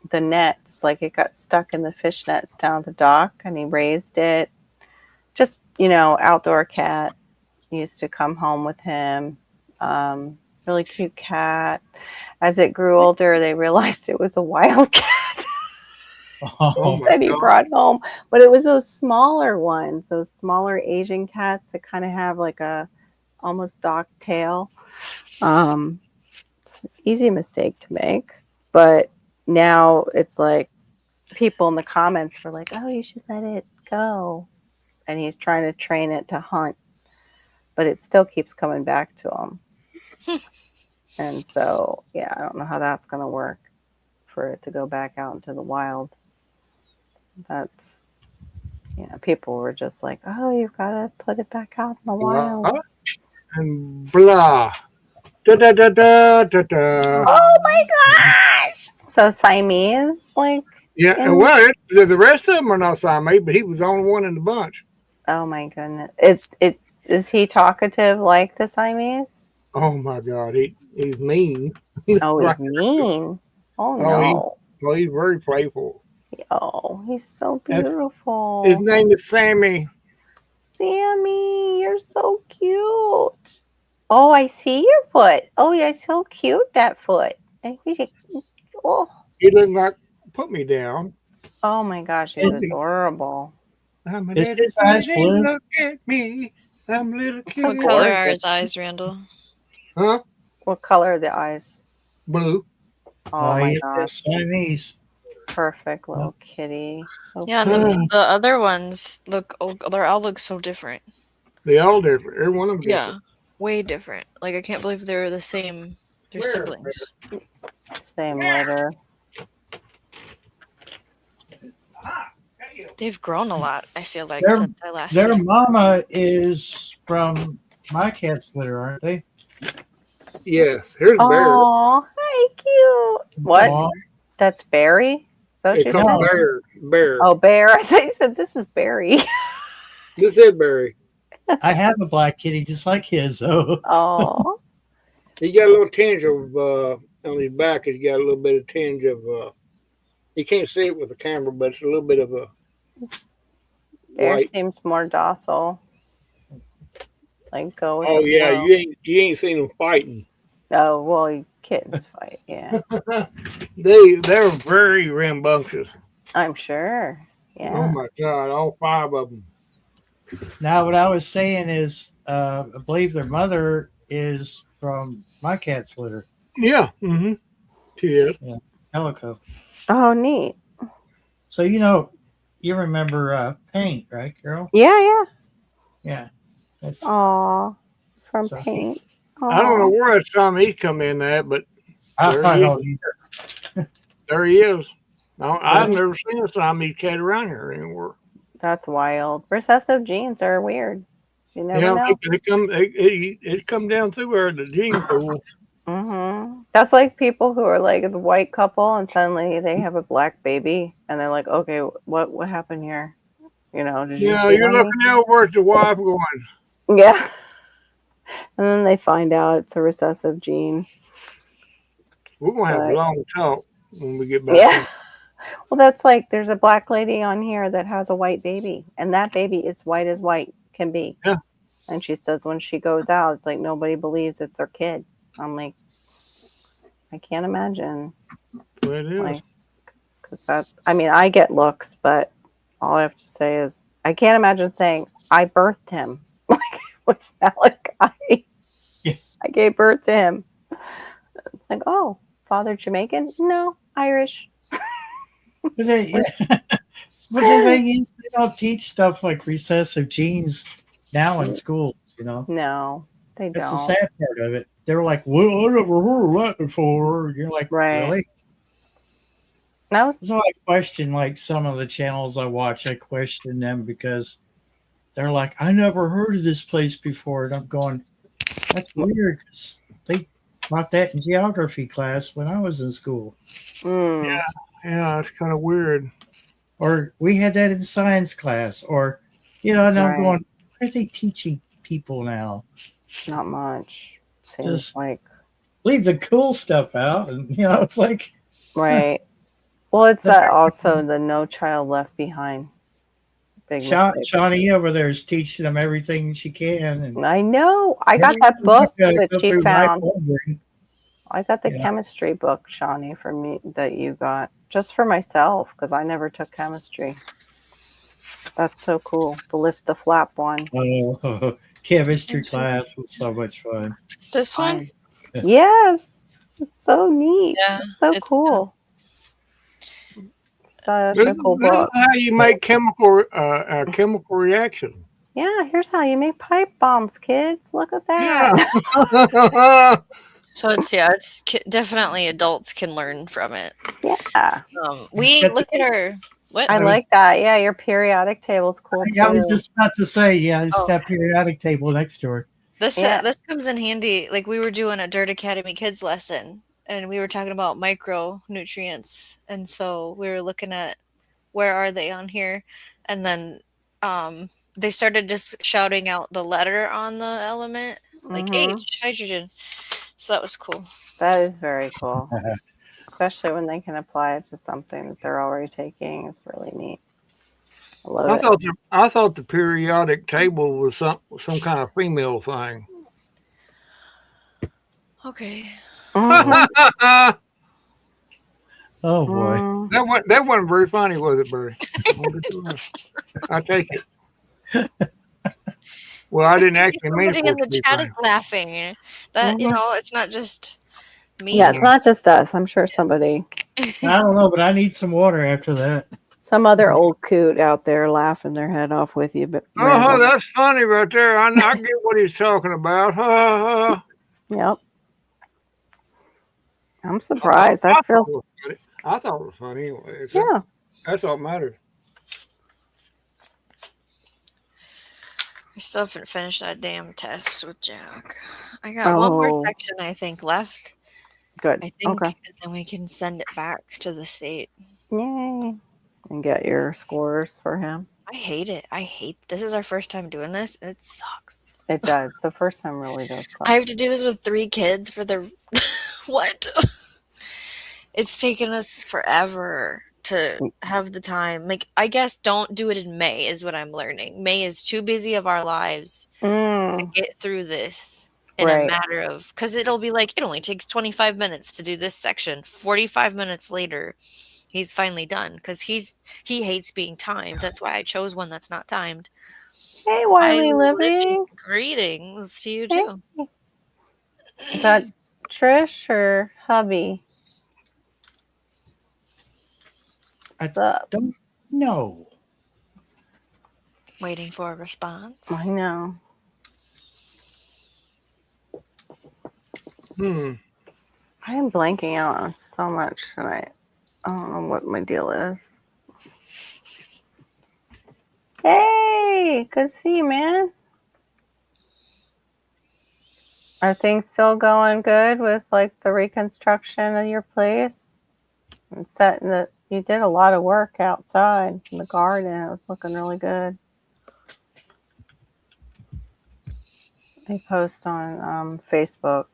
Speaker 4: the nets. Like it got stuck in the fish nets down at the dock, and he raised it. Just, outdoor cat. He used to come home with him. Really cute cat. As it grew older, they realized it was a wild cat.
Speaker 1: Oh,
Speaker 4: That he brought home, but it was those smaller ones, those smaller Asian cats that kind of have like a almost dock tail. It's an easy mistake to make, but now it's like people in the comments were like, "Oh, you should let it go," and he's trying to train it to hunt, but it still keeps coming back to him. And so, yeah, I don't know how that's going to work for it to go back out into the wild. That's, people were just like, oh, you've got to put it back out in the wild.
Speaker 3: And blah. Da da da da da da.
Speaker 4: Oh my gosh! So Siamese, like,
Speaker 3: Yeah,
Speaker 4: and-
Speaker 3: and well, the rest of them are not Siamese, but he was the only one in the bunch.
Speaker 4: oh my goodness. Is he talkative like the Siamese?
Speaker 3: Oh my God, he's mean.
Speaker 4: Oh, he's
Speaker 3: Like-
Speaker 4: mean. Oh
Speaker 3: Oh,
Speaker 4: no.
Speaker 3: Well, he's very playful.
Speaker 4: Oh, he's so
Speaker 3: That's-
Speaker 4: beautiful.
Speaker 3: His name is Sammy.
Speaker 4: Sammy, you're so cute. Oh, I see your foot. Oh, you're so cute, that foot. Oh,
Speaker 3: He looked like put me down.
Speaker 4: oh my gosh, he's
Speaker 1: Is he-
Speaker 4: adorable.
Speaker 3: I'm a
Speaker 1: Is
Speaker 3: little
Speaker 1: his eyes
Speaker 3: kitty,
Speaker 1: blue?
Speaker 3: Look at me. I'm a little
Speaker 4: So
Speaker 3: kitty.
Speaker 2: What color are
Speaker 4: gorgeous.
Speaker 2: his eyes, Randall?
Speaker 3: Huh?
Speaker 4: What color are the eyes?
Speaker 3: Blue.
Speaker 4: Oh my
Speaker 1: yeah,
Speaker 4: gosh,
Speaker 1: Chinese.
Speaker 4: perfect little kitty. So
Speaker 2: Yeah, and the other ones they all look so different.
Speaker 3: They all different. Every one of them
Speaker 2: Yeah, way different. Like I can't believe they're the same. They're
Speaker 3: Where?
Speaker 2: siblings.
Speaker 4: same litter.
Speaker 2: They've grown a lot. I feel like
Speaker 1: They're-
Speaker 2: since I last.
Speaker 1: Their
Speaker 2: seen-
Speaker 1: mama is from my cat's litter, aren't they?
Speaker 3: Yes. Here's Bear.
Speaker 4: Oh, hi, cute. What?
Speaker 1: Aw,
Speaker 4: That's Barry? Is that what
Speaker 3: It
Speaker 4: you
Speaker 3: comes
Speaker 4: said?
Speaker 3: Bear. Bear.
Speaker 4: Oh, Bear. I thought you said this is Barry.
Speaker 3: This is Barry.
Speaker 1: I have a black kitty just like his. Oh,
Speaker 4: Oh,
Speaker 3: He got a little tinge of on his back. He's got a little bit of tinge of. You can't see it with the camera, but it's a little bit of a
Speaker 4: Bear
Speaker 3: white.
Speaker 4: seems more docile. Like go with
Speaker 3: Oh
Speaker 4: the
Speaker 3: yeah,
Speaker 4: flow.
Speaker 3: you ain't seen them fighting.
Speaker 4: Oh, well, kittens fight. Yeah,
Speaker 3: They're very rambunctious.
Speaker 4: I'm sure.
Speaker 3: Oh
Speaker 4: Yeah.
Speaker 3: my God, all 5 of them.
Speaker 1: now what I was saying is, I believe their mother is from my cat's litter,
Speaker 3: Yeah. Mm-hmm. She is.
Speaker 1: Calico.
Speaker 4: Oh, neat.
Speaker 1: So you remember Paint, right, Carol?
Speaker 4: Yeah, yeah.
Speaker 1: Yeah. That's,
Speaker 4: Aw, from
Speaker 1: So-
Speaker 4: Paint.
Speaker 3: I don't know where that time he come in at, but
Speaker 1: I
Speaker 3: there
Speaker 1: don't
Speaker 3: he
Speaker 1: know either.
Speaker 3: there he is. No, I've never seen a Siamese cat around here anymore.
Speaker 4: That's wild. Recessive genes are weird. You never
Speaker 3: Yeah,
Speaker 4: know.
Speaker 3: it come down through her the gene pool.
Speaker 4: That's like people who are like the white couple and suddenly they have a black baby and they're like, okay, what happened here? Did you
Speaker 3: Yeah,
Speaker 4: cheat
Speaker 3: you're
Speaker 4: on me?
Speaker 3: looking over at the wife going,
Speaker 4: Yeah. And then they find out it's a recessive gene.
Speaker 3: We're gonna have a
Speaker 4: But-
Speaker 3: long talk when we get back.
Speaker 4: Yeah. Well, that's like there's a black lady on here that has a white baby, and that baby is white as white can be.
Speaker 3: Yeah.
Speaker 4: And she says when she goes out, it's like nobody believes it's her kid. I'm like, I can't imagine.
Speaker 3: Well, it is.
Speaker 4: Like, because that, I mean, I get looks, but all I have to say is I can't imagine saying I birthed him. Like with Malachi.
Speaker 1: Yeah.
Speaker 4: I gave birth to him. It's like, oh, father Jamaican? No, Irish.
Speaker 1: But, but the thing is, they don't teach stuff like recessive genes now in schools. You know,
Speaker 4: No, they
Speaker 1: that's the
Speaker 4: don't.
Speaker 1: sad part of it. They're like, "Well, I never heard of that before." You're like,
Speaker 4: Right.
Speaker 1: "Really?"
Speaker 4: No,
Speaker 1: So I question like some of the channels I watch. I question them because they're like, "I never heard of this place before," and I'm going, "That's weird." 'Cause they taught that in geography class when I was in school,
Speaker 4: mm,
Speaker 3: Yeah, it's kind of weird.
Speaker 1: or we had that in science class, or and I'm
Speaker 4: Right.
Speaker 1: going, "What are they teaching people now?"
Speaker 4: not much. Seems
Speaker 1: Just-
Speaker 4: like
Speaker 1: Leave the cool stuff out, and it's like,
Speaker 4: right. Well, it's
Speaker 1: The-
Speaker 4: that also the No Child Left Behind. Big mistake.
Speaker 1: Shawnee over there is teaching them everything she can, and
Speaker 4: I know. I got that book that
Speaker 1: Go
Speaker 4: she
Speaker 1: through life
Speaker 4: found.
Speaker 1: wondering.
Speaker 4: I got the
Speaker 1: Yeah.
Speaker 4: chemistry book, Shawnee, for me that you got just for myself because I never took chemistry. That's so cool. The lift the flap one.
Speaker 1: Oh, chemistry
Speaker 2: Awesome.
Speaker 1: class was so much fun.
Speaker 2: This one?
Speaker 4: Yes, it's so neat.
Speaker 2: Yeah.
Speaker 4: It's so
Speaker 2: it's-
Speaker 4: cool. Such
Speaker 3: This,
Speaker 4: a cool
Speaker 3: this is
Speaker 4: book.
Speaker 3: how you make chemical reaction.
Speaker 4: Yeah, here's how you make pipe bombs, kids. Look at
Speaker 3: Yeah.
Speaker 4: that.
Speaker 2: So it's definitely adults can learn from it.
Speaker 4: Yeah.
Speaker 2: We
Speaker 1: That's-
Speaker 2: look at our what?
Speaker 4: I
Speaker 1: was-
Speaker 4: like that. Yeah, your periodic table's cool too.
Speaker 1: I was just about to say, it's
Speaker 2: Oh.
Speaker 1: that periodic table next to her.
Speaker 2: This
Speaker 4: Yeah.
Speaker 2: this comes in handy. Like we were doing a Dirt Academy kids lesson, and we were talking about micronutrients, and so we were looking at where are they on here, and then they started just shouting out the letter on the element, like
Speaker 4: Mhm.
Speaker 2: H, hydrogen. So that was cool.
Speaker 4: That is very cool. Especially when they can apply it to something that they're already taking. It's really neat. I love it.
Speaker 3: I thought the periodic table was some kind of female thing.
Speaker 2: Okay.
Speaker 4: Mhm.
Speaker 3: that
Speaker 1: Oh boy.
Speaker 4: Mm.
Speaker 3: wasn't very funny, was it, Barry? I take it. Well, I didn't actually mean
Speaker 2: Somebody
Speaker 3: for
Speaker 2: in
Speaker 3: it to
Speaker 2: the
Speaker 3: be
Speaker 2: chat
Speaker 3: funny.
Speaker 2: is laughing. That it's not just me.
Speaker 4: Yeah, it's not just us. I'm sure somebody,
Speaker 1: I don't know, but I need some water after that.
Speaker 4: some other old coot out there laughing their head off with you. But
Speaker 3: Oh,
Speaker 4: Randall.
Speaker 3: that's funny right there. I get what he's talking about.
Speaker 4: Yep. I'm surprised. I feel.
Speaker 3: I thought it was funny anyway.
Speaker 4: Yeah.
Speaker 3: That's all that matters.
Speaker 2: I still haven't finished that damn test with Jack. I got one more
Speaker 4: Oh.
Speaker 2: section, I think, left.
Speaker 4: Good.
Speaker 2: I think,
Speaker 4: Okay.
Speaker 2: and then we can send it back to the state.
Speaker 4: Yay. And get your scores for him.
Speaker 2: I hate it. This is our first time doing this, and it sucks.
Speaker 4: It does. The first time really does suck.
Speaker 2: I have to do this with 3 kids for the what? It's taken us forever to have the time. Like, I guess don't do it in May is what I'm learning. May is too busy of our lives to
Speaker 4: Mm,
Speaker 2: get through this in
Speaker 4: Right.
Speaker 2: a matter of, because it'll be like, it only takes 25 minutes to do this section. 45 minutes later, he's finally done because he hates being timed. That's why I chose one that's not timed.
Speaker 4: Hey, Wiley
Speaker 2: Hi,
Speaker 4: Living.
Speaker 2: Greetings to you
Speaker 4: Hey.
Speaker 2: too.
Speaker 4: Is that Trish or hubby? What's up?
Speaker 1: No.
Speaker 2: Waiting for a response.
Speaker 4: I know. I am blanking out on so much tonight. I don't know what my deal is. Hey, good to see you, man. Are things still going good with like the reconstruction of your place? And setting the, you did a lot of work outside in the garden. It was looking really good. They post on Facebook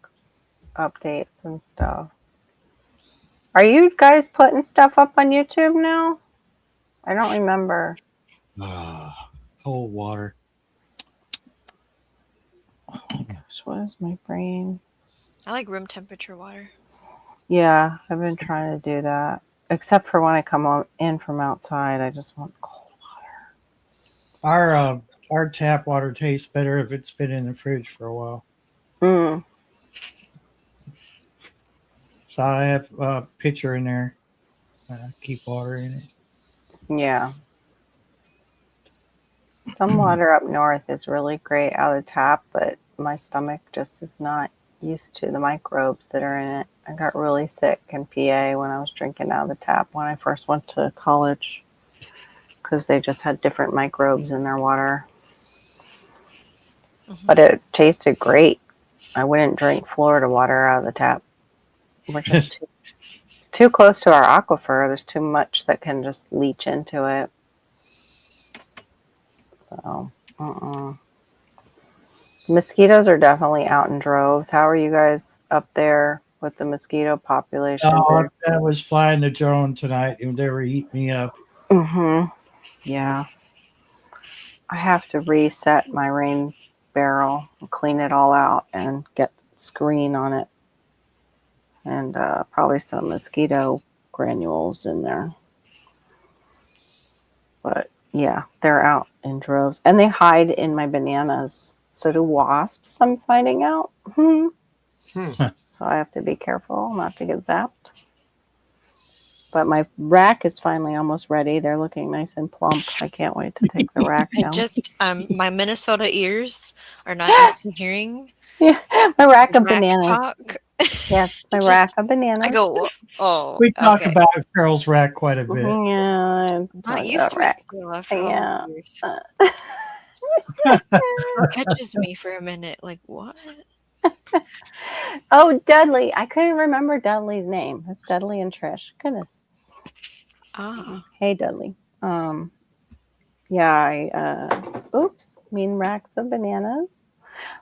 Speaker 4: updates and stuff. Are you guys putting stuff up on YouTube now? I don't remember.
Speaker 1: Cold water.
Speaker 4: Gosh, what is my brain?
Speaker 2: I like room temperature water.
Speaker 4: Yeah, I've been trying to do that. Except for when I come in from outside, I just want cold water.
Speaker 1: Our tap water tastes better if it's been in the fridge for a while.
Speaker 4: Mm.
Speaker 1: So I have a pitcher in there. Keep water in it.
Speaker 4: Yeah. Some water up north is really great out of tap, but my stomach just is not used to the microbes that are in it. I got really sick in PA when I was drinking out of the tap when I first went to college because they just had different microbes in their water.
Speaker 2: Mhm.
Speaker 4: But it tasted great. I wouldn't drink Florida water out of the tap. We're just too close to our aquifer. There's too much that can just leach into it. So, mosquitoes are definitely out in droves. How are you guys up there with the mosquito population?
Speaker 1: Oh, I was flying the drone tonight and they were eating me up.
Speaker 4: Mm-hmm. Yeah. I have to reset my rain barrel, clean it all out, and get screen on it. And probably some mosquito granules in there. But yeah, they're out in droves. And they hide in my bananas. So do wasps, I'm finding out. So I have to be careful not to get zapped. But my rack is finally almost ready. They're looking nice and plump. I can't wait to take the rack
Speaker 2: I
Speaker 4: down.
Speaker 2: just my Minnesota ears are not used to hearing
Speaker 4: Yeah, my rack of
Speaker 2: rack
Speaker 4: bananas.
Speaker 2: talk.
Speaker 4: Yes, my
Speaker 2: Just-
Speaker 4: rack of bananas.
Speaker 2: I go, oh,
Speaker 1: We talk
Speaker 2: okay.
Speaker 1: about Carol's rack quite a bit.
Speaker 4: Yeah, I'm
Speaker 2: Not
Speaker 4: talking
Speaker 2: used
Speaker 4: about
Speaker 2: to
Speaker 4: rack.
Speaker 2: it still after all
Speaker 4: Yeah.
Speaker 2: these years. It catches me for a minute. Like, what?
Speaker 4: Oh, Dudley. I couldn't remember Dudley's name. It's Dudley and Trish. Goodness.
Speaker 2: Ah,
Speaker 4: Hey, Dudley. Yeah, mean racks of bananas.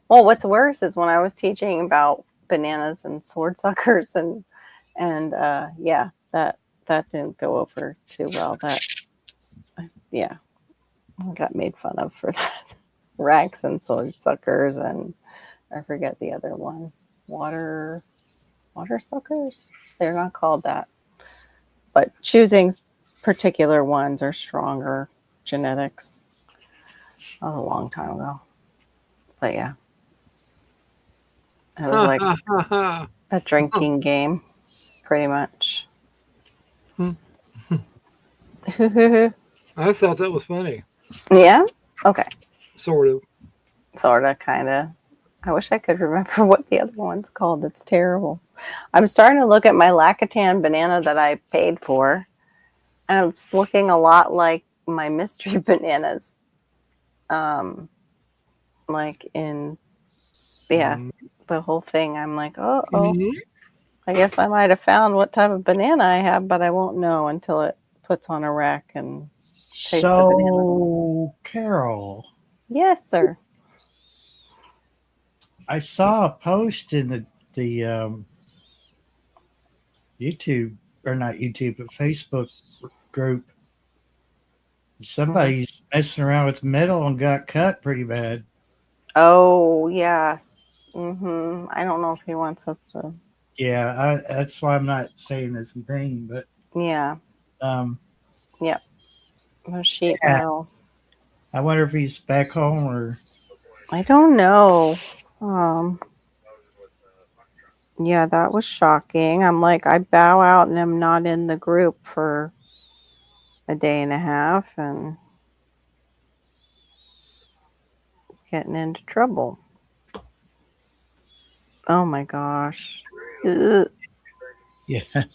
Speaker 4: Well, what's worse is when I was teaching about bananas and sword suckers and yeah, that didn't go over too well. Yeah, I got made fun of for that. Racks and sword suckers, and I forget the other one. Water suckers? They're not called that. But choosing particular ones are stronger genetics. That was a long time ago. But yeah. It was like a drinking game, pretty much.
Speaker 3: I thought that was funny.
Speaker 4: Yeah? Okay.
Speaker 3: Sort of.
Speaker 4: Sorta, kinda. I wish I could remember what the other one's called. It's terrible. I'm starting to look at my Lacatan banana that I paid for, and it's looking a lot like my mystery bananas. Like in, yeah, the whole thing. I'm like, I guess I might have found what type of banana I have, but I won't know until it puts on a rack and taste the banana.
Speaker 1: So, Carol,
Speaker 4: Yes, sir.
Speaker 1: I saw a post in the YouTube, or not YouTube, but Facebook group. Somebody's messing around with metal and got cut pretty bad.
Speaker 4: Oh, yes. I don't know if he wants us to.
Speaker 1: Yeah, that's why I'm not saying his name, but
Speaker 4: Yeah.
Speaker 1: Yep.
Speaker 4: No sheet
Speaker 1: Yeah.
Speaker 4: metal.
Speaker 1: I wonder if he's back home or.
Speaker 4: I don't know. Yeah, that was shocking. I'm like, I bow out and I'm not in the group for a day and a half and getting into trouble. Oh my gosh. Ugh.
Speaker 1: Yeah. I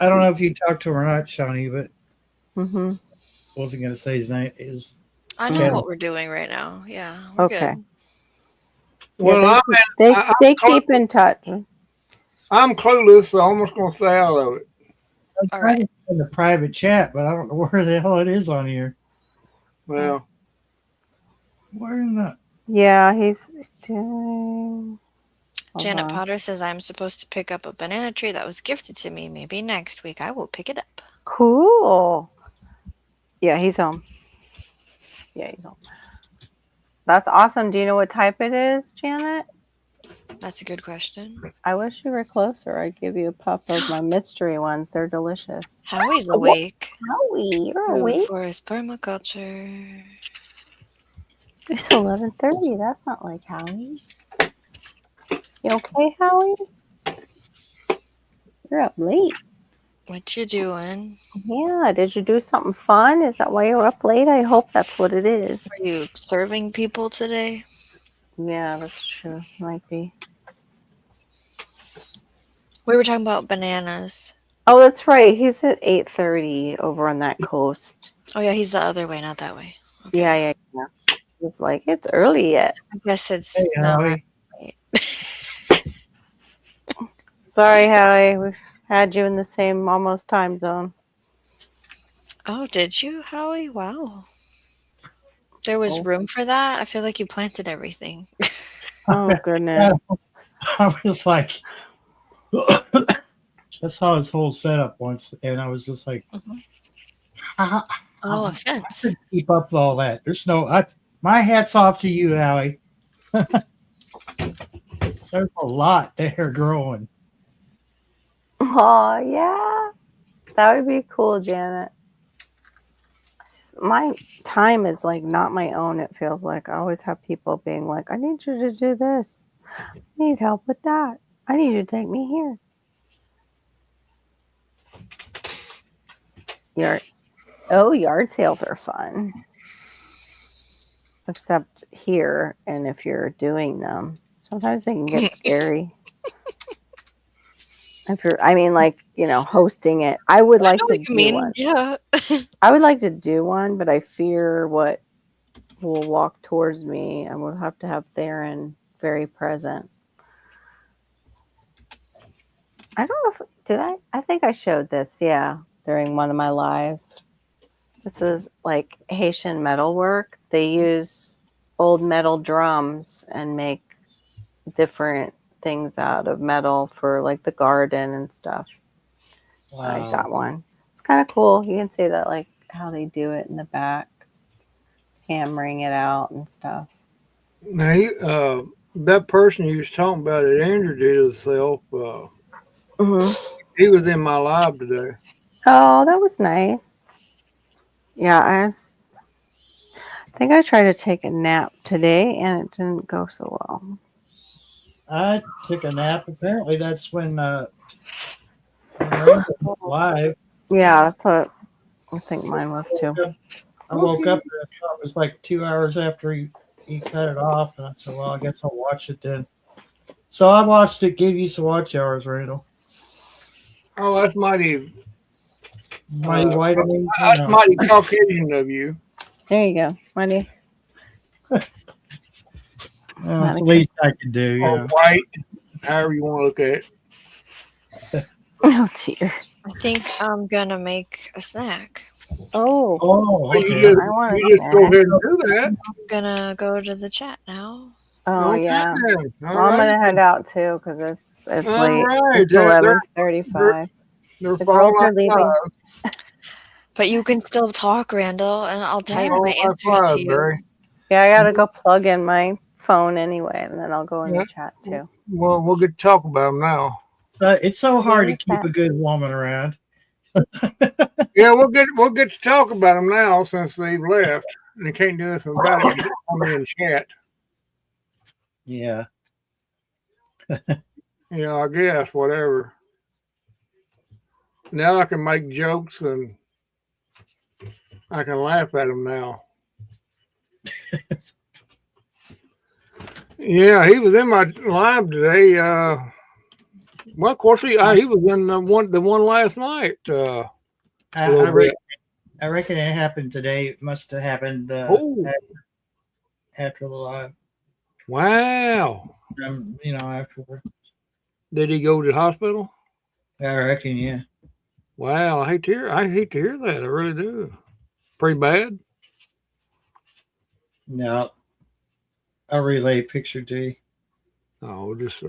Speaker 1: don't know if you talked to him or not, Shawnee, but wasn't going to say his name.
Speaker 2: I know
Speaker 1: Channel.
Speaker 2: what we're doing right now. Yeah, we're
Speaker 4: Okay.
Speaker 2: good.
Speaker 3: Well,
Speaker 4: Yeah, they keep in touch.
Speaker 3: I'm clueless, so I'm just going to stay out of it.
Speaker 1: I'm
Speaker 2: All right.
Speaker 1: trying to in the private chat, but I don't know where the hell it is on here.
Speaker 3: Well,
Speaker 1: Where in the.
Speaker 4: Yeah, he's doing. Hold
Speaker 2: Janet
Speaker 4: on.
Speaker 2: Potter says I'm supposed to pick up a banana tree that was gifted to me. Maybe next week I will pick it up.
Speaker 4: Cool. Yeah, he's home. Yeah, he's home. That's awesome. Do you know what type it is, Janet?
Speaker 2: That's a good question.
Speaker 4: I wish you were closer. I'd give you a puff of my mystery ones. They're delicious.
Speaker 2: Howie's
Speaker 4: Oh, what?
Speaker 2: awake.
Speaker 4: Howie, you're
Speaker 2: Food
Speaker 4: awake.
Speaker 2: for his permaculture.
Speaker 4: It's 11:30. That's not like Howie. You okay, Howie? You're up late.
Speaker 2: What you doing?
Speaker 4: Yeah. Did you do something fun? Is that why you're up late? I hope that's what it is.
Speaker 2: Are you serving people today?
Speaker 4: Yeah, that's true. Might be.
Speaker 2: We were talking about bananas.
Speaker 4: Oh, that's right. He's at 8:30 over on that coast.
Speaker 2: Oh yeah, he's the other way, not that way. Okay.
Speaker 4: Yeah. He's like, it's early yet.
Speaker 2: I guess it's
Speaker 1: Hey,
Speaker 2: not.
Speaker 1: Howie.
Speaker 4: Sorry, Howie. We've had you in the same almost time zone.
Speaker 2: Oh, did you, Howie? Wow. There was
Speaker 4: Oh.
Speaker 2: room for that? I feel like you planted everything.
Speaker 4: Oh, goodness.
Speaker 1: I was like, I saw his whole setup once, and I was just like,
Speaker 2: Mhm.
Speaker 1: how
Speaker 2: Oh, a
Speaker 1: I
Speaker 2: fence.
Speaker 1: could keep up with all that. There's no, my hat's off to you, Howie. There's a lot there growing.
Speaker 4: Oh, yeah. That would be cool, Janet. It's just, my time is like not my own, it feels like. I always have people being like, I need you to do this. I need help with that. I need you to take me here. Yard sales are fun. Except here, and if you're doing them, sometimes they can get scary. Hosting it. I would like to do one.
Speaker 2: Yeah.
Speaker 4: I would like to do one, but I fear what will walk towards me. I will have to have Theron very present. I don't know if I think I showed this, during one of my lives. This is like Haitian metalwork. They use old metal drums and make different things out of metal for like the garden and stuff. I got one. It's kind of cool. You can see that, like how they do it in the back, hammering it out and stuff.
Speaker 3: Now, that person you was talking about that Andrew did himself, he was in my lab today.
Speaker 4: Oh, that was nice. Yeah, I think I tried to take a nap today and it didn't go so well.
Speaker 1: I took a nap. Apparently, that's when Rainbow was live.
Speaker 4: Yeah, that's what I think mine was too.
Speaker 1: I woke up and I thought it was like 2 hours after he cut it off, and I said, "Well, I guess I'll watch it then." So I watched it. Gave you some watch hours, Randall.
Speaker 3: Oh, that's mighty
Speaker 1: White. I mean,
Speaker 3: that's mighty Caucasian of you.
Speaker 4: There you go, money.
Speaker 1: it's the least I could do.
Speaker 3: Or
Speaker 1: Yeah.
Speaker 3: white, however you want to look at it.
Speaker 4: Oh dear.
Speaker 2: I think I'm gonna make a snack.
Speaker 4: Oh,
Speaker 1: Oh,
Speaker 3: So
Speaker 1: okay.
Speaker 3: you
Speaker 4: I want
Speaker 3: just,
Speaker 4: a
Speaker 3: you just go
Speaker 4: snack.
Speaker 3: ahead and do that.
Speaker 2: I'm gonna go to the chat now.
Speaker 4: Oh
Speaker 3: Okay,
Speaker 4: yeah.
Speaker 3: then. All
Speaker 4: Well, I'm
Speaker 3: right.
Speaker 4: gonna head out too because it's
Speaker 3: All
Speaker 4: late.
Speaker 3: right.
Speaker 4: It's
Speaker 3: They're
Speaker 4: 11:35.
Speaker 3: They're
Speaker 4: The girls
Speaker 3: falling
Speaker 4: are leaving.
Speaker 2: But you can still talk, Randall, and I'll type
Speaker 3: Yeah.
Speaker 2: my
Speaker 3: Oh,
Speaker 2: answers
Speaker 3: high
Speaker 2: to
Speaker 3: five,
Speaker 2: you.
Speaker 3: Barry.
Speaker 4: Yeah, I gotta go plug in my phone anyway, and then I'll go in
Speaker 3: Yeah.
Speaker 4: the chat too.
Speaker 3: Well, we'll get to talk about them now.
Speaker 1: It's so hard to
Speaker 4: Yeah,
Speaker 1: keep a good woman around.
Speaker 3: Yeah, we'll get to talk about them now since they've left and they can't do anything about it. Just come in and chat.
Speaker 1: Yeah.
Speaker 3: I guess whatever. Now I can make jokes and I can laugh at them now. Yeah, he was in my live today. Well, of course he was in the one last night. A little bit.
Speaker 1: I reckon it happened today. It must have happened
Speaker 3: Oh,
Speaker 1: after the live.
Speaker 3: wow!
Speaker 1: Afterward.
Speaker 3: Did he go to the hospital?
Speaker 1: I reckon, yeah.
Speaker 3: Wow, I hate to hear that. I really do. Pretty bad.
Speaker 1: No. I'll relay a picture to you.
Speaker 3: Oh, just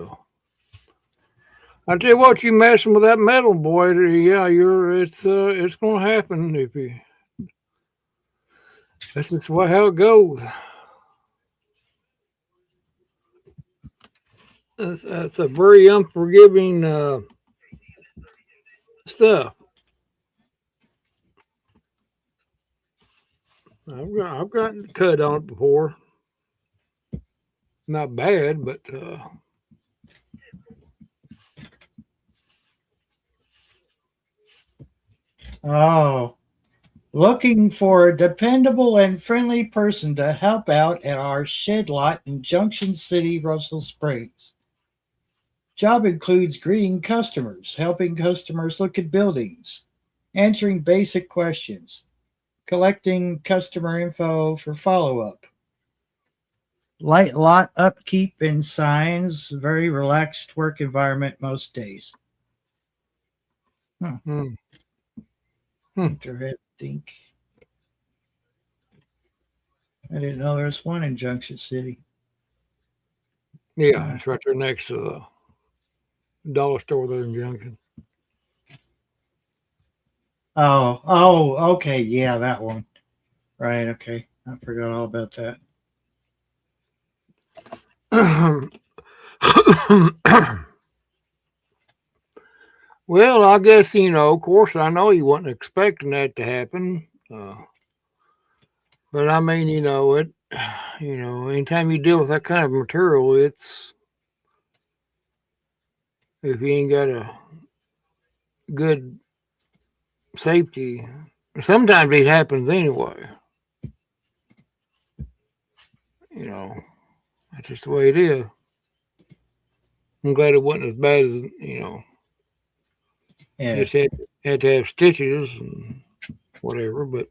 Speaker 3: I tell you what, you messing with that metal, boy. Yeah, it's going to happen if you. That's just how it goes. That's a very unforgiving stuff. I've gotten cut on it before. Not bad, but
Speaker 1: Oh, looking for a dependable and friendly person to help out at our shed lot in Junction City, Russell Springs. Job includes greeting customers, helping customers look at buildings, answering basic questions, collecting customer info for follow-up. Light lot upkeep and signs, very relaxed work environment most days. Interesting. I didn't know there was one in Junction City.
Speaker 3: yeah, it's right there next to the dollar store there in Junction.
Speaker 1: Oh, okay. Yeah, that one. Right, okay. I forgot all about that.
Speaker 3: Well, I guess, of course, I know he wasn't expecting that to happen. But I mean, anytime you deal with that kind of material, it's if you ain't got a good safety, sometimes it happens anyway. That's just the way it is. I'm glad it wasn't as bad as,
Speaker 1: Yeah.
Speaker 3: just had to have stitches and whatever, but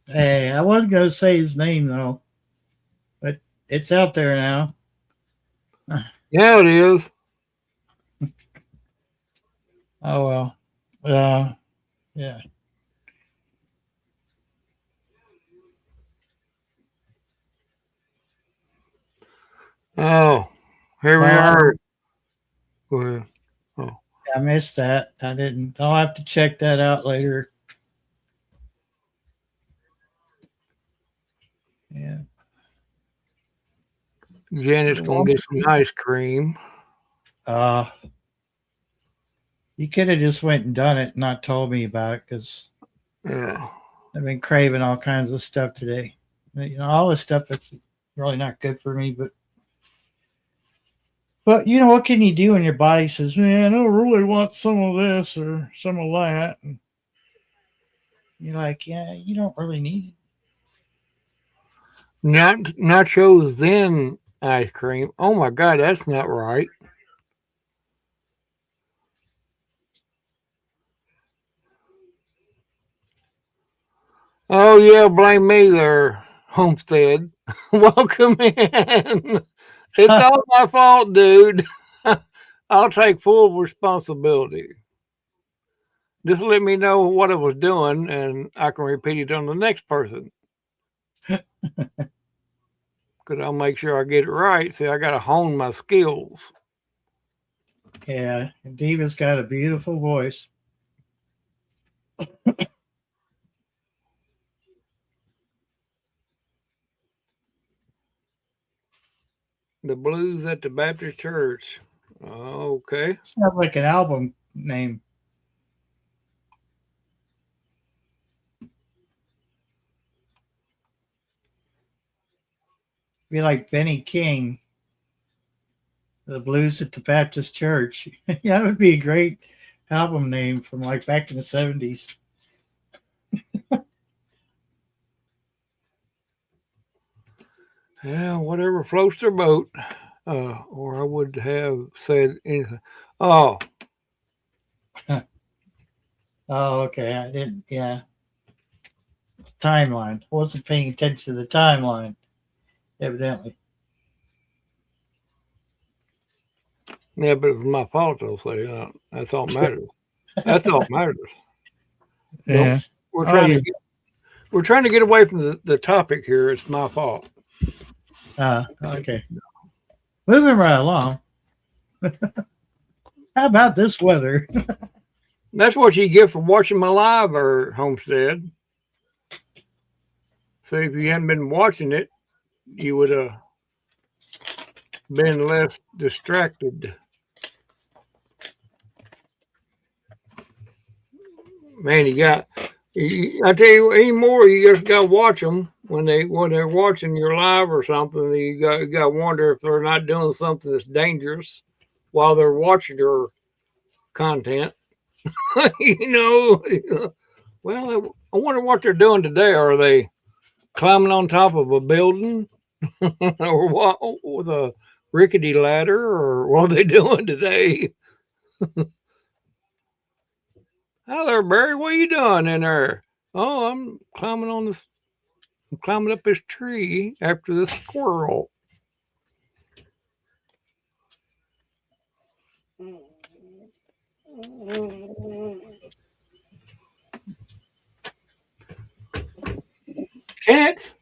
Speaker 1: Hey, I wasn't going to say his name, though. But it's out there now.
Speaker 3: yeah, it is.
Speaker 1: Oh, well. Yeah.
Speaker 3: Oh, here we
Speaker 1: Well,
Speaker 3: are. Go ahead.
Speaker 1: I missed that. I didn't. I'll have to check that out later. Yeah.
Speaker 3: Janet's going to get some ice cream.
Speaker 1: You could have just went and done it and not told me about it because
Speaker 3: Yeah.
Speaker 1: I've been craving all kinds of stuff today. All this stuff that's really not good for me, but what can you do when your body says, man, I really want some of this or some of that? And you're like, yeah, you don't really need it.
Speaker 3: Nachos, then ice cream. Oh my God, that's not right. Oh yeah, blame me there, Homestead. Welcome in. It's all my fault, dude. I'll take full responsibility. Just let me know what I was doing, and I can repeat it on the next person. Because I'll make sure I get it right. See, I got to hone my skills.
Speaker 1: Yeah, Diva's got a beautiful voice.
Speaker 3: The Blues at the Baptist Church. Okay.
Speaker 1: Sounds like an album name. Be like Benny King, the Blues at the Baptist Church. Yeah, that would be a great album name from like back in the 70s.
Speaker 3: Yeah, whatever floats their boat. Or I would have said anything. Oh.
Speaker 1: Oh, okay. I didn't. Yeah. Timeline. I wasn't paying attention to the timeline, evidently.
Speaker 3: Yeah, but it was my fault, though. So that's all that matters. That's all that matters.
Speaker 1: Yeah.
Speaker 3: We're trying to get away from the topic here. It's my fault.
Speaker 1: Okay. Moving right along. How about this weather?
Speaker 3: That's what you get for watching my live or Homestead. So if you hadn't been watching it, you would have been less distracted. Man, I tell you, anymore, you just got to watch them when they're watching your live or something. You got to wonder if they're not doing something that's dangerous while they're watching your content. You know, well, I wonder what they're doing today. Are they climbing on top of a building or what, with a rickety ladder, or what are they doing today? Hi there, Barry. What are you doing in there? Oh, I'm climbing up this tree after this squirrel. Cats?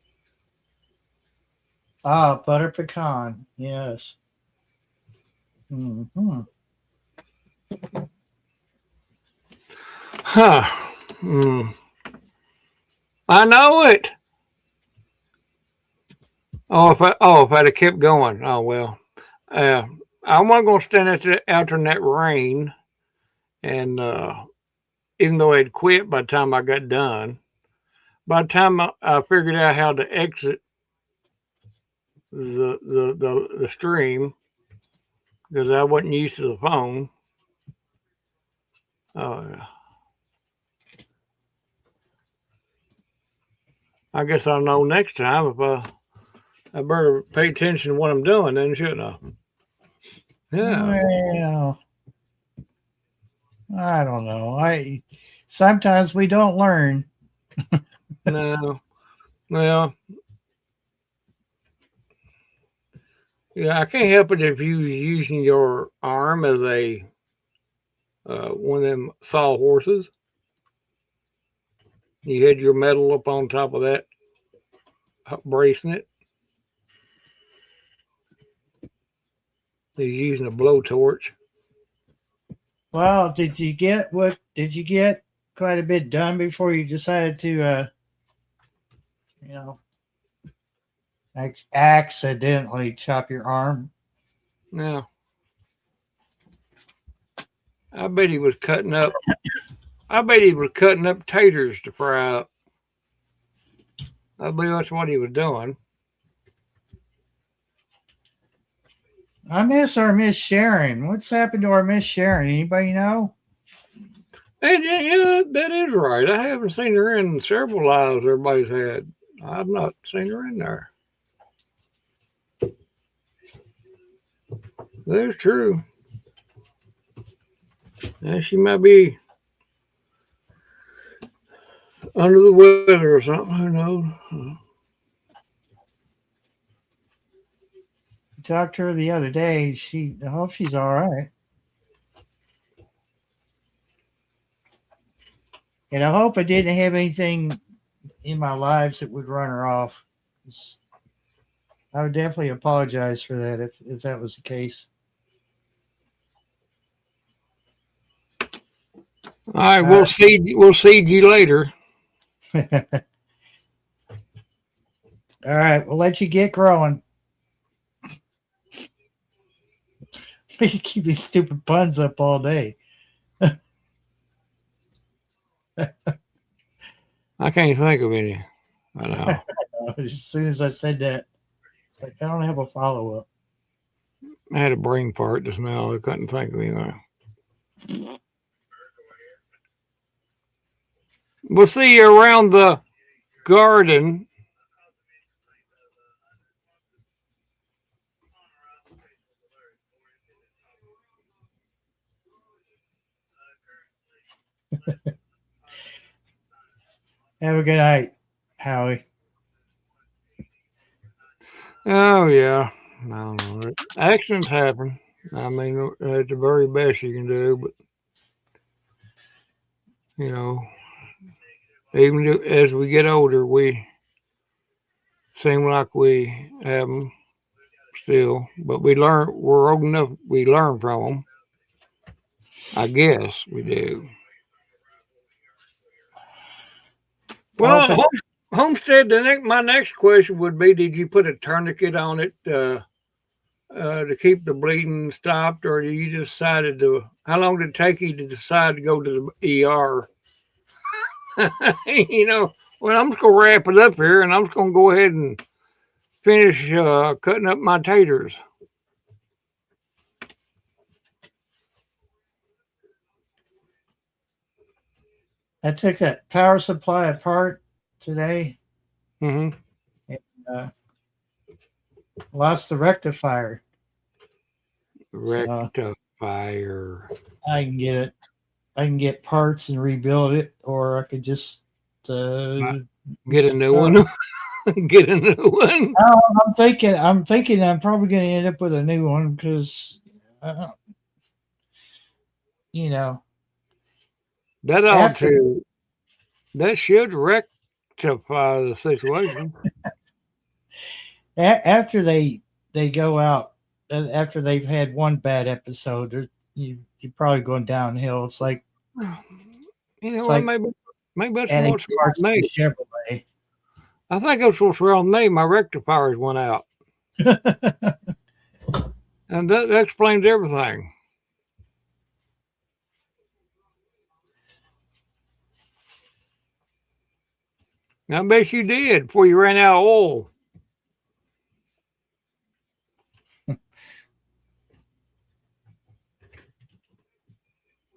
Speaker 1: Ah, butter pecan. Yes. Mm-hmm.
Speaker 3: Huh. I know it. If I'd have kept going. Oh well. I wasn't gonna stand out in that rain, and even though I'd quit by the time I got done, by the time I figured out how to exit the stream, because I wasn't used to the phone. Oh yeah. I guess I'll know next time if I better pay attention to what I'm doing, then, shouldn't I? Yeah.
Speaker 1: Well, I don't know. Sometimes we don't learn.
Speaker 3: No. Well, yeah, I can't help it if you using your arm as a one of them sawhorses. You had your metal up on top of that, bracing it. You're using a blowtorch.
Speaker 1: Well, did you get quite a bit done before you decided to accidentally chop your arm?
Speaker 3: Now, I bet he was cutting up taters to fry up. I believe that's what he was doing.
Speaker 1: I miss our Miss Sharon. What's happened to our Miss Sharon? Anybody know?
Speaker 3: And yeah, that is right. I haven't seen her in several lives everybody's had. I've not seen her in there. That's true. Yeah, she might be under the weather or something. Who knows?
Speaker 1: Talked to her the other day. I hope she's all right. And I hope I didn't have anything in my lives that would run her off. I would definitely apologize for that if that was the case.
Speaker 3: All right, we'll see you later.
Speaker 1: All right, we'll let you get growing. You keep these stupid puns up all day.
Speaker 3: I can't think of any. I know.
Speaker 1: As soon as I said that, it's like I don't have a follow-up.
Speaker 3: I had a brain fart just now. I couldn't think of anything. We'll see you around the garden.
Speaker 1: Have a good night, Howie.
Speaker 3: Oh yeah. I don't know. Accidents happen. I mean, it's the very best you can do, but you know, even as we get older, we seem like we have them still, but we're old enough, we learn from them. I guess we do. Well,
Speaker 1: Okay.
Speaker 3: Homestead, my next question would be, did you put a tourniquet on it to keep the bleeding stopped, or you just decided to, how long did it take you to decide to go to the ER? Well, I'm just going to wrap it up here, and I'm just going to go ahead and finish cutting up my taters.
Speaker 1: I took that power supply apart today.
Speaker 3: Mm-hmm.
Speaker 1: Lost the rectifier.
Speaker 3: Rectifier.
Speaker 1: I can get it. I can get parts and rebuild it, or I could just
Speaker 3: get a new one. Get a new one.
Speaker 1: I'm thinking I'm probably going to end up with a new one because,
Speaker 3: that should rectify the situation.
Speaker 1: After they go out, after they've had one bad episode, you're probably going downhill. It's like,
Speaker 3: maybe that's what's wrong with me.
Speaker 1: Chevrolet.
Speaker 3: I think that's what's wrong with me. My rectifiers went out, and that explains everything. I bet you did before you ran out of oil.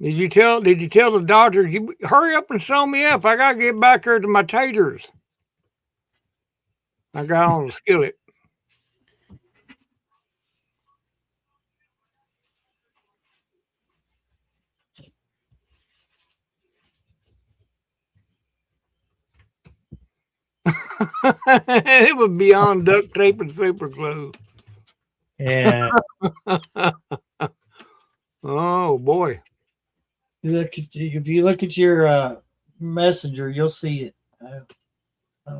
Speaker 3: Did you tell the doctor, you hurry up and sew me up? I gotta get back here to my taters. I got on the skillet. It was beyond duct tape and super glue.
Speaker 1: Yeah.
Speaker 3: Oh boy.
Speaker 1: If you look at your messenger, you'll see it.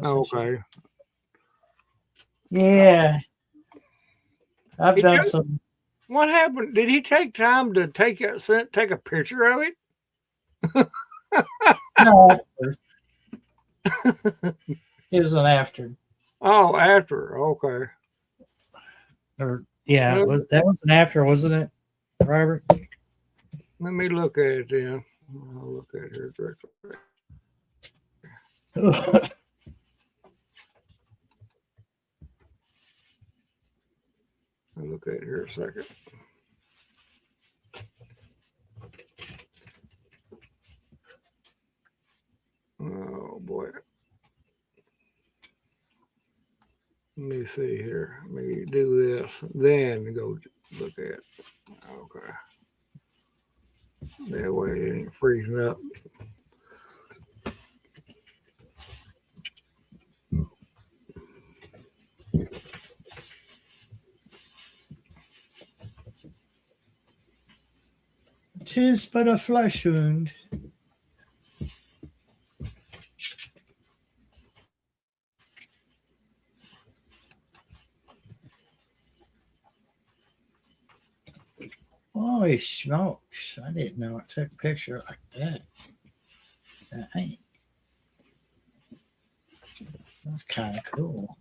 Speaker 3: Okay.
Speaker 1: Yeah. I've done some.
Speaker 3: What happened? Did he take time to take a picture of it?
Speaker 1: No. It was an after.
Speaker 3: Oh, after. Okay.
Speaker 1: Or yeah, that was an after, wasn't it, Robert?
Speaker 3: Let me look at it then. I'll look at it here directly. I'll look at it here a second. Oh boy. Let me see here. Let me do this, then go look at it. Okay. That way it ain't freezing up.
Speaker 1: "'Tis but a flesh wound." Holy smokes. I didn't know it took a picture like that. Dang. That's kind of cool.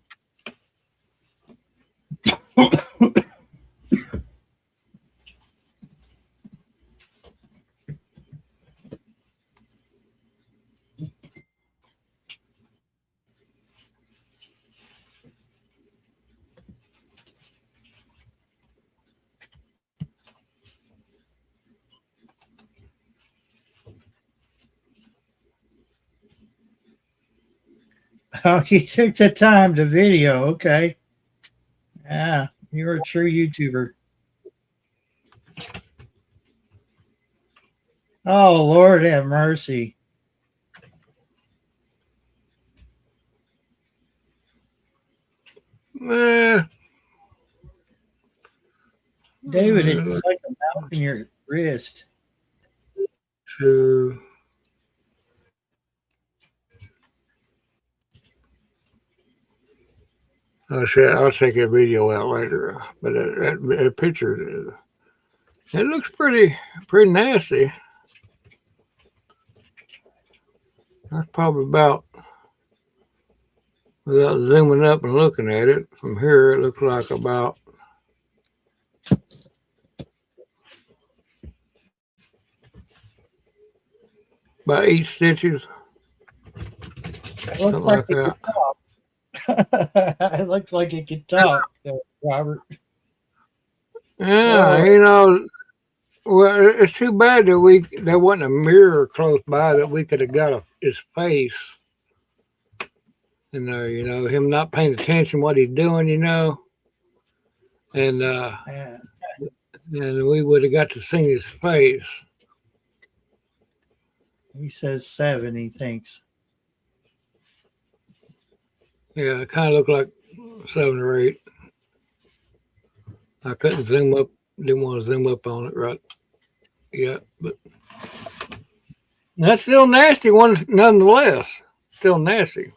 Speaker 1: Oh, you took the time to video. Okay. Yeah, you're a true YouTuber. Oh, Lord have mercy. David, it's like a mouth in your wrist.
Speaker 3: True. I'll take a video out later. But that picture, it looks pretty nasty. That's probably about, without zooming up and looking at it, from here it looks like about about 8 stitches.
Speaker 1: It looks like it could talk. It looks like it could talk, Robert.
Speaker 3: Yeah, you know, well, it's too bad that there wasn't a mirror close by that we could have got his face. And you know, him not paying attention what he's doing, you know, and
Speaker 1: Yeah.
Speaker 3: and we would have got to see his face.
Speaker 1: He says 7, he thinks.
Speaker 3: Yeah, it kind of looked like 7 or 8. I couldn't zoom up, didn't want to zoom up on it right yet, but that's still nasty one nonetheless. Still nasty.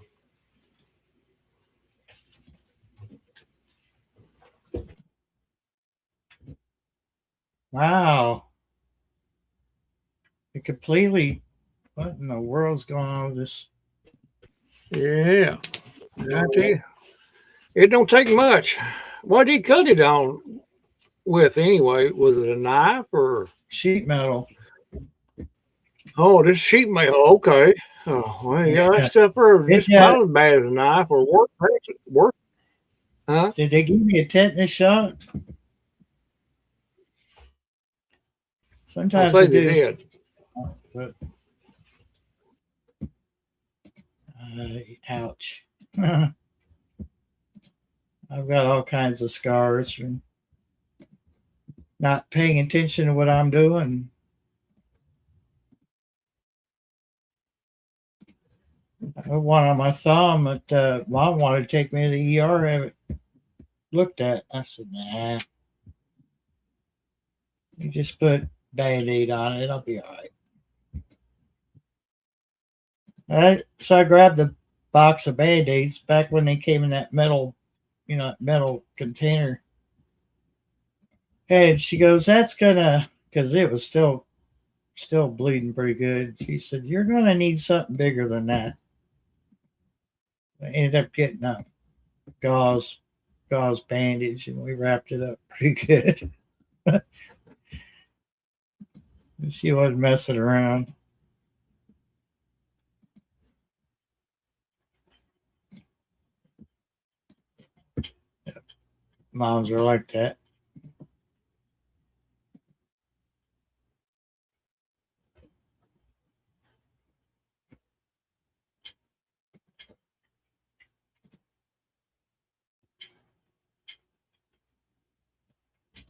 Speaker 1: Wow. It completely, what in the world's going on with this?
Speaker 3: Yeah. I tell you, it don't take much. What did he cut it on with anyway? Was it a knife or
Speaker 1: Sheet metal.
Speaker 3: oh, this sheet metal? Okay. Oh, well, yeah, that stuff is not as bad as a knife or worse. Huh?
Speaker 1: Did they give me a tetanus shot? Sometimes
Speaker 3: I'll say
Speaker 1: they
Speaker 3: they
Speaker 1: do.
Speaker 3: did.
Speaker 1: But, ouch. I've got all kinds of scars from not paying attention to what I'm doing. I have one on my thumb that Mom wanted to take me to the ER, have it looked at. I said, nah. You just put Band-Aid on it, it'll be all right. So I grabbed the box of Band-Aids back when they came in that metal, metal container. And she goes, that's gonna, because it was still bleeding pretty good. She said, you're gonna need something bigger than that. I ended up getting a gauze bandage, and we wrapped it up pretty good. She wasn't messing around. Moms are like that.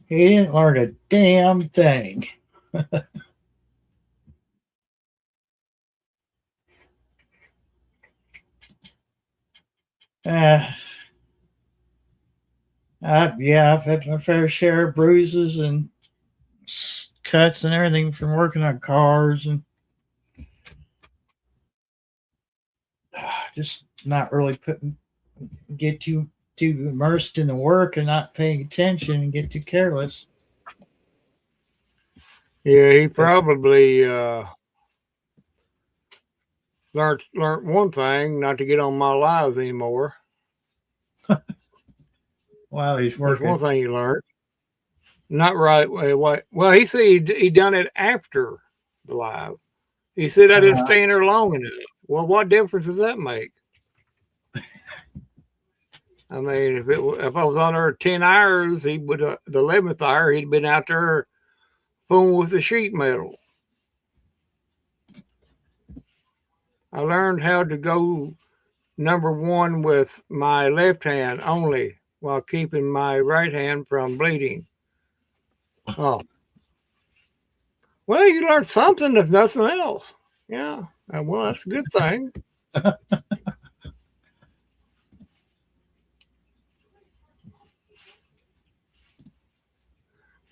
Speaker 1: He didn't learn a damn thing. Yeah, I've had my fair share of bruises and cuts and everything from working on cars, and just not really get too immersed in the work and not paying attention and get too careless.
Speaker 3: Yeah, he probably learned one thing: not to get on my lives anymore.
Speaker 1: Wow, he's
Speaker 3: That's
Speaker 1: working.
Speaker 3: one thing he learned. Not right. Well, he said he done it after the live. He said I didn't stay in there long enough. Well, what difference does that make? I mean, if I was on there 10 hours, he would the 11th hour he'd been out there fooling with the sheet metal. I learned how to go number 1 with my left hand only while keeping my right hand from bleeding. Oh. Well, you learned something if nothing else. Yeah. Well, that's a good thing.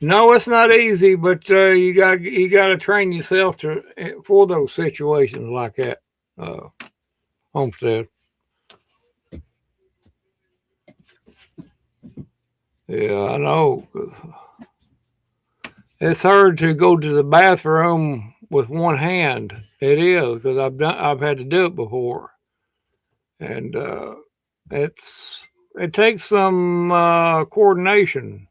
Speaker 3: No, it's not easy, but you got to train yourself for those situations like that. Homestead. Yeah, I know. It's hard to go to the bathroom with one hand. It is because I've had to do it before, and it takes some coordination.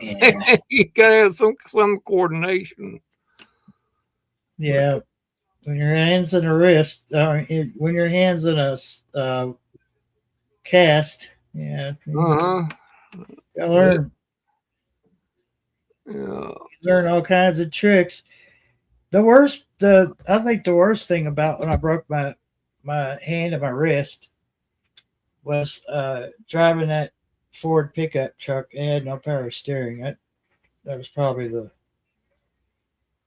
Speaker 1: Yeah.
Speaker 3: You gotta have some coordination.
Speaker 1: Yeah. When your hands in a wrist, when your hands in a cast, yeah, you
Speaker 3: Uh huh. Yeah.
Speaker 1: learn
Speaker 3: Yeah.
Speaker 1: learn all kinds of tricks. I think the worst thing about when I broke my hand and my wrist was driving that Ford pickup truck. It had no power steering. That was probably the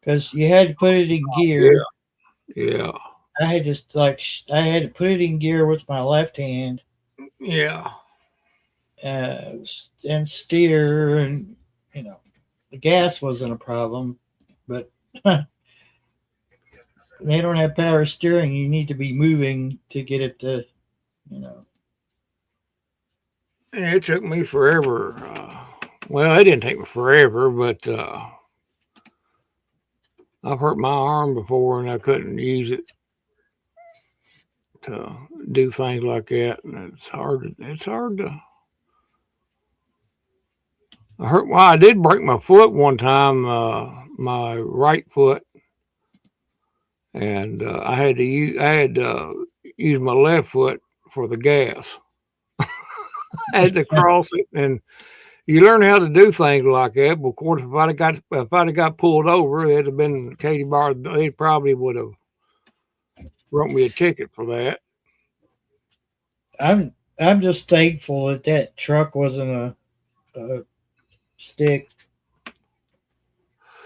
Speaker 1: because you had to put it in
Speaker 3: Yeah.
Speaker 1: gear.
Speaker 3: Yeah.
Speaker 1: I had to put it in gear with my left hand
Speaker 3: Yeah.
Speaker 1: and steer, and you know the gas wasn't a problem, but they don't have power steering. You need to be moving to get it to you know.
Speaker 3: It took me forever. Well, it didn't take me forever, but I've hurt my arm before and I couldn't use it to do things like that. And it's hard. It's hard to. Well, I did break my foot one time, my right foot, and I had to use my left foot for the gas. I had to cross it, and you learn how to do things like that. But of course, if I'd have got pulled over, it'd have been Katie Bar. They probably would have wrote me a ticket for that.
Speaker 1: I'm just thankful that that truck wasn't a stick.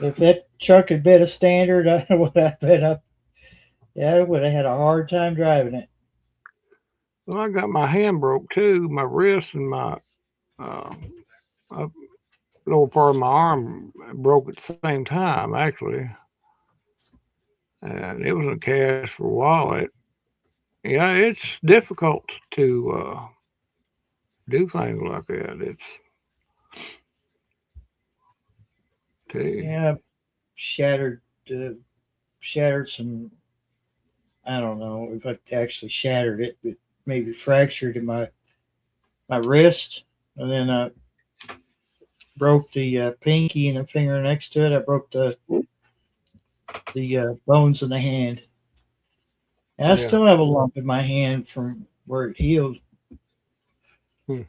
Speaker 1: If that truck had been a standard, I would have been up. Yeah, I would have had a hard time driving it.
Speaker 3: Well, I got my hand broke too, my wrist and my uh, lower part of my arm broke at the same time, actually. And it was in a cast for a while. Yeah, it's difficult to do things like that.
Speaker 1: Yeah, shattered shattered some. I don't know if I actually shattered it, but maybe fractured in my wrist, and then I broke the pinky and the finger next to it. I broke the bones in the hand, and I
Speaker 3: Yeah.
Speaker 1: still have a lump in my hand from where it healed.
Speaker 3: Hmm.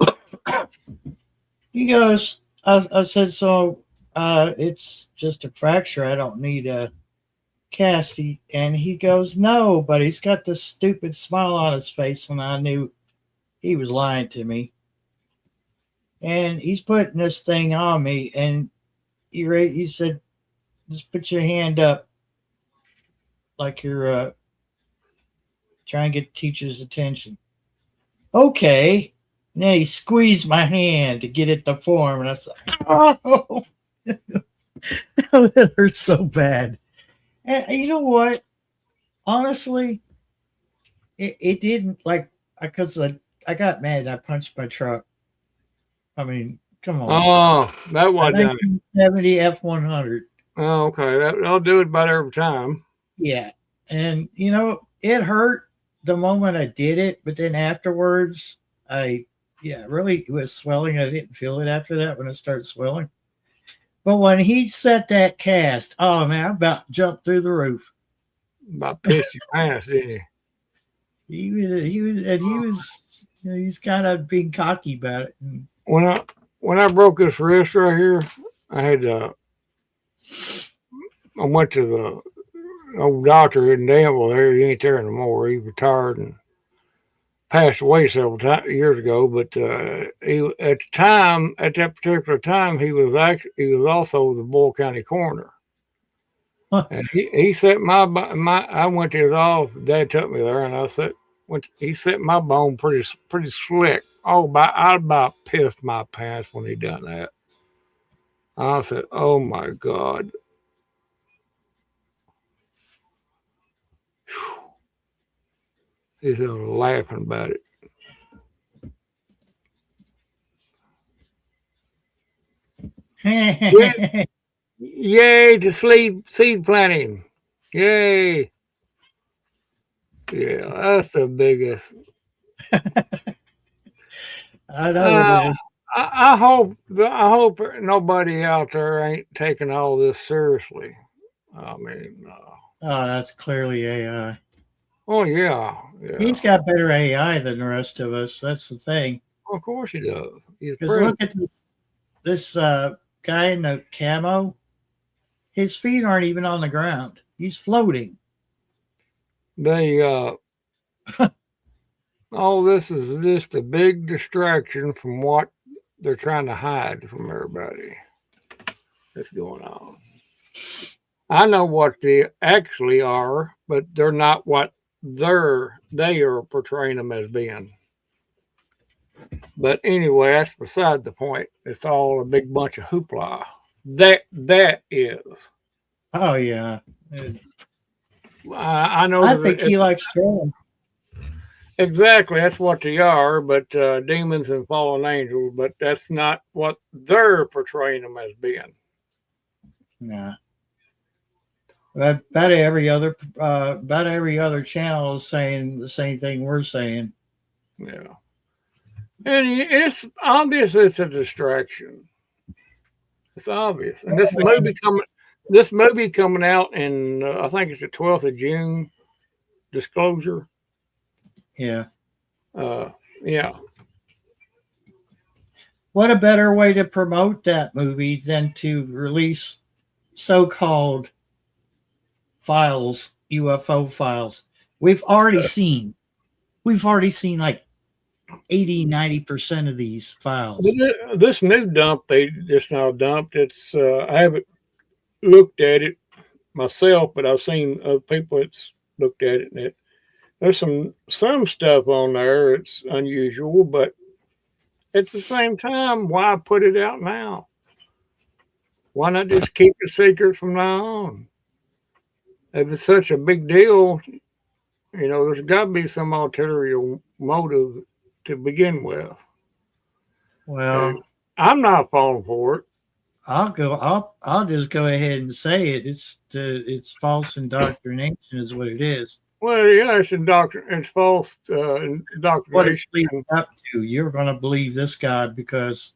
Speaker 1: He goes, I said, so it's just a fracture. I don't need a cast. And he goes, no, but he's got this stupid smile on his face, and I knew he was lying to me. And he's putting this thing on me, and he said, just put your hand up like you're trying to get the teacher's attention. Okay. And then he squeezed my hand to get it to form, and I said, oh, that hurts so bad. And you know what? Honestly, it didn't like because I got mad and I punched my truck. I mean, come on.
Speaker 3: Oh, that one done it.
Speaker 1: 1970 F100.
Speaker 3: Oh, okay. That'll do it about every time.
Speaker 1: Yeah. And, it hurt the moment I did it, but then afterwards, really, it was swelling. I didn't feel it after that when it started swelling. But when he set that cast, oh man, I about jumped through the roof.
Speaker 3: About pissed your pants, didn't he?
Speaker 1: He's kind of being cocky about it. And,
Speaker 3: When I broke this wrist right here, I went to the old doctor in Danville there. He ain't there anymore. He retired and passed away several years ago. But at that particular time, he was also the Boyle County coroner.
Speaker 1: Huh.
Speaker 3: And he set my I went to his office. Dad took me there, and he set my bone pretty slick. I about pissed my pants when he done that. I said, "Oh my God." He's laughing about it. Yay to seed planting. Yay. Yeah, that's the biggest.
Speaker 1: I know it is.
Speaker 3: I hope nobody out there ain't taking all this seriously. I mean,
Speaker 1: Oh, that's clearly AI.
Speaker 3: oh yeah,
Speaker 1: He's got better AI than the rest of us. That's the thing.
Speaker 3: of course he does. He's
Speaker 1: Because look at this guy in the camo. His feet aren't even on the ground. He's floating.
Speaker 3: They all this is just a big distraction from what they're trying to hide from everybody that's going on. I know what they actually are, but they're not what they are portraying them as being. But anyway, that's beside the point. It's all a big bunch of hoopla. That is.
Speaker 1: Oh yeah.
Speaker 3: I know.
Speaker 1: I think he likes trolling.
Speaker 3: Exactly, that's what they are, but demons and fallen angels. But that's not what they're portraying them as being.
Speaker 1: Yeah. About every other channel is saying the same thing we're saying.
Speaker 3: Yeah, and it's obvious it's a distraction. It's obvious, and this movie coming out in I think it's the 12th of June. Disclosure.
Speaker 1: Yeah.
Speaker 3: Yeah.
Speaker 1: What a better way to promote that movie than to release so-called files, UFO files. We've already seen like 80-90% of these files.
Speaker 3: This new dump they just now dumped. It's I haven't looked at it myself, but I've seen other people that's looked at it, and there's some stuff on there. It's unusual, but at the same time, why put it out now? Why not just keep it secret from now on? If it's such a big deal, there's got to be some ulterior motive to begin with.
Speaker 1: Well,
Speaker 3: and I'm not falling for it.
Speaker 1: I'll just go ahead and say it. It's false indoctrination is what it is.
Speaker 3: Well, yeah, it's false indoctrination.
Speaker 1: What it's leading up to. You're going to believe this God because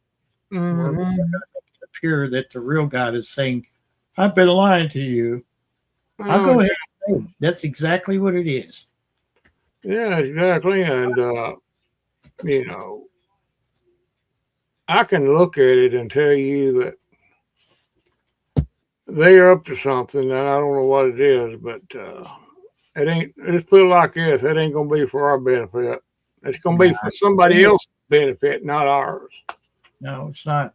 Speaker 1: we're going to appear that the real God is saying, I've been lying to you. I'll go ahead and say it. That's exactly what it is.
Speaker 3: Yeah, exactly. And, I can look at it and tell you that they're up to something, and I don't know what it is, but it ain't. Let's put it like this: it ain't gonna be for our benefit. It's gonna be for somebody else's benefit, not ours.
Speaker 1: No, it's not.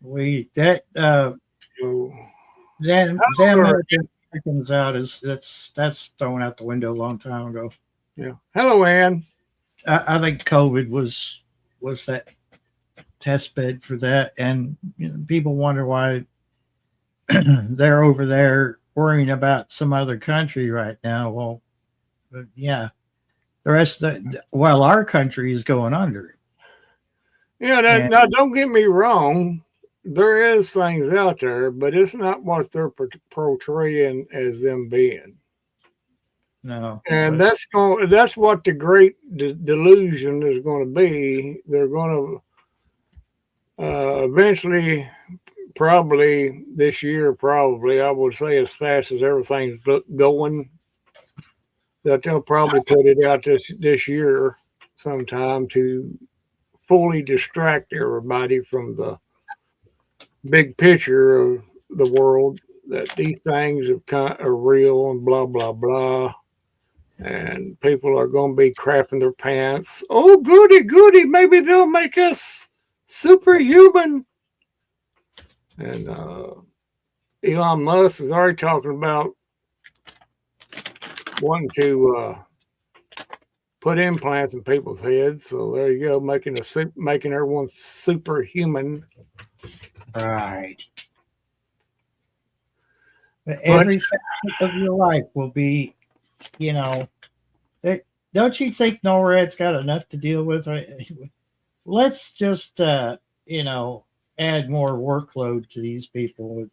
Speaker 1: Americans out that's thrown out the window a long time ago.
Speaker 3: Yeah. Hello, Ann.
Speaker 1: I think COVID was that test bed for that, and people wonder why they're over there worrying about some other country right now. Well, yeah, the rest of our country is going under.
Speaker 3: Yeah, now don't get me wrong. There is things out there, but it's not what they're portraying as them being.
Speaker 1: No,
Speaker 3: and that's what the great delusion is going to be. They're going to eventually, probably this year, I would say as fast as everything's going, that they'll probably put it out this year sometime to fully distract everybody from the big picture of the world, that these things are real and blah, blah, blah. And people are going to be crapping their pants. Oh, goody, maybe they'll make us superhuman. And Elon Musk is already talking about wanting to put implants in people's heads. So there you go, making everyone superhuman.
Speaker 1: Right. Every facet of your life will be, don't you think NORAD's got enough to deal with? Let's just, add more workload to these people.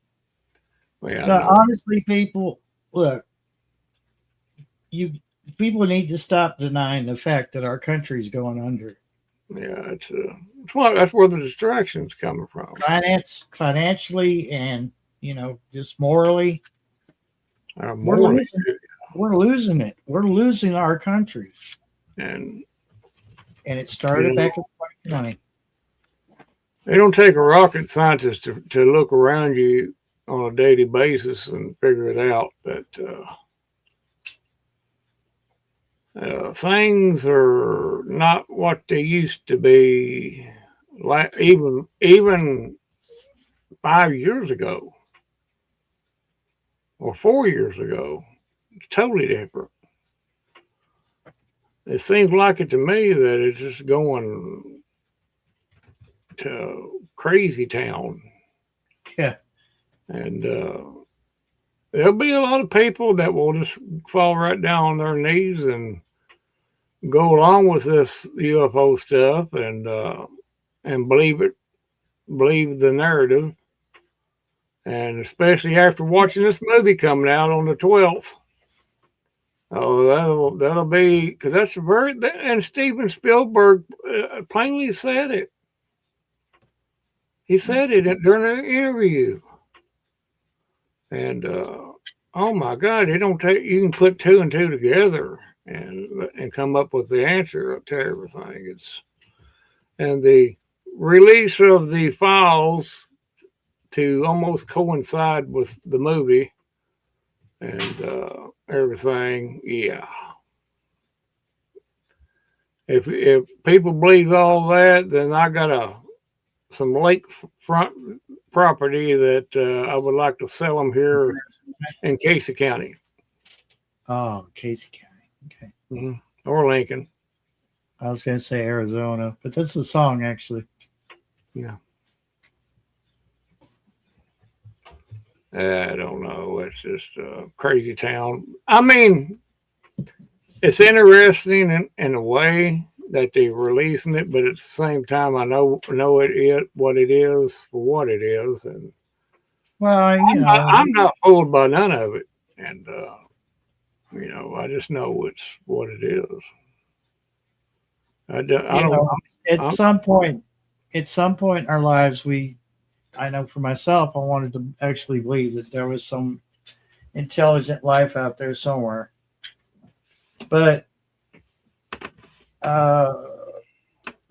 Speaker 3: Well,
Speaker 1: No, honestly, people, look, people need to stop denying the fact that our country's going under.
Speaker 3: yeah, that's where the distraction's coming from.
Speaker 1: Financially, and just morally,
Speaker 3: Morally,
Speaker 1: we're losing it. We're losing our country,
Speaker 3: and
Speaker 1: and it started back in 2020.
Speaker 3: it don't take a rocket scientist to look around you on a daily basis and figure it out that things are not what they used to be. Like even 5 years ago or 4 years ago, it's totally different. It seems like it to me that it's just going to crazy town.
Speaker 1: Yeah.
Speaker 3: And there'll be a lot of people that will just fall right down on their knees and go along with this UFO stuff and believe the narrative, and especially after watching this movie coming out on the 12th. Oh, that'll be, because that's and Steven Spielberg plainly said it. He said it during an interview, and oh my God, it don't take. You can put two and two together and come up with the answer to everything. And the release of the files to almost coincide with the movie and everything. Yeah. If people believe all that, then I got some lakefront property that I would like to sell them here in Casey County.
Speaker 1: Oh, Casey County. Okay.
Speaker 3: Mm-hmm. Or Lincoln.
Speaker 1: I was going to say Arizona, but that's the song, actually.
Speaker 3: Yeah. I don't know. It's just a crazy town. I mean, it's interesting in a way that they're releasing it, but at the same time, I know what it is for what it is, and
Speaker 1: well,
Speaker 3: I'm not fooled by none of it, and I just know it's what it is. I don't know.
Speaker 1: At some point in our lives, I know for myself, I wanted to actually believe that there was some intelligent life out there somewhere. But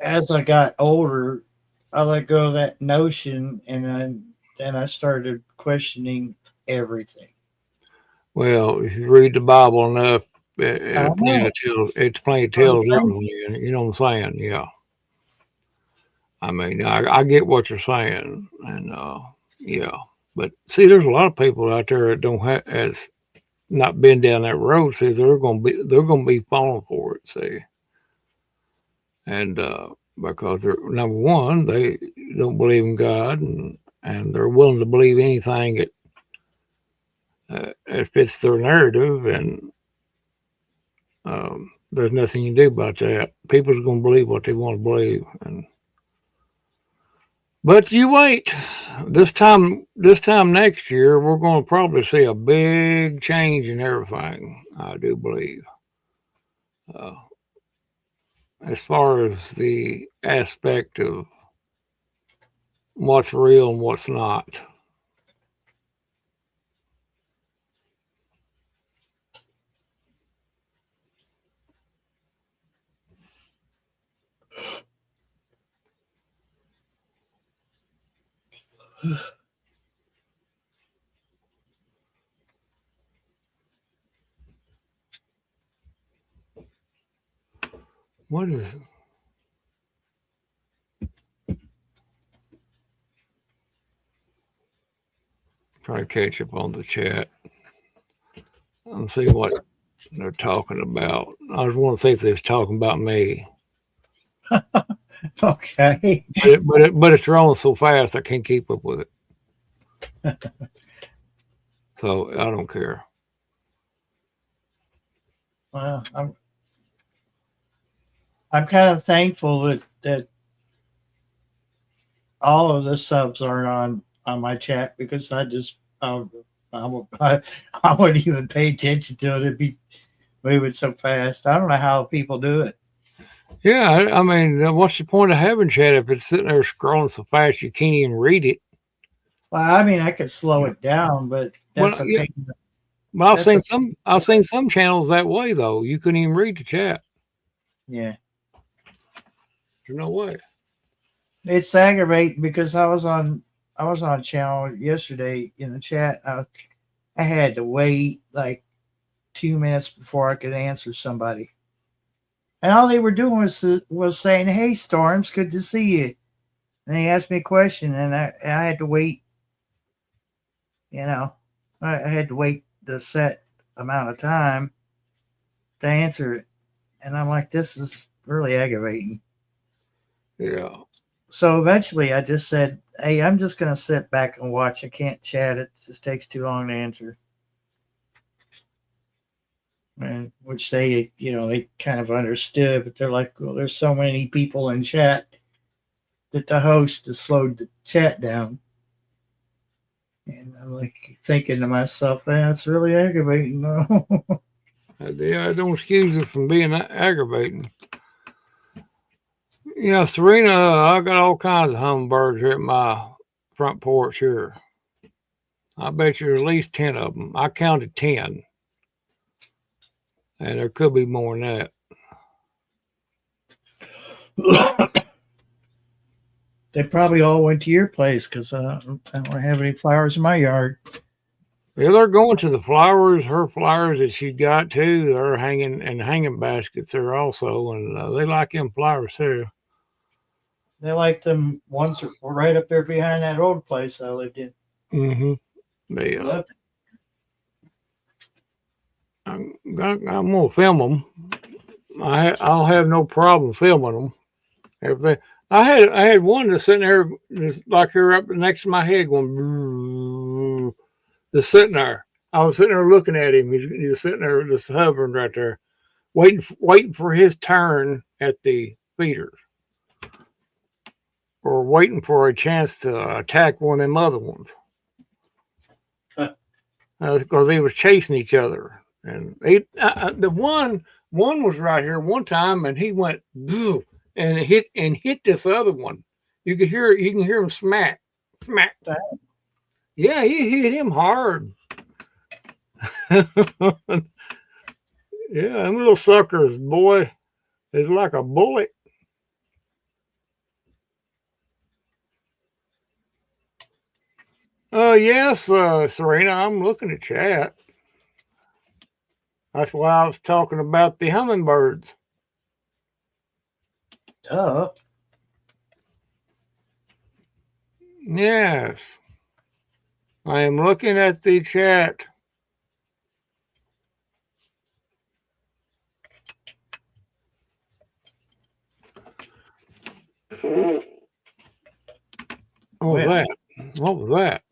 Speaker 1: as I got older, I let go of that notion, and then I started questioning everything.
Speaker 3: Well, if you read the Bible enough, it plain tells everything. You know what I'm saying? Yeah. I mean, I get what you're saying, and yeah. But see, there's a lot of people out there that has not been down that road. See, they're gonna be falling for it. See, and because they're, number one, they don't believe in God, and they're willing to believe anything that fits their narrative, and there's nothing you can do about that. People's gonna believe what they want to believe, but you wait. This time next year, we're going to probably see a big change in everything. I do believe, as far as the aspect of what's real and what's not. What is it? Try to catch up on the chat and see what they're talking about. I just want to see if they're talking about me.
Speaker 1: Okay.
Speaker 3: But it's rolling so fast I can't keep up with it. So I don't care.
Speaker 1: Well, I'm kind of thankful that all of the subs aren't on my chat because I wouldn't even pay attention to it. It'd be moving so fast. I don't know how people do it.
Speaker 3: Yeah, I mean, what's the point of having chat if it's sitting there scrolling so fast you can't even read it?
Speaker 1: Well, I mean, I could slow it down, but that's
Speaker 3: Well,
Speaker 1: a
Speaker 3: yeah.
Speaker 1: pain.
Speaker 3: Well,
Speaker 1: That's
Speaker 3: I've seen some channels that way though. You couldn't even read the chat.
Speaker 1: Yeah,
Speaker 3: There's no way.
Speaker 1: it's aggravating because I was on channel yesterday in the chat. I had to wait like 2 minutes before I could answer somebody, and all they were doing was saying, "Hey, Storms, good to see you." And they asked me a question, and I had to wait. You know, I had to wait the set amount of time to answer it, and I'm like, this is really aggravating.
Speaker 3: Yeah.
Speaker 1: So eventually, I just said, "Hey, I'm just gonna sit back and watch. I can't chat. It just takes too long to answer." And which they kind of understood, but they're like, "Well, there's so many people in chat that the host has slowed the chat down." And I'm like thinking to myself, "That's really aggravating, though."
Speaker 3: Yeah, don't excuse it from being aggravating. Yeah, Serena, I got all kinds of hummingbirds here at my front porch here. I bet you at least 10 of them. I counted 10. And there could be more than that.
Speaker 1: They probably all went to your place because I don't have any flowers in my yard.
Speaker 3: Yeah, they're going to the flowers. Her flowers that she got too, they're hanging in hanging baskets there also. And they like them flowers too.
Speaker 1: They like them ones that were right up there behind that old place I lived in.
Speaker 3: Mm-hmm. They, I'm gonna film them. I'll have no problem filming them. If they, I had one that's sitting there, just like here up next to my head, going, just sitting there. I was sitting there looking at him. He's sitting there, just hovering right there, waiting for his turn at the feeders, or waiting for a chance to attack one of them other ones. Because they was chasing each other, and the one was right here one time, and he went and hit this other one. You can hear him smack. Yeah, he hit him hard. Yeah, them little suckers, boy, is like a bullet. Yes, Serena, I'm looking at chat. That's why I was talking about the hummingbirds.
Speaker 1: Duh.
Speaker 3: Yes. I am looking at the chat. What was that? What was that?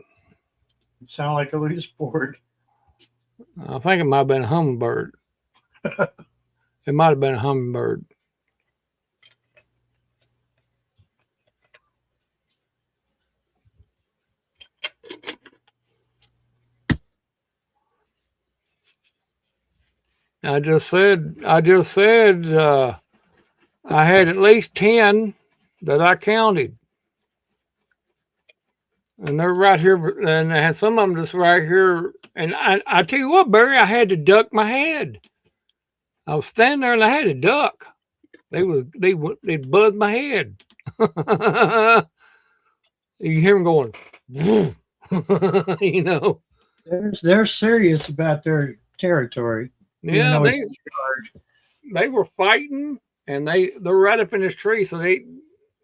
Speaker 1: It sounded like a loose board.
Speaker 3: I think it might have been a hummingbird. It might have been a hummingbird. I just said I had at least 10 that I counted. And they're right here, and I had some of them just right here. And I tell you what, Barry, I had to duck my head. I was standing there and I had to duck. They buzzed my head. You hear them going, you know.
Speaker 1: They're serious about their territory.
Speaker 3: Yeah, they were fighting, and they're right up in this tree, so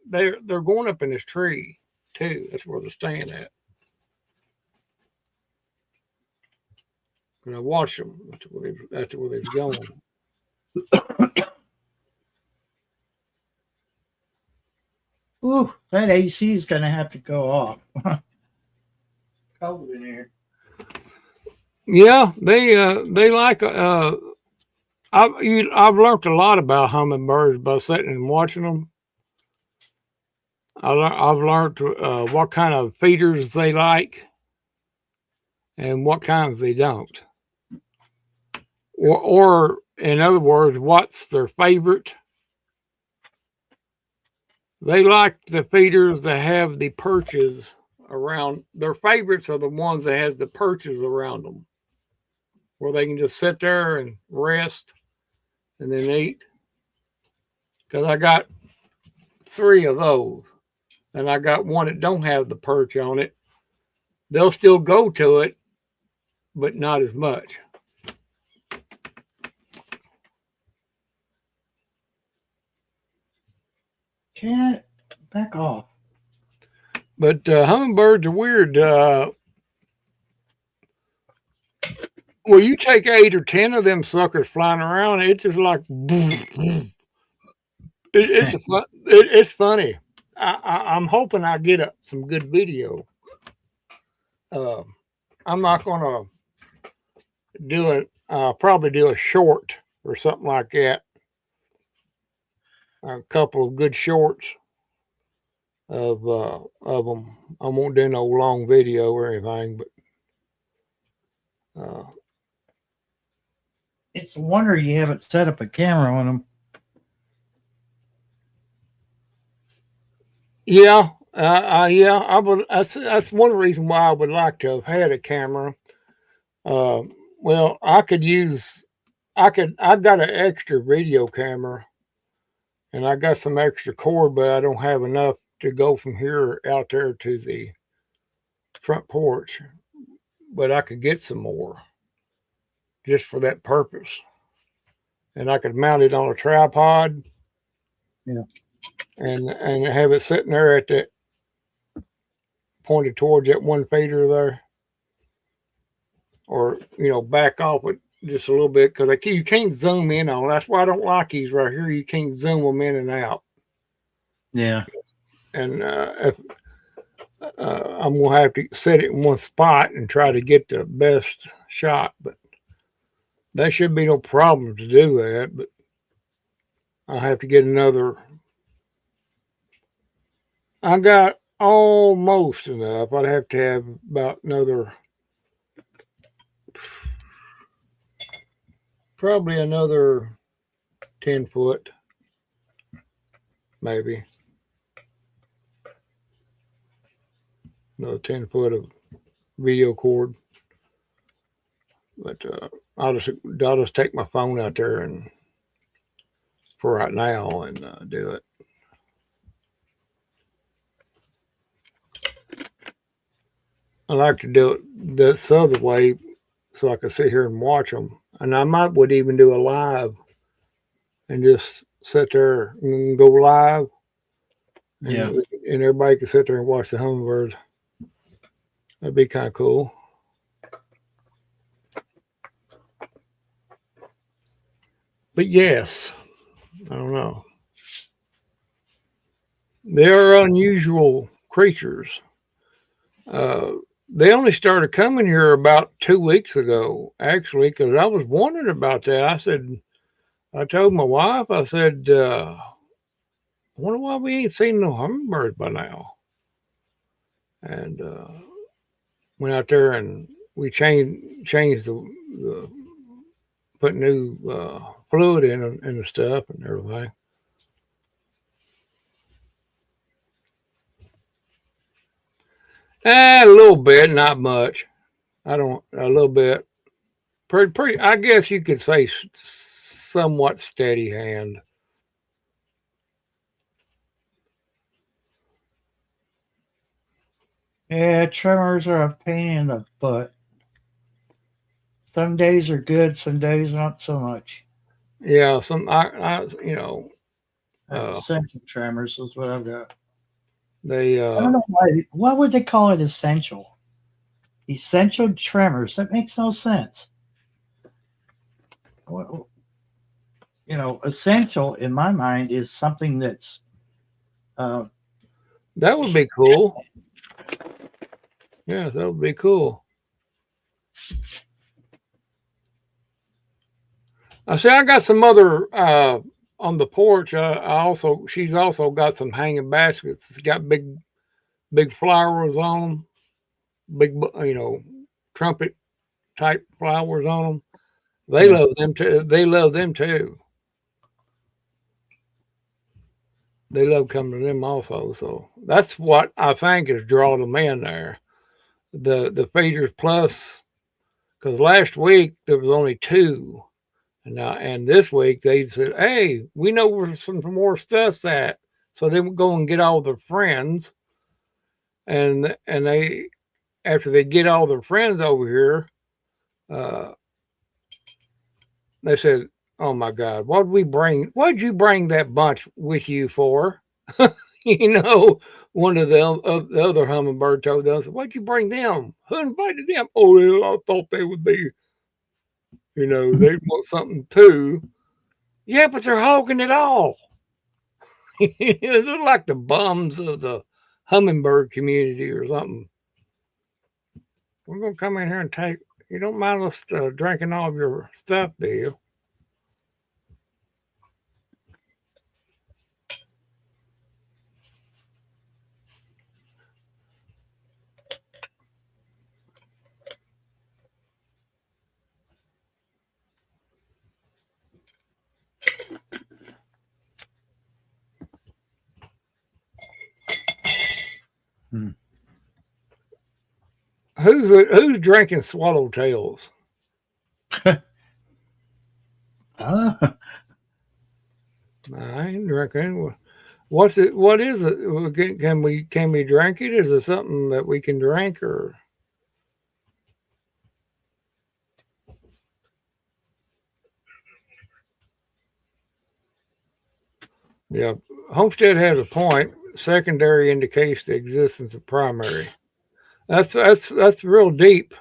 Speaker 3: they're going up in this tree too. That's where they're staying at. And I watched them. That's where they're going.
Speaker 1: Ooh, that AC is going to have to go off. Cold in here.
Speaker 3: Yeah, they like. I've learned a lot about hummingbirds by sitting and watching them. I've learned what kind of feeders they like and what kinds they don't. Or in other words, what's their favorite. They like the feeders that have the perches around. Their favorites are the ones that has the perches around them, where they can just sit there and rest and then eat. Because I got 3 of those, and I got one that don't have the perch on it. They'll still go to it, but not as much.
Speaker 1: Cat, back off.
Speaker 3: But hummingbirds are weird. Well, you take 8 or 10 of them suckers flying around, it's just like it's funny. I'm hoping I get some good video. I'm not gonna do it. Probably do a short or something like that. A couple of good shorts of them. I won't do no long video or anything, but
Speaker 1: It's a wonder you haven't set up a camera on them.
Speaker 3: yeah, yeah. I would. That's one reason why I would like to have had a camera. Well, I could use. I've got an extra video camera, and I got some extra cord, but I don't have enough to go from here out there to the front porch. But I could get some more just for that purpose. And I could mount it on a tripod.
Speaker 1: Yeah.
Speaker 3: And have it sitting there at that pointed towards that one feeder there. Or, back off it just a little bit because you can't zoom in on. That's why I don't like these right here. You can't zoom them in and out.
Speaker 1: Yeah.
Speaker 3: And if I'm going to have to set it in one spot and try to get the best shot. But there should be no problem to do that. But I'll have to get another. I got almost enough. I'd have to have about probably another 10 foot, maybe. Another 10 foot of video cord. But I'll just take my phone out there and for right now and do it. I like to do it this other way so I can sit here and watch them. And I would even do a live and just sit there and go live. And,
Speaker 1: Yeah.
Speaker 3: And everybody can sit there and watch the hummingbirds. That'd be kind of cool. But yes, I don't know. They are unusual creatures. They only started coming here about 2 weeks ago, actually, because I was wondering about that. I told my wife, I said, I wonder why we ain't seen no hummingbirds by now. And went out there and we changed the put new fluid in and the stuff and everything. A little bit, not much. A little bit. Pretty. I guess you could say somewhat steady hand.
Speaker 1: Yeah, tremors are a pain in the butt. Some days are good, some days not so much.
Speaker 3: Yeah,
Speaker 1: Essential tremors is what I've got.
Speaker 3: they
Speaker 1: I don't know why. Why would they call it essential? Essential tremors. That makes no sense. Essential in my mind is something that's.
Speaker 3: that would be cool. Yeah, that would be cool. I got some other on the porch, she's also got some hanging baskets. It's got big flowers on them, big trumpet type flowers on them. They
Speaker 1: Yeah.
Speaker 3: love them too. They love them too. They love coming to them also. So that's what I think is drawing them in there. The feeders plus, because last week there was only 2. And this week they said, "Hey, we know where some more stuff's at." So they would go and get all their friends, and they after they get all their friends over here, they said, "Oh my God, what'd you bring that bunch with you for?" One of the other hummingbird told us, "What'd you bring them? Who invited them?" "Oh, I thought they would be, they want something too." "Yeah, but they're hogging it all." They're like the bums of the hummingbird community or something. We're going to come in here and take, you don't mind us drinking all of your stuff, do you?
Speaker 1: Hmm.
Speaker 3: Who's drinking swallowtails?
Speaker 1: Ah,
Speaker 3: I ain't drinking. What's it? What is it? Can we drink it? Is it something that we can drink or? Yeah, Homestead has a point. Secondary indicates the existence of primary. That's real deep.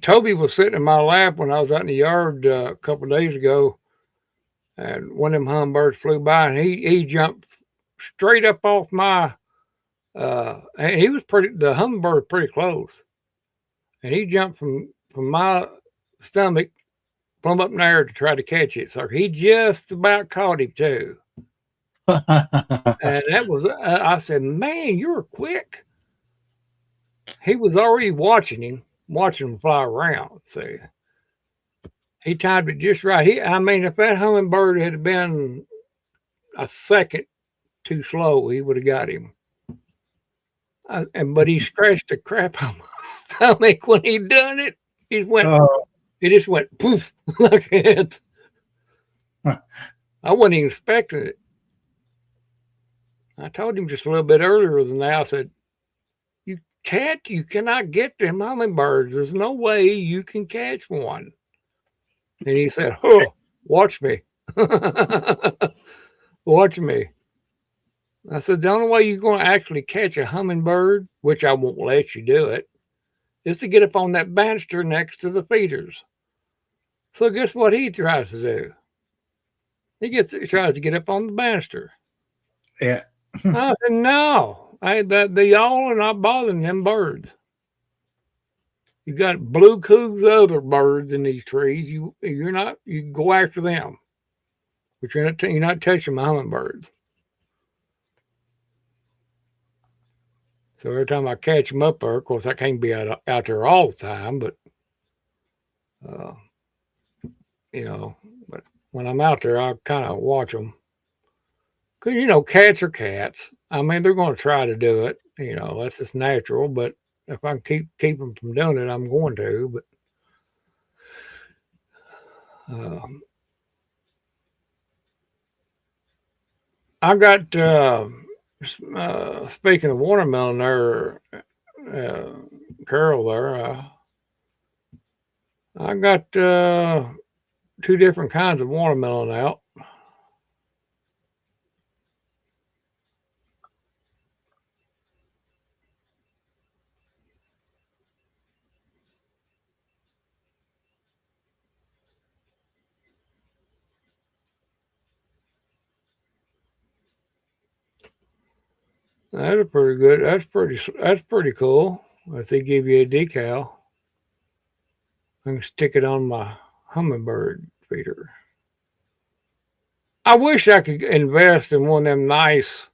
Speaker 3: Toby was sitting in my lap when I was out in the yard a couple of days ago, and one of them hummingbirds flew by, and he jumped straight up off my. And he was the hummingbird was pretty close, and he jumped from my stomach plumb up in there to try to catch it. So he just about caught him too. And that was, I said, "Man, you were quick." He was already watching him fly around. See, he timed it just right. If that hummingbird had been a second too slow, he would have got him. But he scratched the crap out of my stomach when he done it. He just went poof like that. I wasn't even expecting it. I told him just a little bit earlier than that. I said, you cannot get them hummingbirds. There's no way you can catch one." And he said, "Oh, watch me." Watch me. I said, "The only way you're going to actually catch a hummingbird, which I won't let you do it, is to get up on that banister next to the feeders." So guess what he tries to do? He tries to get up on the banister.
Speaker 1: Yeah.
Speaker 3: I said, "No, y'all are not bothering them birds. You got blue coogs, other birds in these trees. You go after them, but you're not touching my hummingbirds." So every time I catch them up there, of course I can't be out there all the time, but but when I'm out there, I kind of watch them. Because, cats are cats. I mean, they're going to try to do it. That's just natural. But if I can keep them from doing it, I'm going to. But I got, speaking of watermelon there, Carol there, I got 2 different kinds of watermelon out. That's pretty good. That's pretty cool. if they give you a decal, I can stick it on my hummingbird feeder. I wish I could invest in one of them nice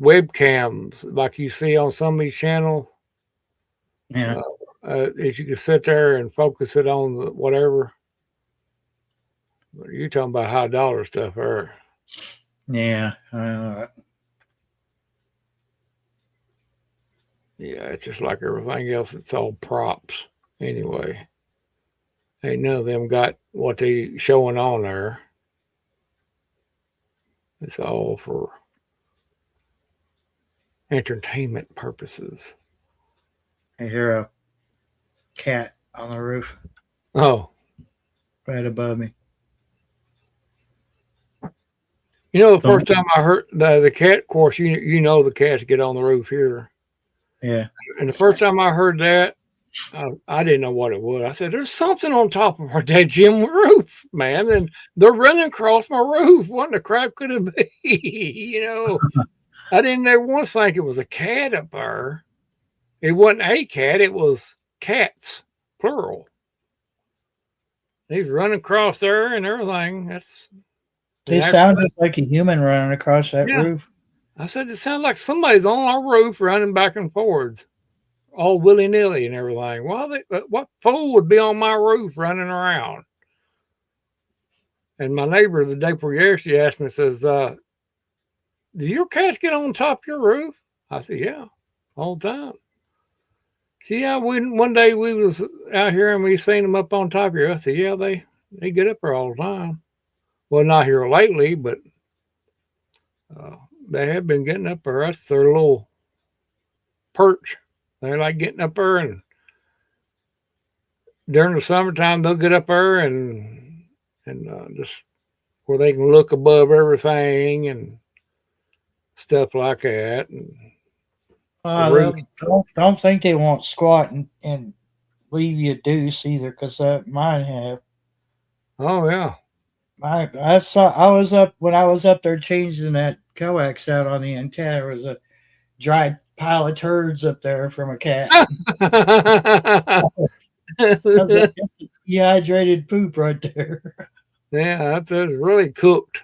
Speaker 3: webcams like you see on some of these channels.
Speaker 1: Yeah.
Speaker 3: If you could sit there and focus it on the whatever. You're talking about high dollar stuff there.
Speaker 1: Yeah. I know.
Speaker 3: Yeah, it's just like everything else. It's all props anyway. Ain't none of them got what they showing on there. It's all for entertainment purposes.
Speaker 1: I hear a cat on the roof
Speaker 3: Oh,
Speaker 1: right above me.
Speaker 3: you know, the first time I heard the cat, of course, you know the cats get on the roof here.
Speaker 1: Yeah.
Speaker 3: And the first time I heard that, I didn't know what it was. I said, "There's something on top of our dead gym roof, man, and they're running across my roof. What the crap could it be?" You know, I didn't ever once think it was a cat up there. It wasn't a cat; it was cats, plural. He's running across there and everything.
Speaker 1: It sounded like a human running across that
Speaker 3: Yeah.
Speaker 1: roof.
Speaker 3: I said, "It sounds like somebody's on our roof running back and forwards, all willy nilly and everything." Well, what fool would be on my roof running around? And my neighbor the day before yesterday asked me, says, "Do your cats get on top of your roof?" I said, "Yeah, all the time." See, yeah, one day we was out here and we seen them up on top here. I said, "Yeah, they get up there all the time." Well, not here lately, but they have been getting up there. That's their little perch. They like getting up there, and during the summertime they'll get up there and just where they can look above everything and stuff like that. And
Speaker 1: Don't think they won't squat and leave you a deuce either, because mine have.
Speaker 3: oh yeah,
Speaker 1: I was up when I was up there changing that coax out on the antenna. There was a dried pile of turds up there from a cat. That's dehydrated poop right there.
Speaker 3: yeah, that's really cooked.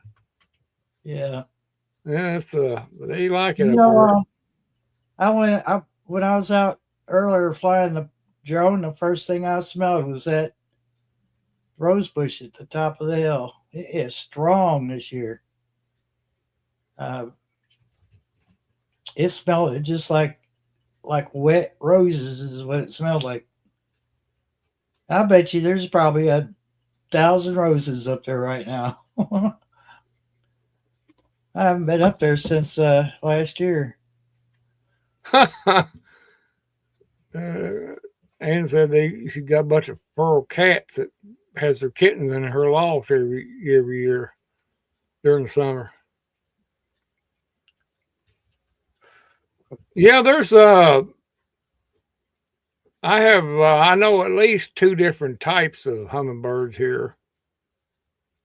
Speaker 1: Yeah.
Speaker 3: Yeah, they like it.
Speaker 1: You know, when I was out earlier flying the drone, the first thing I smelled was that rose bush at the top of the hill. It is strong this year. It smelled just like wet roses is what it smelled like. I bet you there's probably 1,000 roses up there right now. I haven't been up there since last year.
Speaker 3: Ann said she got a bunch of feral cats that has their kittens in her loft every year during the summer. Yeah, there's I know at least 2 different types of hummingbirds here.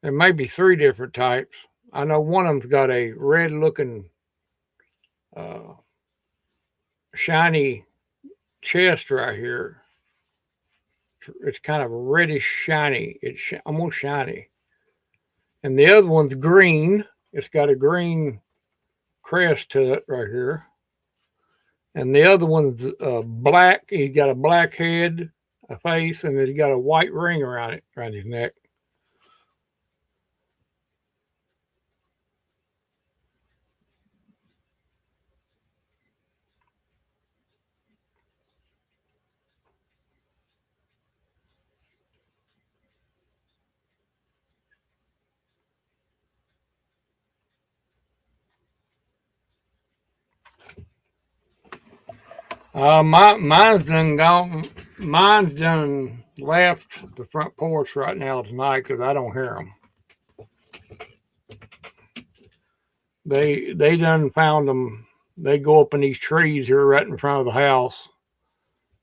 Speaker 3: There may be 3 different types. I know one of them's got a red looking shiny chest right here. It's kind of reddish shiny. It's almost shiny. And the other one's green. It's got a green crest to it right here. And the other one's black. He's got a black head, a face, and he's got a white ring around his neck. Mine's done gone. Mine's done left the front porch right now tonight because I don't hear them. They done found them. They go up in these trees here right in front of the house.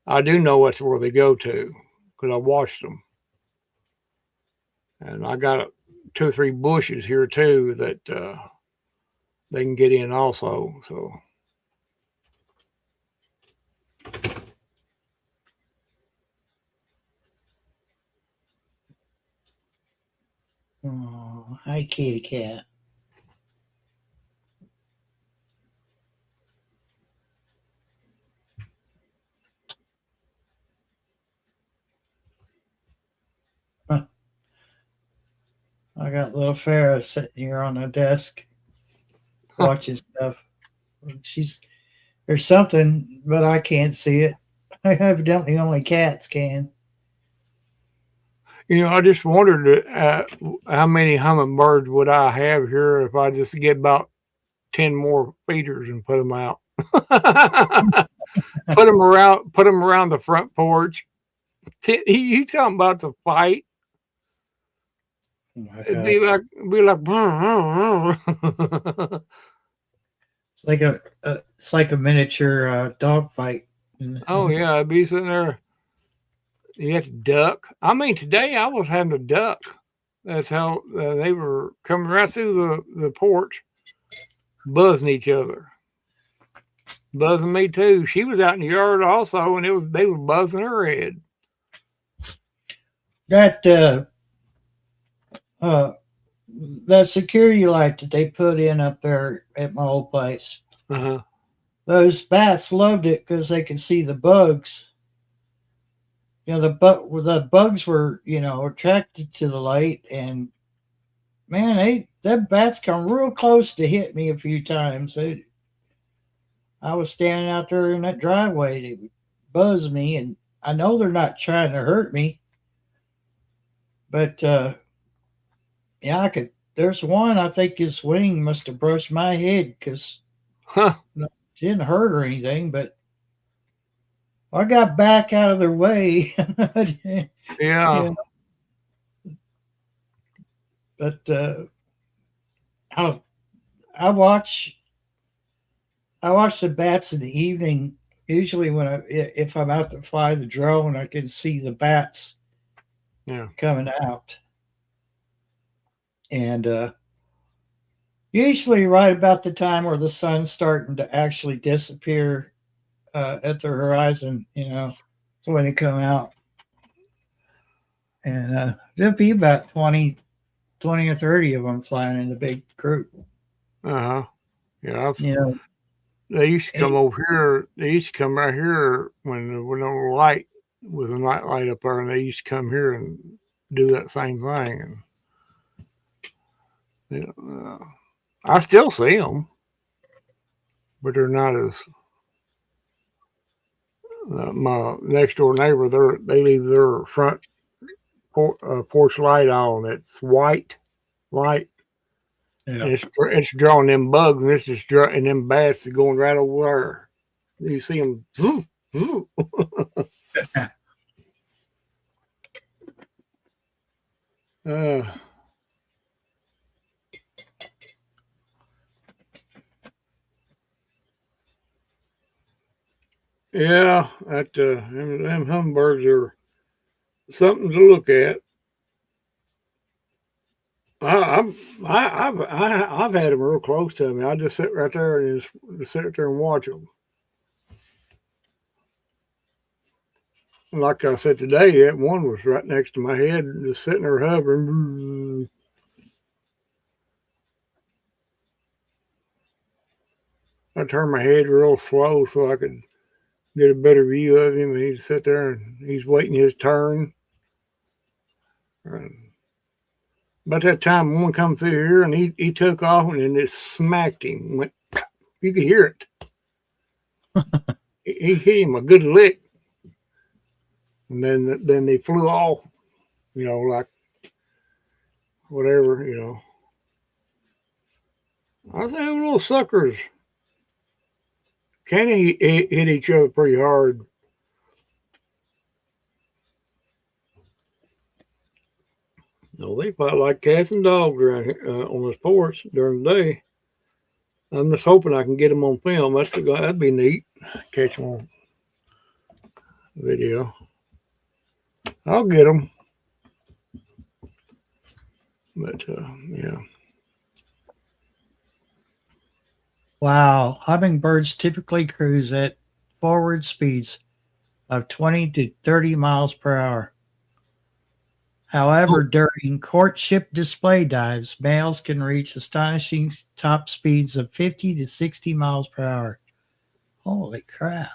Speaker 3: I do know that's where they go to because I watched them, and I got 2 or 3 bushes here too that they can get in also. So.
Speaker 1: Oh, hi, kitty cat. Huh. I got little Farrah sitting here on the desk watching stuff. There's something, but I can't see it. Evidently, only cats can.
Speaker 3: You know, I just wondered how many hummingbirds would I have here if I just get about 10 more feeders and put them out. Put them around the front porch. You talking about the fight?
Speaker 1: Oh my
Speaker 3: It'd
Speaker 1: God.
Speaker 3: be like.
Speaker 1: It's like a miniature dog fight.
Speaker 3: Oh yeah, I'd be sitting there. You have to duck. I mean, today I was having to duck. That's how they were coming right through the porch, buzzing each other, buzzing me too. She was out in the yard also, and they were buzzing her head.
Speaker 1: That that security light that they put in up there at my old place.
Speaker 3: Uh-huh.
Speaker 1: Those bats loved it because they could see the bugs. You know, the bugs were, attracted to the light, and man, that bats come real close to hit me a few times. I was standing out there in that driveway, they would buzz me, and I know they're not trying to hurt me, but yeah, there's one, I think his wing must have brushed my head because
Speaker 3: Huh.
Speaker 1: it didn't hurt or anything, but I got back out of their way.
Speaker 3: Yeah.
Speaker 1: Yeah. But I watch the bats in the evening. Usually, if I'm out to fly the drone, I can see the bats coming out, and usually right about the time where the sun's starting to actually disappear at the horizon, so when they come out, and there'll be about 20 or 30 of them flying in a big group.
Speaker 3: Uh-huh. Yeah.
Speaker 1: They
Speaker 3: used to come over here. They used to come right here when there was no light, with a night light up there, and they used to come here and do that same thing. And I still see them, but they're not as. My next door neighbor, they leave their front porch light on. It's white light.
Speaker 1: Yeah.
Speaker 3: And it's drawing them bugs, and it's just and them bats are going right over there. You see them. Yeah, them hummingbirds are something to look at. I've had them real close to me. I just sit right there and just sit there and watch them. Like I said today, that one was right next to my head, just sitting there hovering. I turned my head real slow so I could get a better view of him, and he'd sit there and he's waiting his turn. About that time, one come through here, and he took off and it smacked him. Went, you could hear it. He hit him a good lick, and then they flew off. Like whatever. I think little suckers can hit each other pretty hard. No, they fight like cats and dogs around here on this porch during the day. I'm just hoping I can get them on film. That'd be neat. Catch them on video. I'll get them. But yeah.
Speaker 1: Wow, hummingbirds typically cruise at forward speeds of 20 to 30 miles per hour. However, during courtship display dives, males can reach astonishing top speeds of 50 to 60 miles per hour. Holy crap.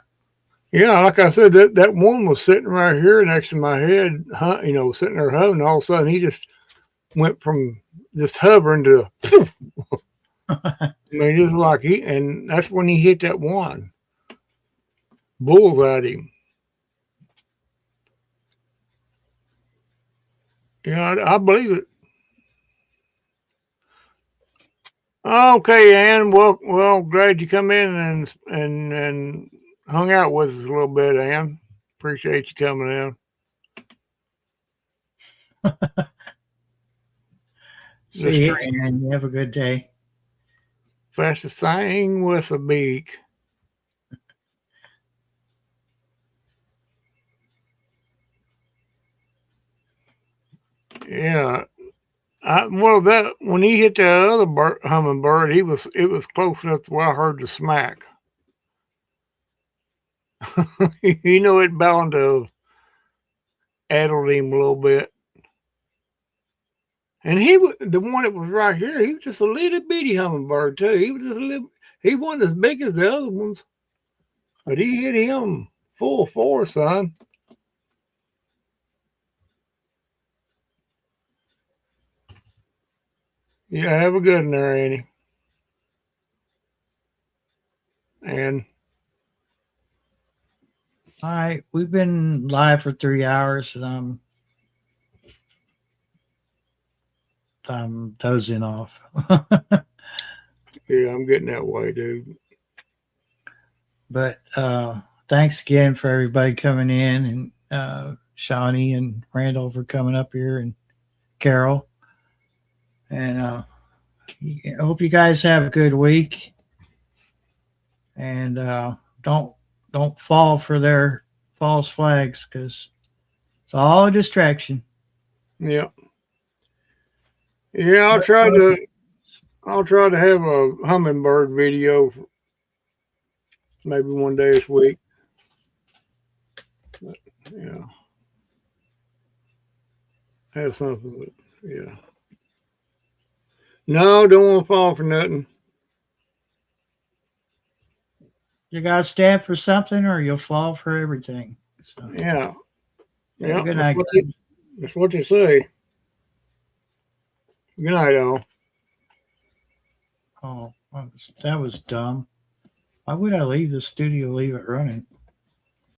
Speaker 3: Yeah, like I said, that one was sitting right here next to my head, sitting there hovering. All of a sudden, he just went from just hovering to, I mean, just like and that's when he hit that one. Bulls at him. Yeah, I believe it. Okay, Ann. Well, glad you come in and hung out with us a little bit, Ann. Appreciate you coming in.
Speaker 1: See you, and you have a good day.
Speaker 3: Fastest thing with a beak. Yeah. That when he hit that other hummingbird, it was close enough to where I heard the smack. It bound to have addled him a little bit. And the one that was right here, he was just a little bitty hummingbird too. He was just a little. He wasn't as big as the other ones, but he hit him full force, son. Yeah, have a good one there, Annie. And
Speaker 1: all right, we've been live for 3 hours, and I'm dozing off.
Speaker 3: yeah, I'm getting that way, dude.
Speaker 1: But thanks again for everybody coming in, and Shawnee and Randall for coming up here, and Carol. And I hope you guys have a good week. And don't fall for their false flags, because it's all a distraction.
Speaker 3: Yeah. Yeah, I'll try to have a hummingbird video maybe one day this week. But, yeah. Have something, but yeah. No, don't want to fall for nothing.
Speaker 1: You gotta stand for something, or you'll fall for everything. So,
Speaker 3: Yeah.
Speaker 1: yeah. Good night.
Speaker 3: That's what they say. Good night, all.
Speaker 1: Oh, that was dumb. Why would I leave the studio, leave it running?